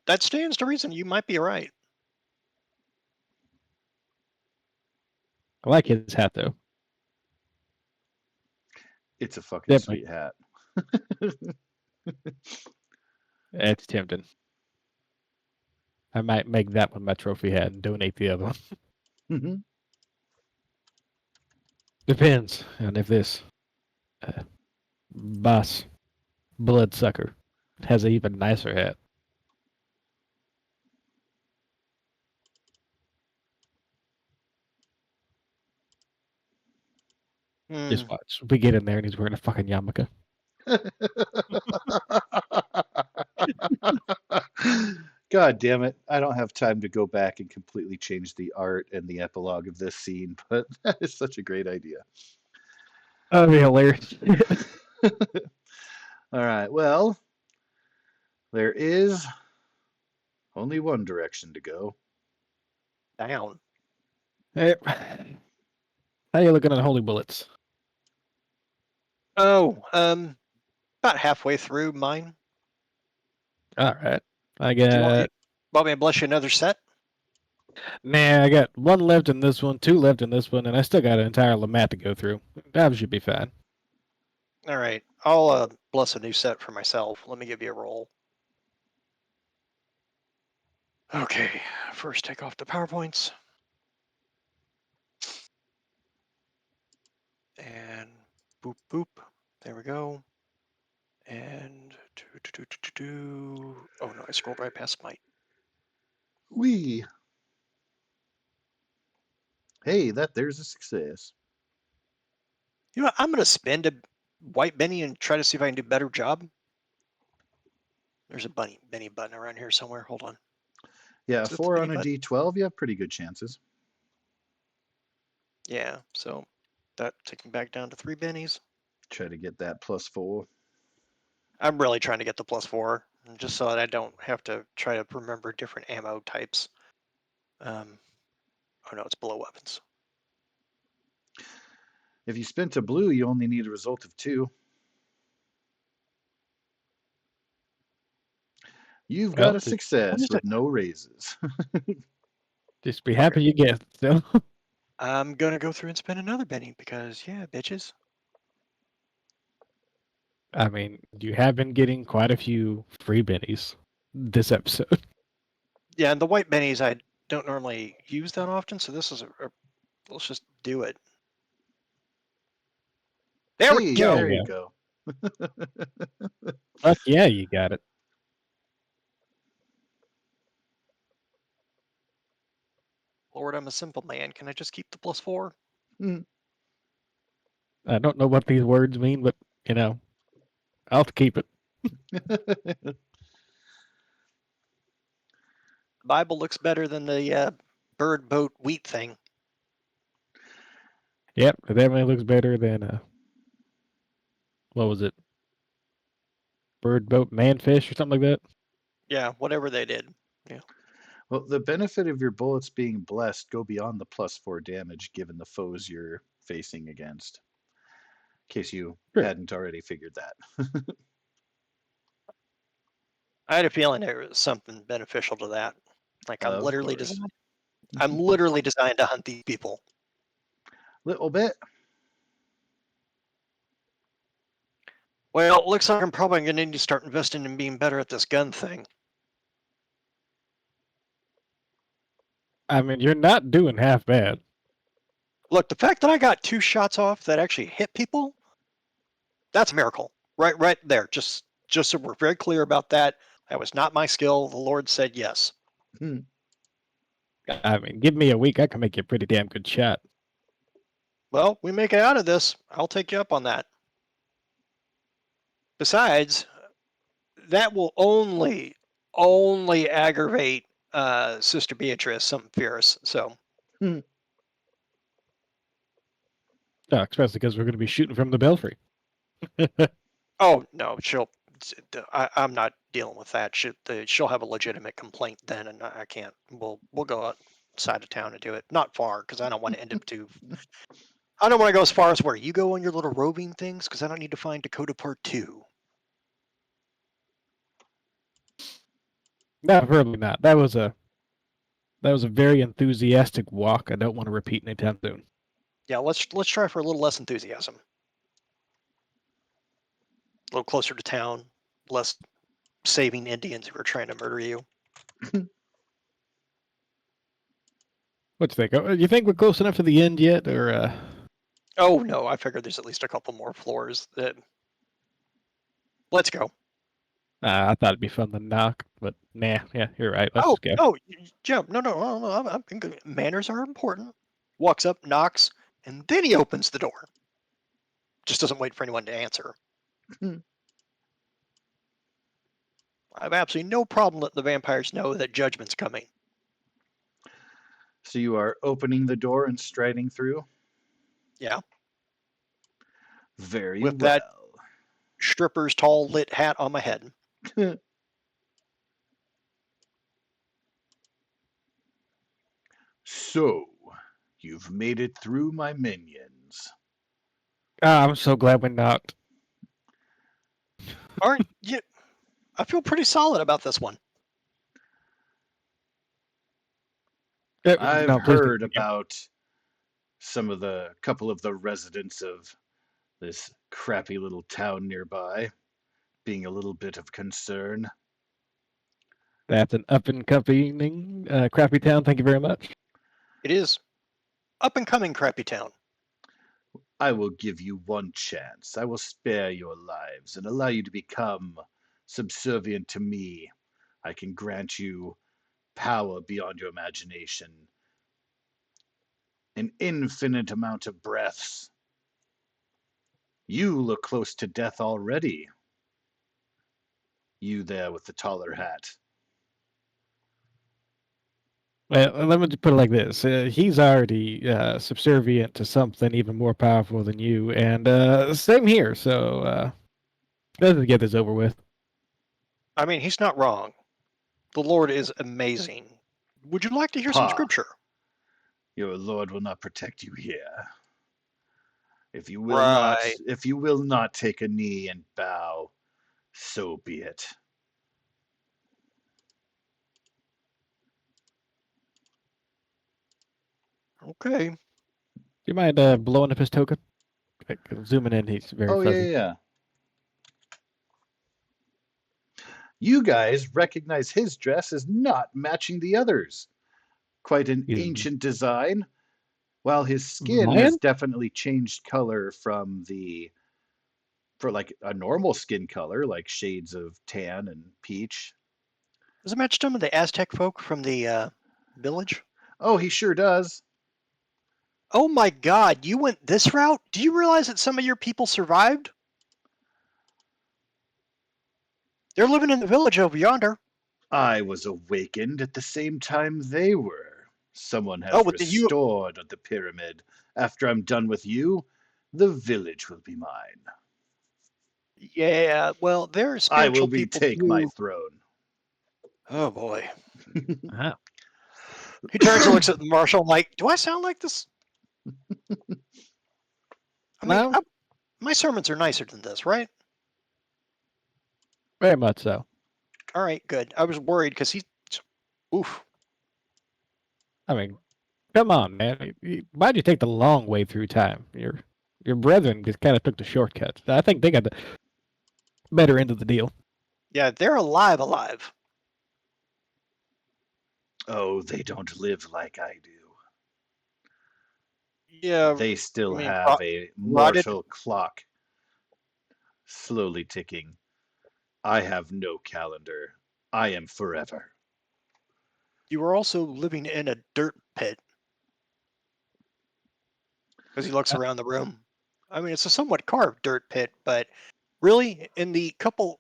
That stands to reason. You might be right. I like his hat though. It's a fucking sweet hat. It's tempting. I might make that one my trophy hat and donate the other one. Depends on if this boss bloodsucker has an even nicer hat. Just watch. We get in there and he's wearing a fucking yarmulke. God damn it. I don't have time to go back and completely change the art and the epilogue of this scene, but that is such a great idea. That'd be hilarious. All right. Well, there is only one direction to go. Down. Hey, how you looking at holy bullets? Oh, about halfway through mine. All right. I Do you got. want me to bless you another set? Nah, I got one left in this one, two left in this one, and I still got an entire Lamat to go through. That should be fine. All right. I'll bless a new set for myself. Let me give you a roll. Okay. First, take off the PowerPoints. And boop, boop. There we go. And oh no, I scrolled right past mine. Wee. Hey, there's a success. You know what? I'm going to spend a white Benny and try to see if I can do a better job. There's a Benny button around here somewhere. Hold on. Yeah, 4 on a D12, you have pretty good chances. Yeah, so that taking back down to 3 bennies. Try to get that +4. I'm really trying to get the +4, just so that I don't have to try to remember different ammo types. Oh no, it's below weapons. If you spent a blue, you only need a result of 2. You've got a success with no raises. Just be happy you get it still. I'm gonna go through and spend another Benny because yeah, bitches. I mean, you have been getting quite a few free bennies this episode. Yeah, and the white bennies I don't normally use that often, so this is let's just do it. There we go. There you go. Fuck yeah, you got it. Lord, I'm a simple man. Can I just keep the +4? I don't know what these words mean, but I'll keep it. The Bible looks better than the bird boat wheat thing. Yep, it definitely looks better than what was it? Bird boat manfish or something like that. Yeah, whatever they did. Yeah. Well, the benefit of your bullets being blessed go beyond the +4 damage given the foes you're facing against. In case you hadn't already figured that. I had a feeling there was something beneficial to that. Like I'm Of literally course. designed to hunt these people. Little bit. Well, it looks like I'm probably going to need to start investing in being better at this gun thing. I mean, you're not doing half bad. Look, the fact that I got 2 shots off that actually hit people, that's a miracle. Right there. Just so we're very clear about that. That was not my skill. The Lord said yes. I mean, give me a week, I can make you a pretty damn good shot. Well, we make it out of this. I'll take you up on that. Besides, that will only aggravate Sister Beatrice, something fierce. So. Especially because we're going to be shooting from the belfry. Oh no, I'm not dealing with that. She'll have a legitimate complaint then, and I can't. We'll go outside of town and do it. Not far, because I don't want to end up too. I don't want to go as far as where you go on your little roving things, because I don't need to find Dakota Part 2. No, probably not. That was a very enthusiastic walk. I don't want to repeat anytime soon. Yeah, let's try for a little less enthusiasm. A little closer to town, less saving Indians who are trying to murder you. What you think? You think we're close enough to the end yet, or? Oh no, I figured there's at least a couple more floors. Let's go. I thought it'd be fun to knock, but nah. Yeah, you're right. Let's go. Oh, Jim, no. I'm good. Manners are important. Walks up, knocks, and then he opens the door. Just doesn't wait for anyone to answer. I have absolutely no problem letting the vampires know that judgment's coming. So you are opening the door and striding through? Yeah. Very With well. that stripper's tall lit hat on my head. So, you've made it through my minions. I'm so glad we knocked. Aren't you? I feel pretty solid about this one. I've heard about couple of the residents of this crappy little town nearby being a little bit of concern. That's an up and coming crappy town. Thank you very much. It is up and coming crappy town. I will give you one chance. I will spare your lives and allow you to become subservient to me. I can grant you power beyond your imagination, an infinite amount of breaths. You look close to death already. You there with the taller hat. Well, let me just put it like this. He's already subservient to something even more powerful than you, and same here. So let's get this over with. I mean, he's not wrong. The Lord is amazing. Would you like to hear some scripture? Your Lord will not protect you here. If you will not take a knee and bow, so be it. Okay. Do you mind blowing up his token? Like, zooming in, he's very fuzzy. Yeah. You guys recognize his dress as not matching the others. Quite an ancient design. While his skin has definitely changed color from the for like a normal skin color, like shades of tan and peach. Does it match some of the Aztec folk from the village? Oh, he sure does. Oh my God, you went this route? Do you realize that some of your people survived? They're living in the village over yonder. I was awakened at the same time they were. Someone Oh, has but you. restored the pyramid. After I'm done with you, the village will be mine. Yeah, well, there are I will spiritual people retake my too. throne. Oh boy. Wow. He turns and looks at the marshal like, do I sound like this? I mean, No, my sermons are nicer than this, right? very much so. All right, good. I was worried because he's. Oof. I mean, come on, man. Why'd you take the long way through time? Your brethren just kind of took the shortcut. I think they got the better end of the deal. Yeah, they're alive. Oh, they don't live like I do. Yeah, They I still mean, have a rotted. mortal clock slowly ticking. I have no calendar. I am forever. You were also living in a dirt pit. As he looks Uh, around the room. I mean, it's a somewhat carved dirt pit, but really, in the couple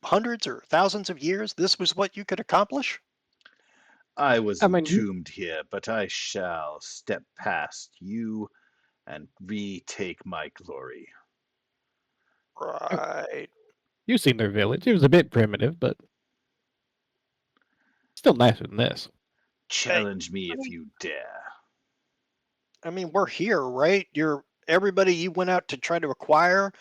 hundreds or thousands of years, this was what you could accomplish? I was I mean, entombed here, but I shall step past you and retake my glory. Right. you've seen their village. It was a bit primitive, but still nicer than this. Challenge me I if mean, you dare. we're here, right? You're everybody you went out to try to acquire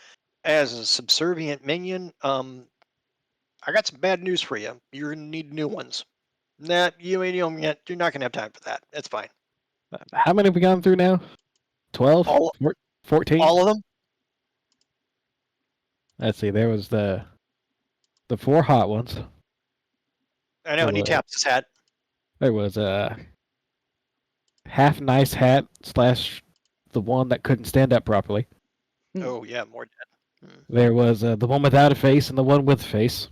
as a subservient minion. I got some bad news for you. You're gonna need new ones. Nah, you're not gonna have time for that. It's fine. How many have we gone through now? 12? All 14? all of them. Let's see. There was the 4 hot ones. I know, There and he was taps his hat. a half nice hat / the one that couldn't stand up properly. Oh yeah, more dead. There was the one without a face and the one with a face.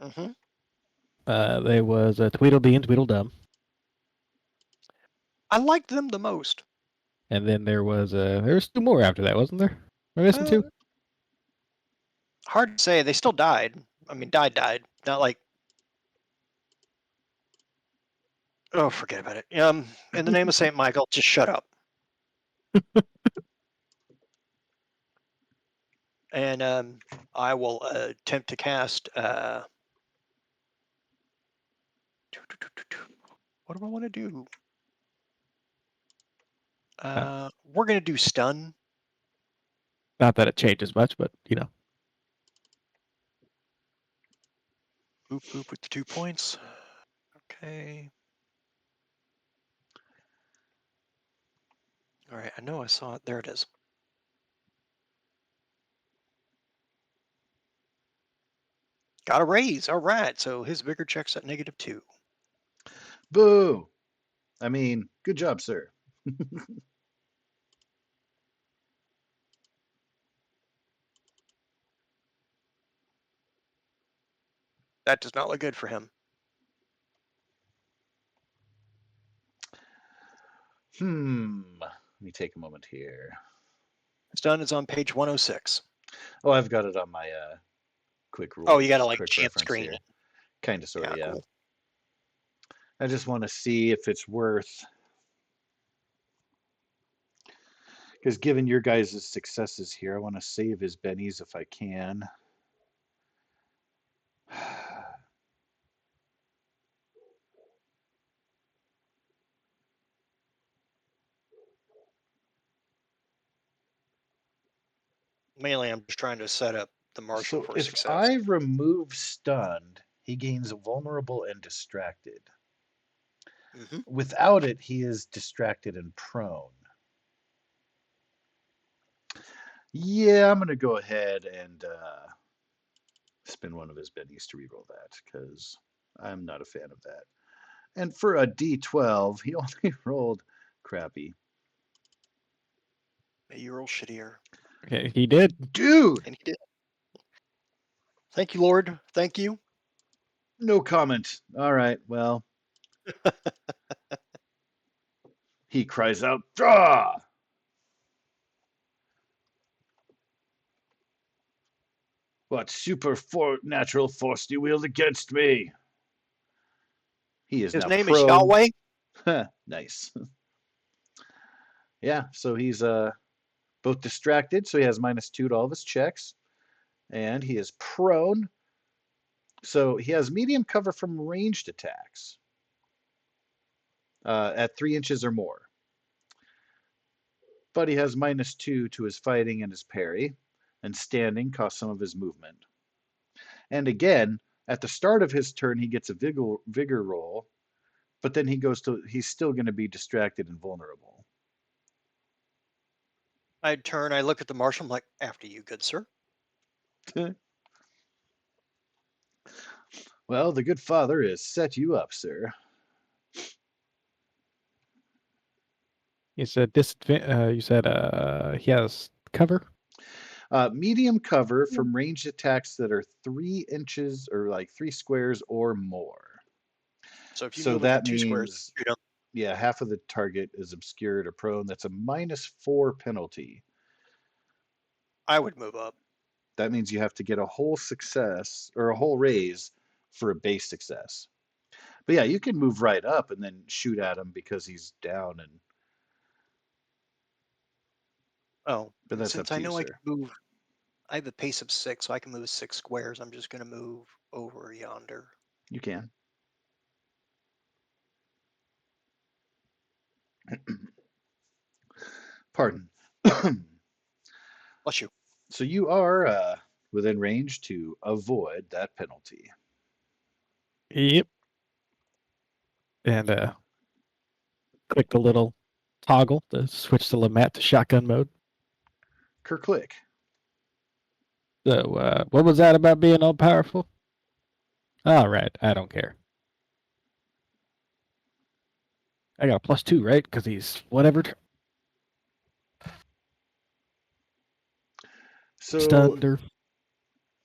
Mm-hmm. There was a Tweedledee and Tweedledum. I liked them the most. And then there was 2 more after that, wasn't there? Am I missing 2? Hard to say. They still died. I mean, died. Not like. Oh, forget about it. In the name of Saint Michael, just shut up. And I will attempt to cast. What do I want to do? We're gonna do stun. Not that it changes much, but you know. Boop with the 2 points. Okay. All right. I know I saw it. There it is. Got a raise. All right. So his vigor check's at -2. Boo! I mean, good job, sir. That does not look good for him. Let me take a moment here. Stun is on page 106. Oh, I've got it on my quick rules. Oh, you gotta like quick chant reference screen here. it. Kind of, sort of, yeah. Cool. I just want to see if it's worth. Because given your guys' successes here, I want to save his bennies if I can. Mainly, I'm just trying to set up the marshal So for if success. I remove stunned, he gains vulnerable and distracted. Mm-hmm. Without it, he is distracted and prone. Yeah, I'm going to go ahead and spin one of his bennies to reroll that because I'm not a fan of that. And for a D12, he only rolled crappy. You roll shittier. Okay, he did. Dude! And he did. Thank you, Lord. Thank you. No comment. All right, well. He cries out, "Draw!" What supernatural force do you wield against me? He is His now name is prone. Yahweh. Nice. Yeah, so he's both distracted, so he has -2 to all of his checks, and he is prone, so he has medium cover from ranged attacks at 3 inches or more. But he has -2 to his fighting and his parry, and standing costs some of his movement. And again, at the start of his turn, he gets a vigor roll, but then he's still going to be distracted and vulnerable. I turn, I look at the marshal, I'm like, after you, good sir. Well, the good father has set you up, sir. You said he has cover? Medium cover from ranged attacks that are 3 inches or like 3 squares or more. So if you So move that within 2 squares, means, you don't. yeah, half of the target is obscured or prone. That's a -4 penalty. I would move up. That means you have to get a whole success or a whole raise for a base success. But yeah, you can move right up and then shoot at him because he's down, and Oh, but that's up since to I you, know I can sir. move, I have a pace of 6, so I can move 6 squares. I'm just going to move over yonder. You can. Pardon. Bless you. So you are within range to avoid that penalty. Yep. And click the little toggle to switch the Lamat to shotgun mode. Kerclick. So what was that about being all powerful? All right, I don't care. I got a +2, right? Because he's whatever. So Stunned or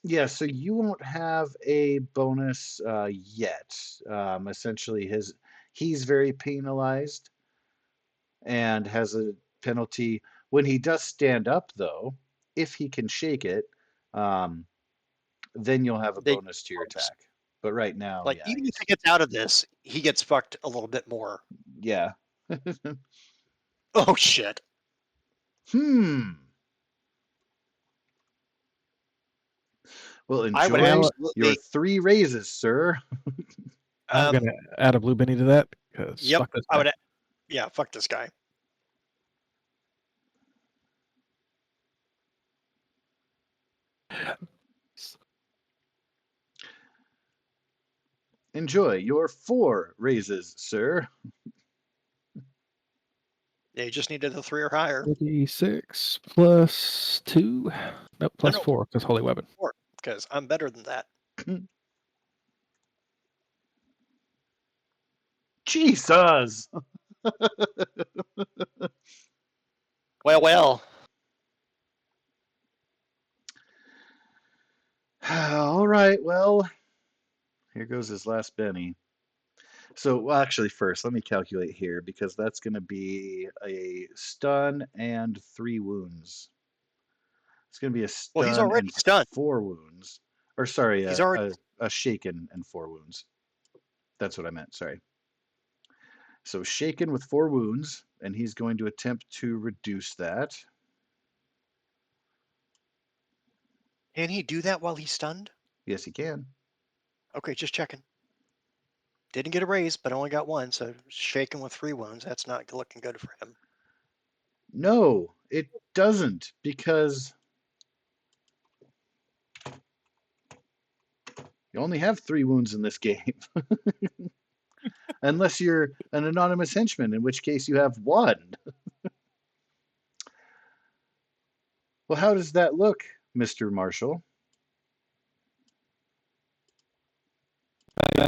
yeah, so you won't have a bonus yet. Essentially, he's very penalized and has a penalty when he does stand up, though. If he can shake it, um, then you'll have a They bonus to your attack. But right now, like, yeah, even if he gets out of this, he gets fucked a little bit more. yeah. Oh shit. Well, I would enjoy your absolutely. 3 raises, sir. I'm gonna add a blue Benny to that because Yep. fuck this I guy. would. Yeah. Fuck this guy. Enjoy your 4 raises, sir. Yeah. You just needed a 3 or higher. 36 +2. Nope, No, +4 because holy weapon. 4, because I'm better than that. Jesus. Well. All right, well, here goes his last Benny. So, well, actually, first, let me calculate here because that's going to be a stun and 3 wounds. It's going to be a Well, he's stun already and stunned. 4 wounds. Or, sorry, He's already. a shaken and 4 wounds. That's what I meant, sorry. So, shaken with 4 wounds, and he's going to attempt to reduce that. Can he do that while he's stunned? Yes, he can. Okay, just checking. Didn't get a raise, but only got 1, so shaken with 3 wounds. That's not looking good for him. No, it doesn't, because you only have 3 wounds in this game. Unless you're an anonymous henchman, in which case you have 1. Well, how does that look, Mr. Marshall?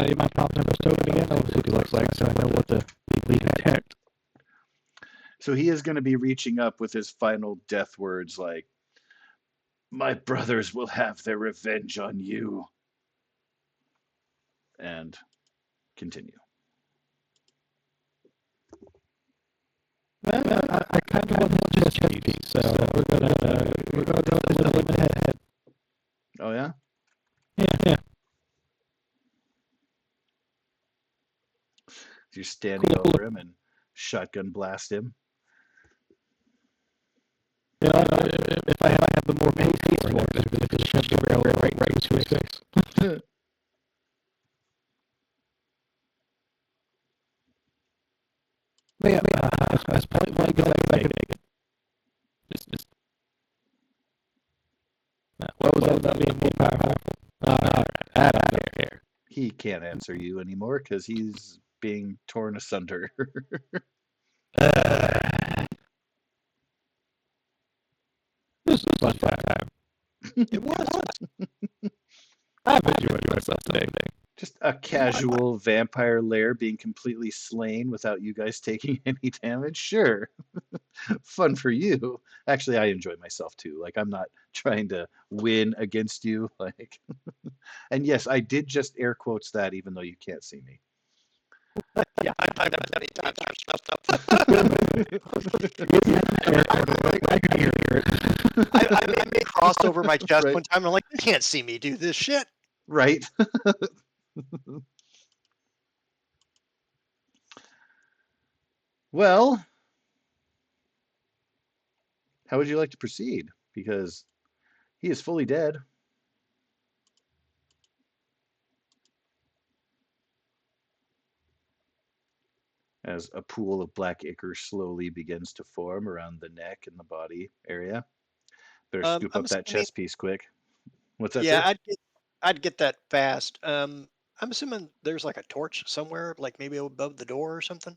You might pop him token again. I want to see what he looks like so I know what to detect. So he is going to be reaching up with his final death words like, My brothers will have their revenge on you. And continue. I kind of want to just check these, so we're gonna go a little bit ahead. Oh yeah? Yeah. You're standing over him and shotgun blast him. You know, if I have the more pace for it, if it shove the barrel right into his face. But yeah, that's probably why you go back and make it. Just what was that about being more powerful? I don't care. He can't answer you anymore because he's being torn asunder. This was my time. It was. I've enjoyed myself today. Just a casual vampire lair being completely slain without you guys taking any damage. Sure. Fun for you. Actually, I enjoy myself too. Like, I'm not trying to win against you. Like, and yes, I did just air quotes that even though you can't see me. Yeah, I've done that many times. I can hear it. I made me cross over my chest Right. one time, and I'm like, you can't see me do this shit. Right. Well, how would you like to proceed? Because he is fully dead. As a pool of black ichor slowly begins to form around the neck and the body area. Better scoop I'm up that assuming, chest piece quick. What's that, yeah, sir? I'd get that fast. I'm assuming there's like a torch somewhere, like maybe above the door or something.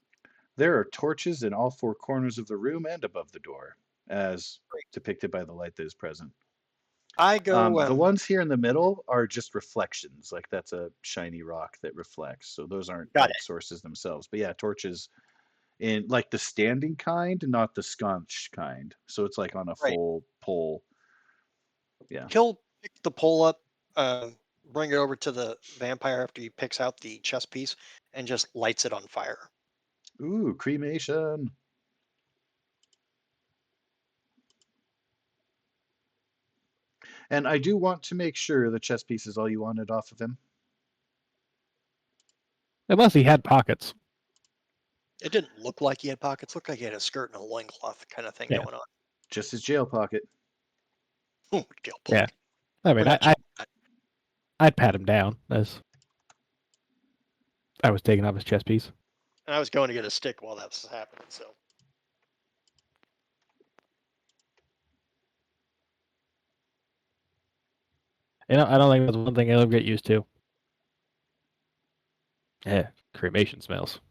There are torches in all four corners of the room and above the door, as Great. depicted by the light that is present. I go. The ones here in the middle are just reflections, like that's a shiny rock that reflects. So those aren't Got light it. sources themselves. But yeah, torches in like the standing kind, not the sconce kind. So it's like on a Right. full pole. Yeah. He'll pick the pole up, bring it over to the vampire after he picks out the chess piece, and just lights it on fire. Ooh, cremation. And I do want to make sure the chess piece is all you wanted off of him. Unless he had pockets. It didn't look like he had pockets. Looked like he had a skirt and a loincloth kind of thing Yeah. going on. Just his jail pocket. Oh, jail Yeah. pocket. I We're mean, not checking that. I'd pat him down as I was taking off his chest piece. And I was going to get a stick while that was happening. So You know, I don't think that's one thing I'll get used to. Yeah, cremation smells.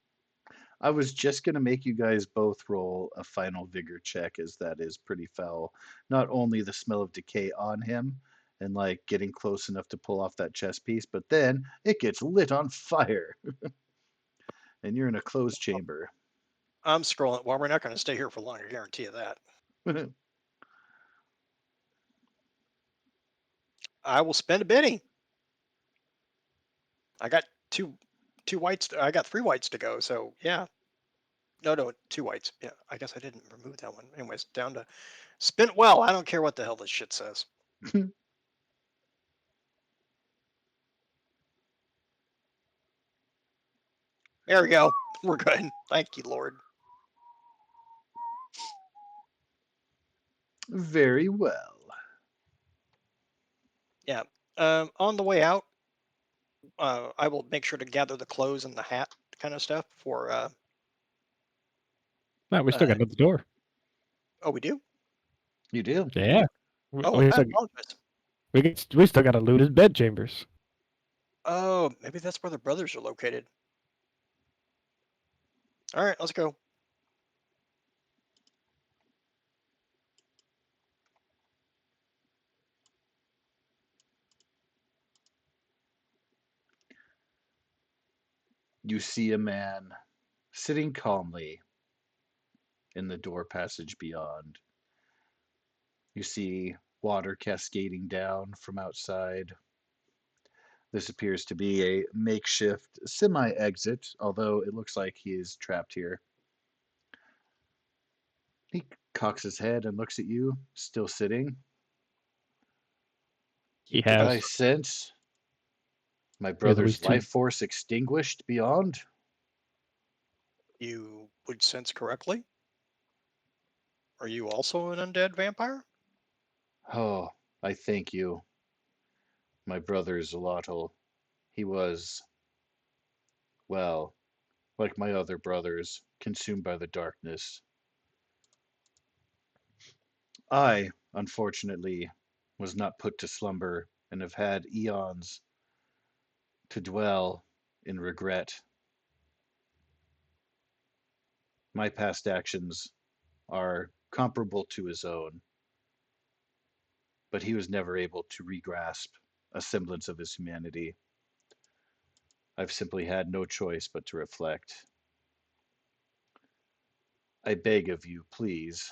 I was just going to make you guys both roll a final vigor check, as that is pretty foul. Not only the smell of decay on him and like getting close enough to pull off that chest piece, but then it gets lit on fire. And you're in a closed chamber. I'm scrolling. Well, we're not going to stay here for long. I guarantee you that. I will spend a Benny. I got two whites. I got 3 whites to go. So yeah. No, 2 whites. Yeah, I guess I didn't remove that one. Anyways, down to spin it well. I don't care what the hell this shit says. There we go. We're good. Thank you, Lord. Very well. Yeah. On the way out, I will make sure to gather the clothes and the hat kind of stuff for. No, we still got another door. Oh, we do. You do. Yeah. Oh, I apologize. We still got to loot his bed chambers. Oh, maybe that's where the brothers are located. All right, let's go. You see a man sitting calmly in the door passage beyond. You see water cascading down from outside. This appears to be a makeshift semi-exit, although it looks like he is trapped here. He cocks his head and looks at you, still sitting. He Did I has. sense my There's at brother's least two. life force extinguished beyond? You would sense correctly. Are you also an undead vampire? Oh, I thank you. My brother Zolotl. He was, well, like my other brothers, consumed by the darkness. I, unfortunately, was not put to slumber and have had eons to dwell in regret. My past actions are comparable to his own, but he was never able to regrasp a semblance of his humanity. I've simply had no choice but to reflect. I beg of you, please,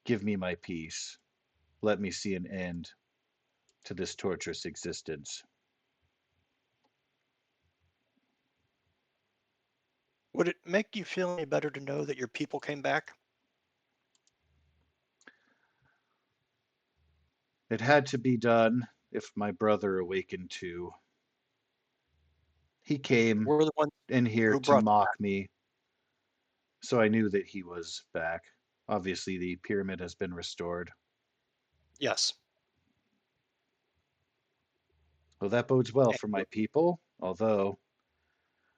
give me my peace. Let me see an end to this torturous existence. Would it make you feel any better to know that your people came back? It had to be done if my brother awakened too. He came We're the ones in here who to brought them mock back. me, so I knew that he was back. Obviously, the pyramid has been restored. Yes. Well, that bodes well And for my people, although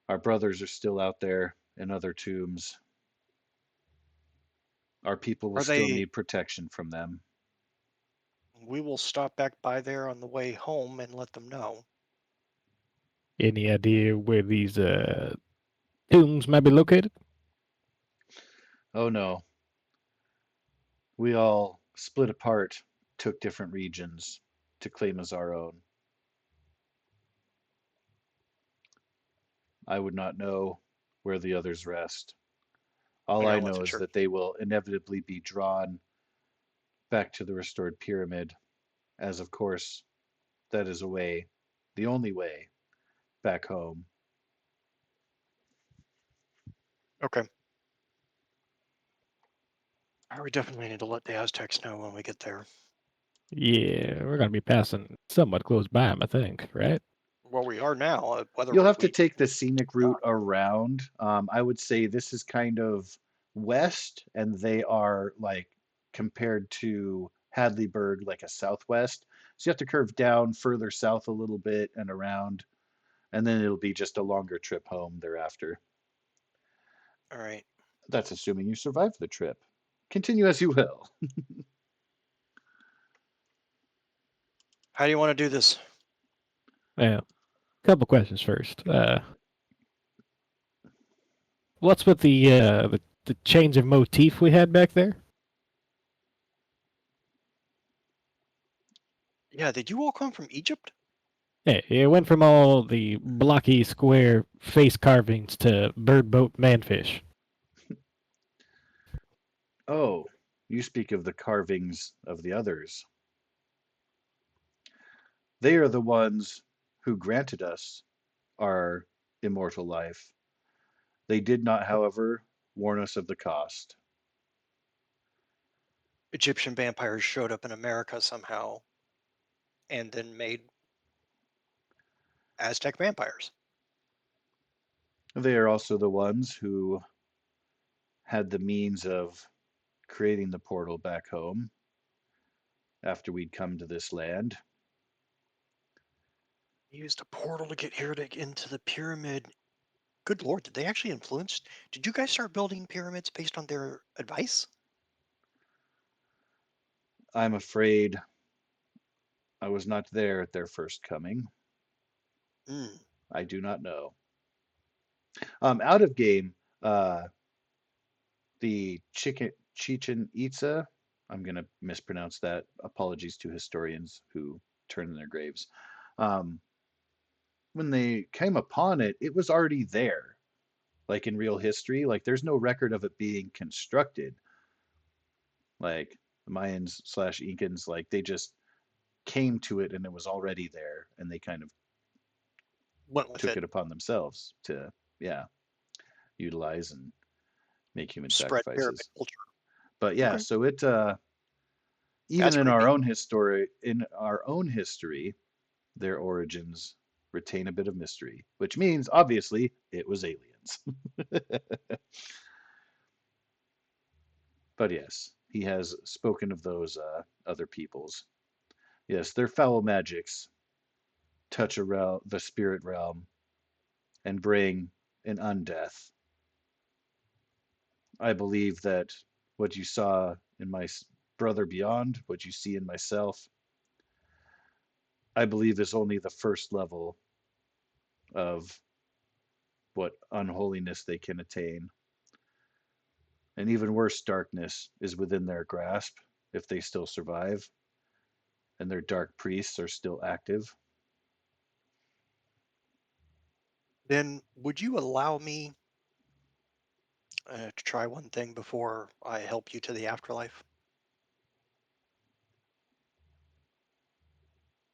our brothers are still out there in other tombs. Our people will are still they? need protection from them. We will stop back by there on the way home and let them know. Any idea where these tombs might be located? Oh no, we all split apart, took different regions to claim as our own. I would not know where the others rest. I All I gotta let know the is church. that they will inevitably be drawn back to the restored pyramid, as of course that is a way, the only way, back home. Okay. We definitely need to let the Aztecs know when we get there. Yeah, we're gonna be passing somewhat close by him, I think, right? Well, we are now. Whether You'll have to we take the scenic route around. I would say this is kind of west, and they are like compared to Hadleyburg, like a southwest. So you have to curve down further south a little bit and around, and then it'll be just a longer trip home thereafter. all right. That's assuming you survive the trip. Continue as you will. How do you want to do this? Yeah. Couple questions first. What's with the change of motif we had back there? Yeah, did you all come from Egypt? Yeah, it went from all the blocky square face carvings to bird boat manfish. Oh, you speak of the carvings of the others. They are the ones who granted us our immortal life. They did not, however, warn us of the cost. Egyptian vampires showed up in America somehow and then made Aztec vampires. They are also the ones who had the means of creating the portal back home after we'd come to this land. Used a portal to get here to get into the pyramid. Good lord, did they actually influence? Did you guys start building pyramids based on their advice? I'm afraid I was not there at their first coming. Hmm. I do not know. Out of game, uh, the Chichen Itza, I'm going to mispronounce that. Apologies to historians who turn in their graves. Um, when they came upon it, it was already there, like in real history. Like there's no record of it being constructed. Like The Mayans/Incans, like they just came to it and it was already there, and they kind of Went with took it. it upon themselves to, yeah, utilize and make human Spread pyramid sacrifices. culture. But yeah, Okay. so it even That's in pretty our neat. own history, their origins retain a bit of mystery, which means obviously it was aliens. But yes, he has spoken of those other peoples. Yes, their foul magics touch the spirit realm and bring an undeath. I believe that what you saw in my brother beyond, what you see in myself, I believe is only the first level of what unholiness they can attain. And even worse, darkness is within their grasp if they still survive and their dark priests are still active. Then would you allow me to try one thing before I help you to the afterlife?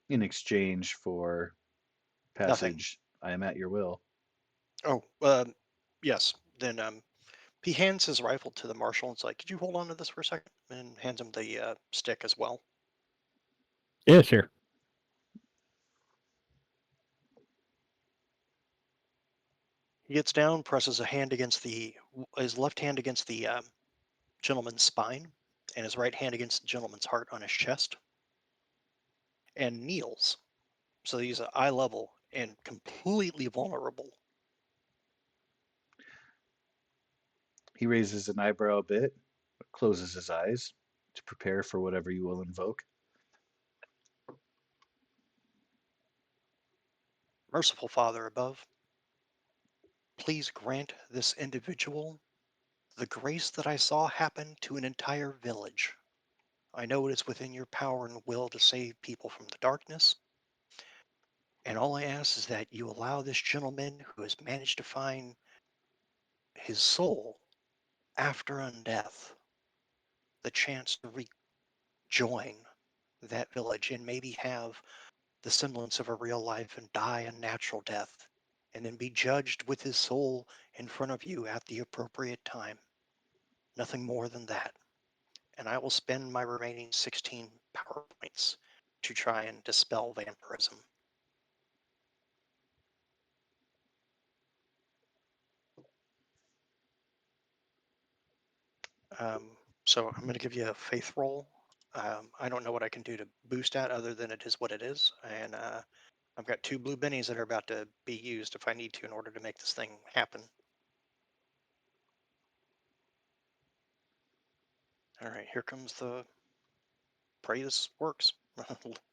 In exchange for Nothing. passage, I am at your will. Oh, yes. Then he hands his rifle to the marshal and it's like, could you hold on to this for a second? And hands him the stick as well. Yeah, sure. He gets down, presses his left hand against the gentleman's spine, and his right hand against the gentleman's heart on his chest, and kneels. So he's at eye level and completely vulnerable. He raises an eyebrow a bit, but closes his eyes to prepare for whatever you will invoke. Merciful Father above, please grant this individual the grace that I saw happen to an entire village. I know it is within your power and will to save people from the darkness, and all I ask is that you allow this gentleman who has managed to find his soul after undeath the chance to rejoin that village and maybe have the semblance of a real life and die a natural death, and then be judged with his soul in front of you at the appropriate time. Nothing more than that. And I will spend my remaining 16 power points to try and dispel vampirism. So I'm going to give you a faith roll. I don't know what I can do to boost that other than it is what it is. And I've got 2 blue bennies that are about to be used if I need to in order to make this thing happen. All right, here comes the pray this works,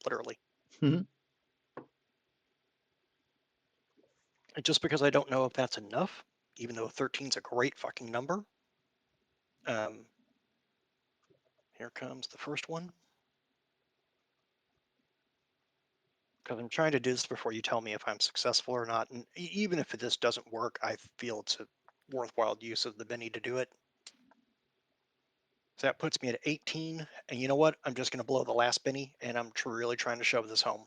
literally. And just because I don't know if that's enough, even though 13 is a great fucking number, um, here comes the first one. Because I'm trying to do this before you tell me if I'm successful or not. And even if this doesn't work, I feel it's a worthwhile use of the Benny to do it. So that puts me at 18. And you know what? I'm just going to blow the last Benny, and I'm really trying to shove this home.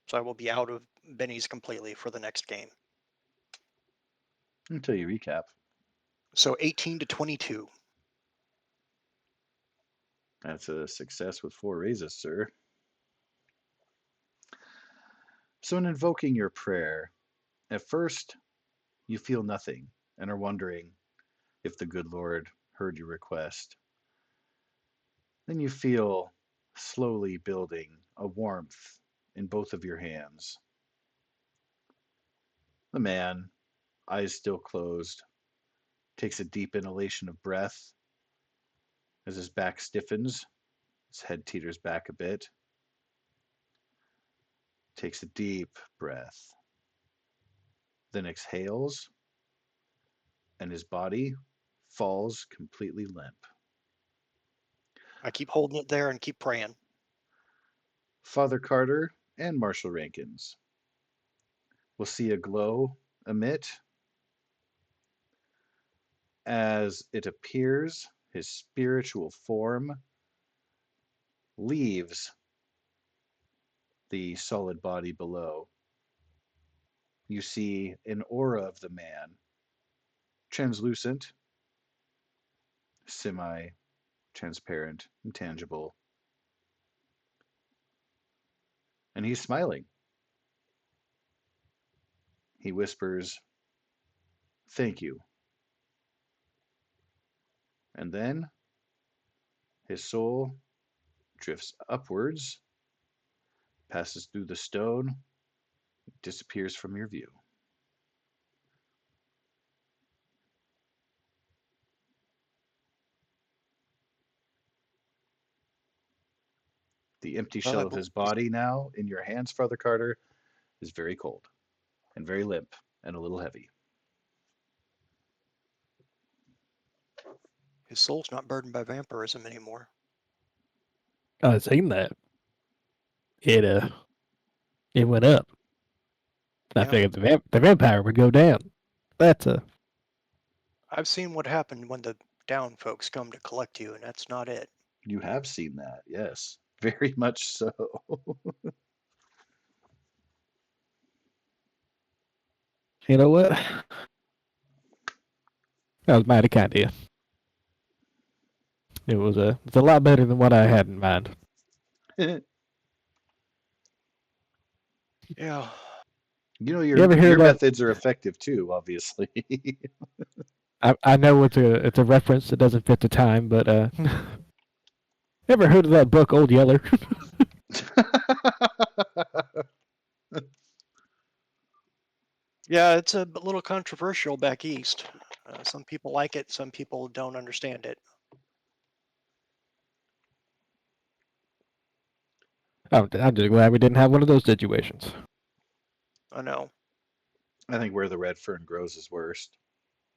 So I will be out of Bennies completely for the next game. Until you recap. So 18 to 22. That's a success with 4 raises, sir. So, in invoking your prayer, at first you feel nothing and are wondering if the good Lord heard your request. Then you feel slowly building a warmth in both of your hands. The man, eyes still closed, takes a deep inhalation of breath as his back stiffens, his head teeters back a bit. Takes a deep breath, then exhales, and his body falls completely limp. I keep holding it there and keep praying. Father Carter and Marshal Rankins will see a glow emit as it appears his spiritual form leaves the solid body below. You see an aura of the man, translucent, semi-transparent, intangible, and he's smiling. He whispers, "Thank you." And then his soul drifts upwards, passes through the stone, disappears from your view. The empty Well, shell of his body now in your hands, Father Carter, is very cold and very limp and a little heavy. his soul's not burdened by vampirism anymore. It seemed that it went up. I Yeah. figured the vampire would go down. That's a I've seen what happened when the down folks come to collect you, and that's not it. You have seen that, yes, very much so. you know what? That was mighty kind of you. It's a lot better than what I had in mind. Yeah. You know, You ever hear your that? methods are effective too, obviously. I know it's a reference that doesn't fit the time, but ever heard of that book Old Yeller? Yeah, it's a little controversial back east. Some people like it, some people don't understand it. I'm just glad we didn't have one of those situations. I know. I think where the red fern grows is worst.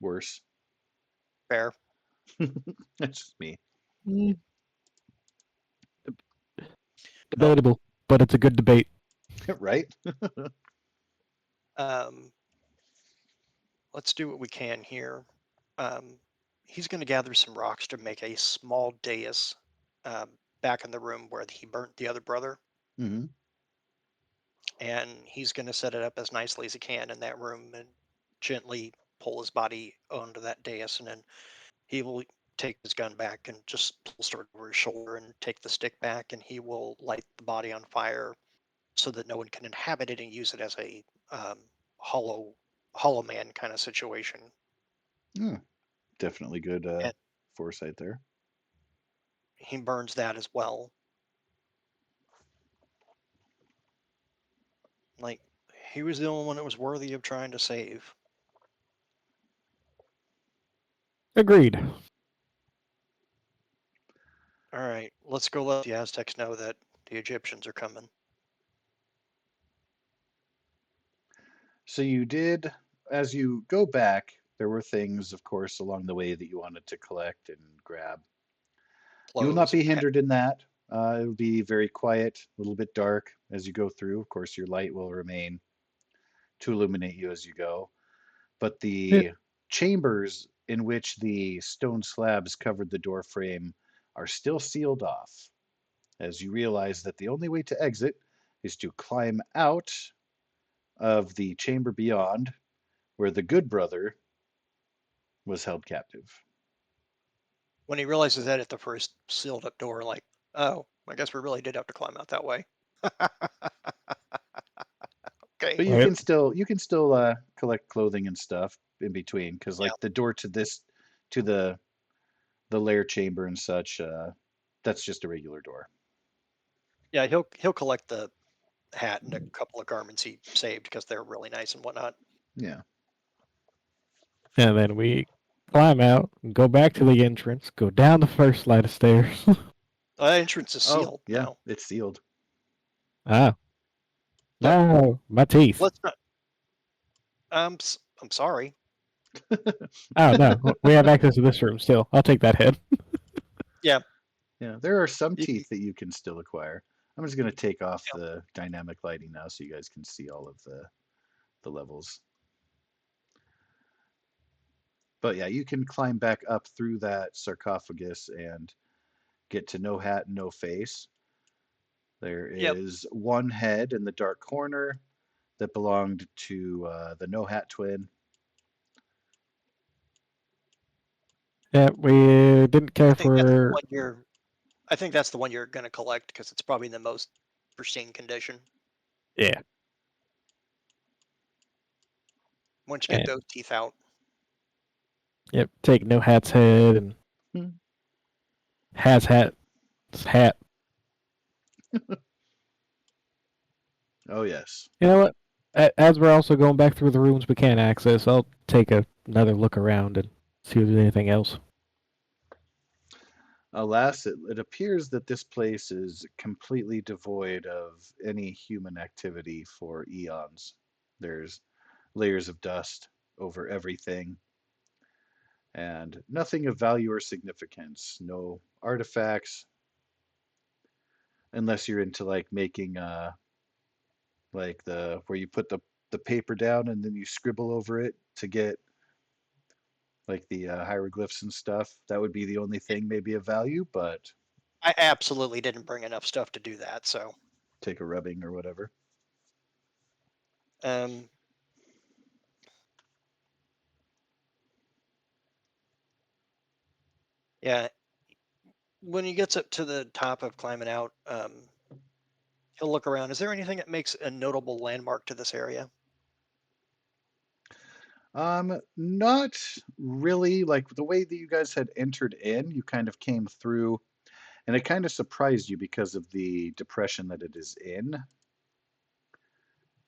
Worse. Fair. That's just me. Debatable, but it's a good debate. Right? Let's do what we can here. He's going to gather some rocks to make a small dais back in the room where he burnt the other brother. Mm-hmm. And he's going to set it up as nicely as he can in that room and gently pull his body onto that dais. And then he will take his gun back and just holster it over his shoulder and take the stick back. And he will light the body on fire so that no one can inhabit it and use it as a hollow man kind of situation. Definitely good And foresight there. he burns that as well. Like, he was the only one that was worthy of trying to save. Agreed. All right, let's go let the Aztecs know that the Egyptians are coming. So you did, as you go back, there were things, of course, along the way that you wanted to collect and grab. You will not Clothes be and hindered in that. It'll be very quiet, a little bit dark as you go through. Of course, your light will remain to illuminate you as you go. But Yeah. the chambers in which the stone slabs covered the door frame are still sealed off, as you realize that the only way to exit is to climb out of the chamber beyond, where the good brother was held captive. when he realizes that at the first sealed up door, like, oh, I guess we really did have to climb out that way. Okay. But you can still collect clothing and stuff in between, because Yeah. like the door to the lair chamber and such, that's just a regular door. Yeah, he'll collect the hat and a couple of garments he saved because they're really nice and whatnot. Yeah. And then we climb out, go back to the entrance, go down the first flight of stairs. The entrance is Oh, sealed yeah, now. it's sealed. Ah. But No, my teeth. let's not. I'm sorry. Oh, no. We have access to this room still. I'll take that head. Yeah. Yeah, there are some You can, teeth that you can still acquire. I'm just going to take off yeah. the dynamic lighting now so you guys can see all of the levels. But yeah, you can climb back up through that sarcophagus and get to No Hat, No Face. There Yep. is one head in the dark corner that belonged to the No Hat twin. Yeah, we didn't care I think that's the for. one you're. I think that's the one you're going to collect because it's probably in the most pristine condition. Yeah. Once you get And, those teeth out. yep, take No Hat's head and Hat's hat. Oh, yes. You know what? As we're also going back through the rooms we can't access, I'll take another look around and see if there's anything else. Alas, it appears that this place is completely devoid of any human activity for eons. There's layers of dust over everything, and nothing of value or significance. No artifacts, unless you're into like making like the where you put the paper down and then you scribble over it to get like the hieroglyphs and stuff. That would be the only thing maybe of value, but I absolutely didn't bring enough stuff to do that. So, take a rubbing or whatever. um, yeah, when he gets up to the top of climbing out, he'll look around. Is there anything that makes a notable landmark to this area? Not really. Like the way that you guys had entered in, you kind of came through, and it kind of surprised you because of the depression that it is in.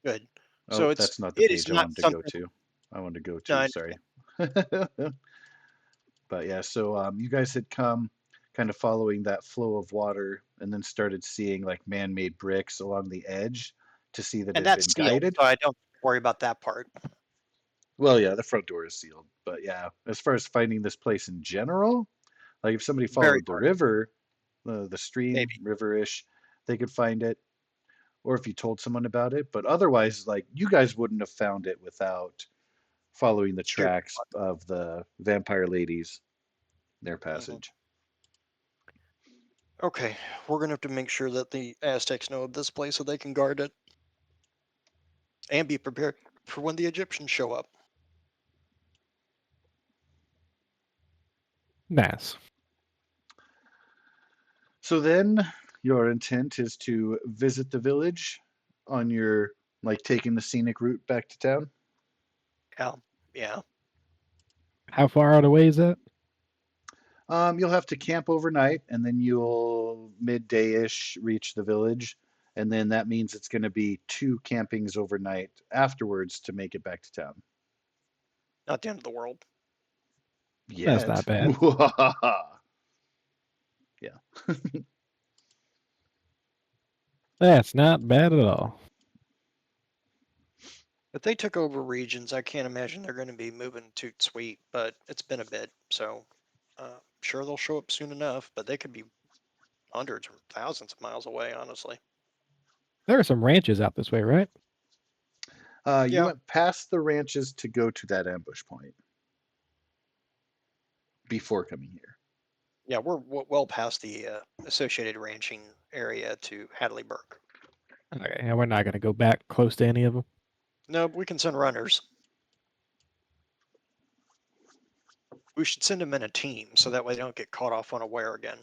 Good. Oh, So that's not the it is page I not wanted to go something. to. I wanted to go No, to, sorry. But yeah, so you guys had come kind of following that flow of water and then started seeing like man-made bricks along the edge to see that it and had been that's sealed, guided. so I don't worry about that part. Well, yeah, the front door is sealed. But yeah, as far as finding this place in general, like if somebody Very followed the hard, river, the stream, maybe. river-ish, they could find it. Or if you told someone about it. But otherwise, like you guys wouldn't have found it without following the Sheer. tracks of the vampire ladies, their Mhm. passage. Okay, we're gonna have to make sure that the Aztecs know of this place so they can guard it and be prepared for when the Egyptians show up. Nice. So then your intent is to visit the village on your like taking the scenic route back to town. Yeah, yeah. How far out away is that? You'll have to camp overnight and then you'll midday-ish reach the village. And then that means it's going to be 2 campings overnight afterwards to make it back to town. Not the end of the world. That's not Yet. bad. Yeah. That's not bad at all. If they took over regions, I can't imagine they're going to be moving toot sweet, but it's been a bit, so sure they'll show up soon enough, but they could be hundreds or thousands of miles away, honestly. There are some ranches out this way, right? You Yeah, went past the ranches to go to that ambush point before coming here. yeah, we're well past the associated ranching area to Hadleyburg. Okay, and we're not going to go back close to any of them. No, we can send runners. We should send them in a team so that way they don't get caught off unaware again.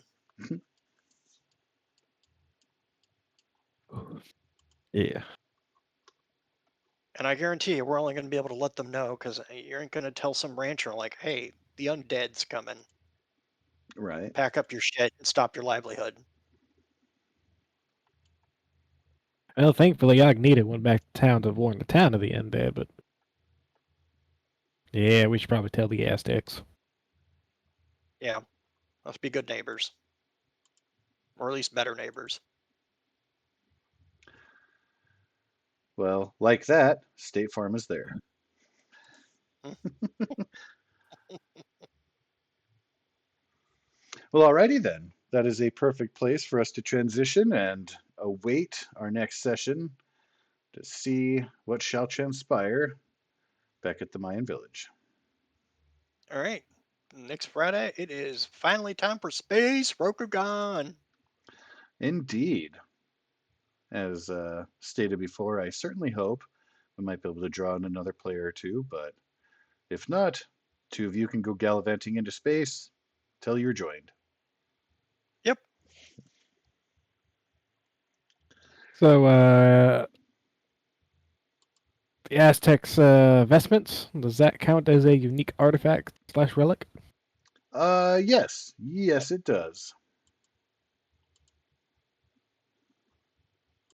Yeah. And I guarantee you, we're only going to be able to let them know because you ain't going to tell some rancher like, "Hey, the undead's coming. Right. Pack up your shit and stop your livelihood." Well, thankfully, Agnita went back to town to warn the town of the undead, but yeah, we should probably tell the Aztecs. Yeah, let's be good neighbors, or at least better neighbors. Well, like that, State Farm is there. Well, alrighty then. That is a perfect place for us to transition and await our next session to see what shall transpire back at the Mayan village. All right. Next Friday, it is finally time for Space Rokugan. Indeed. As stated before, I certainly hope we might be able to draw in another player or two, but if not, two of you can go gallivanting into space till you're joined. Yep. So, the Aztecs' vestments, does that count as a unique artifact / relic? Yes, it does.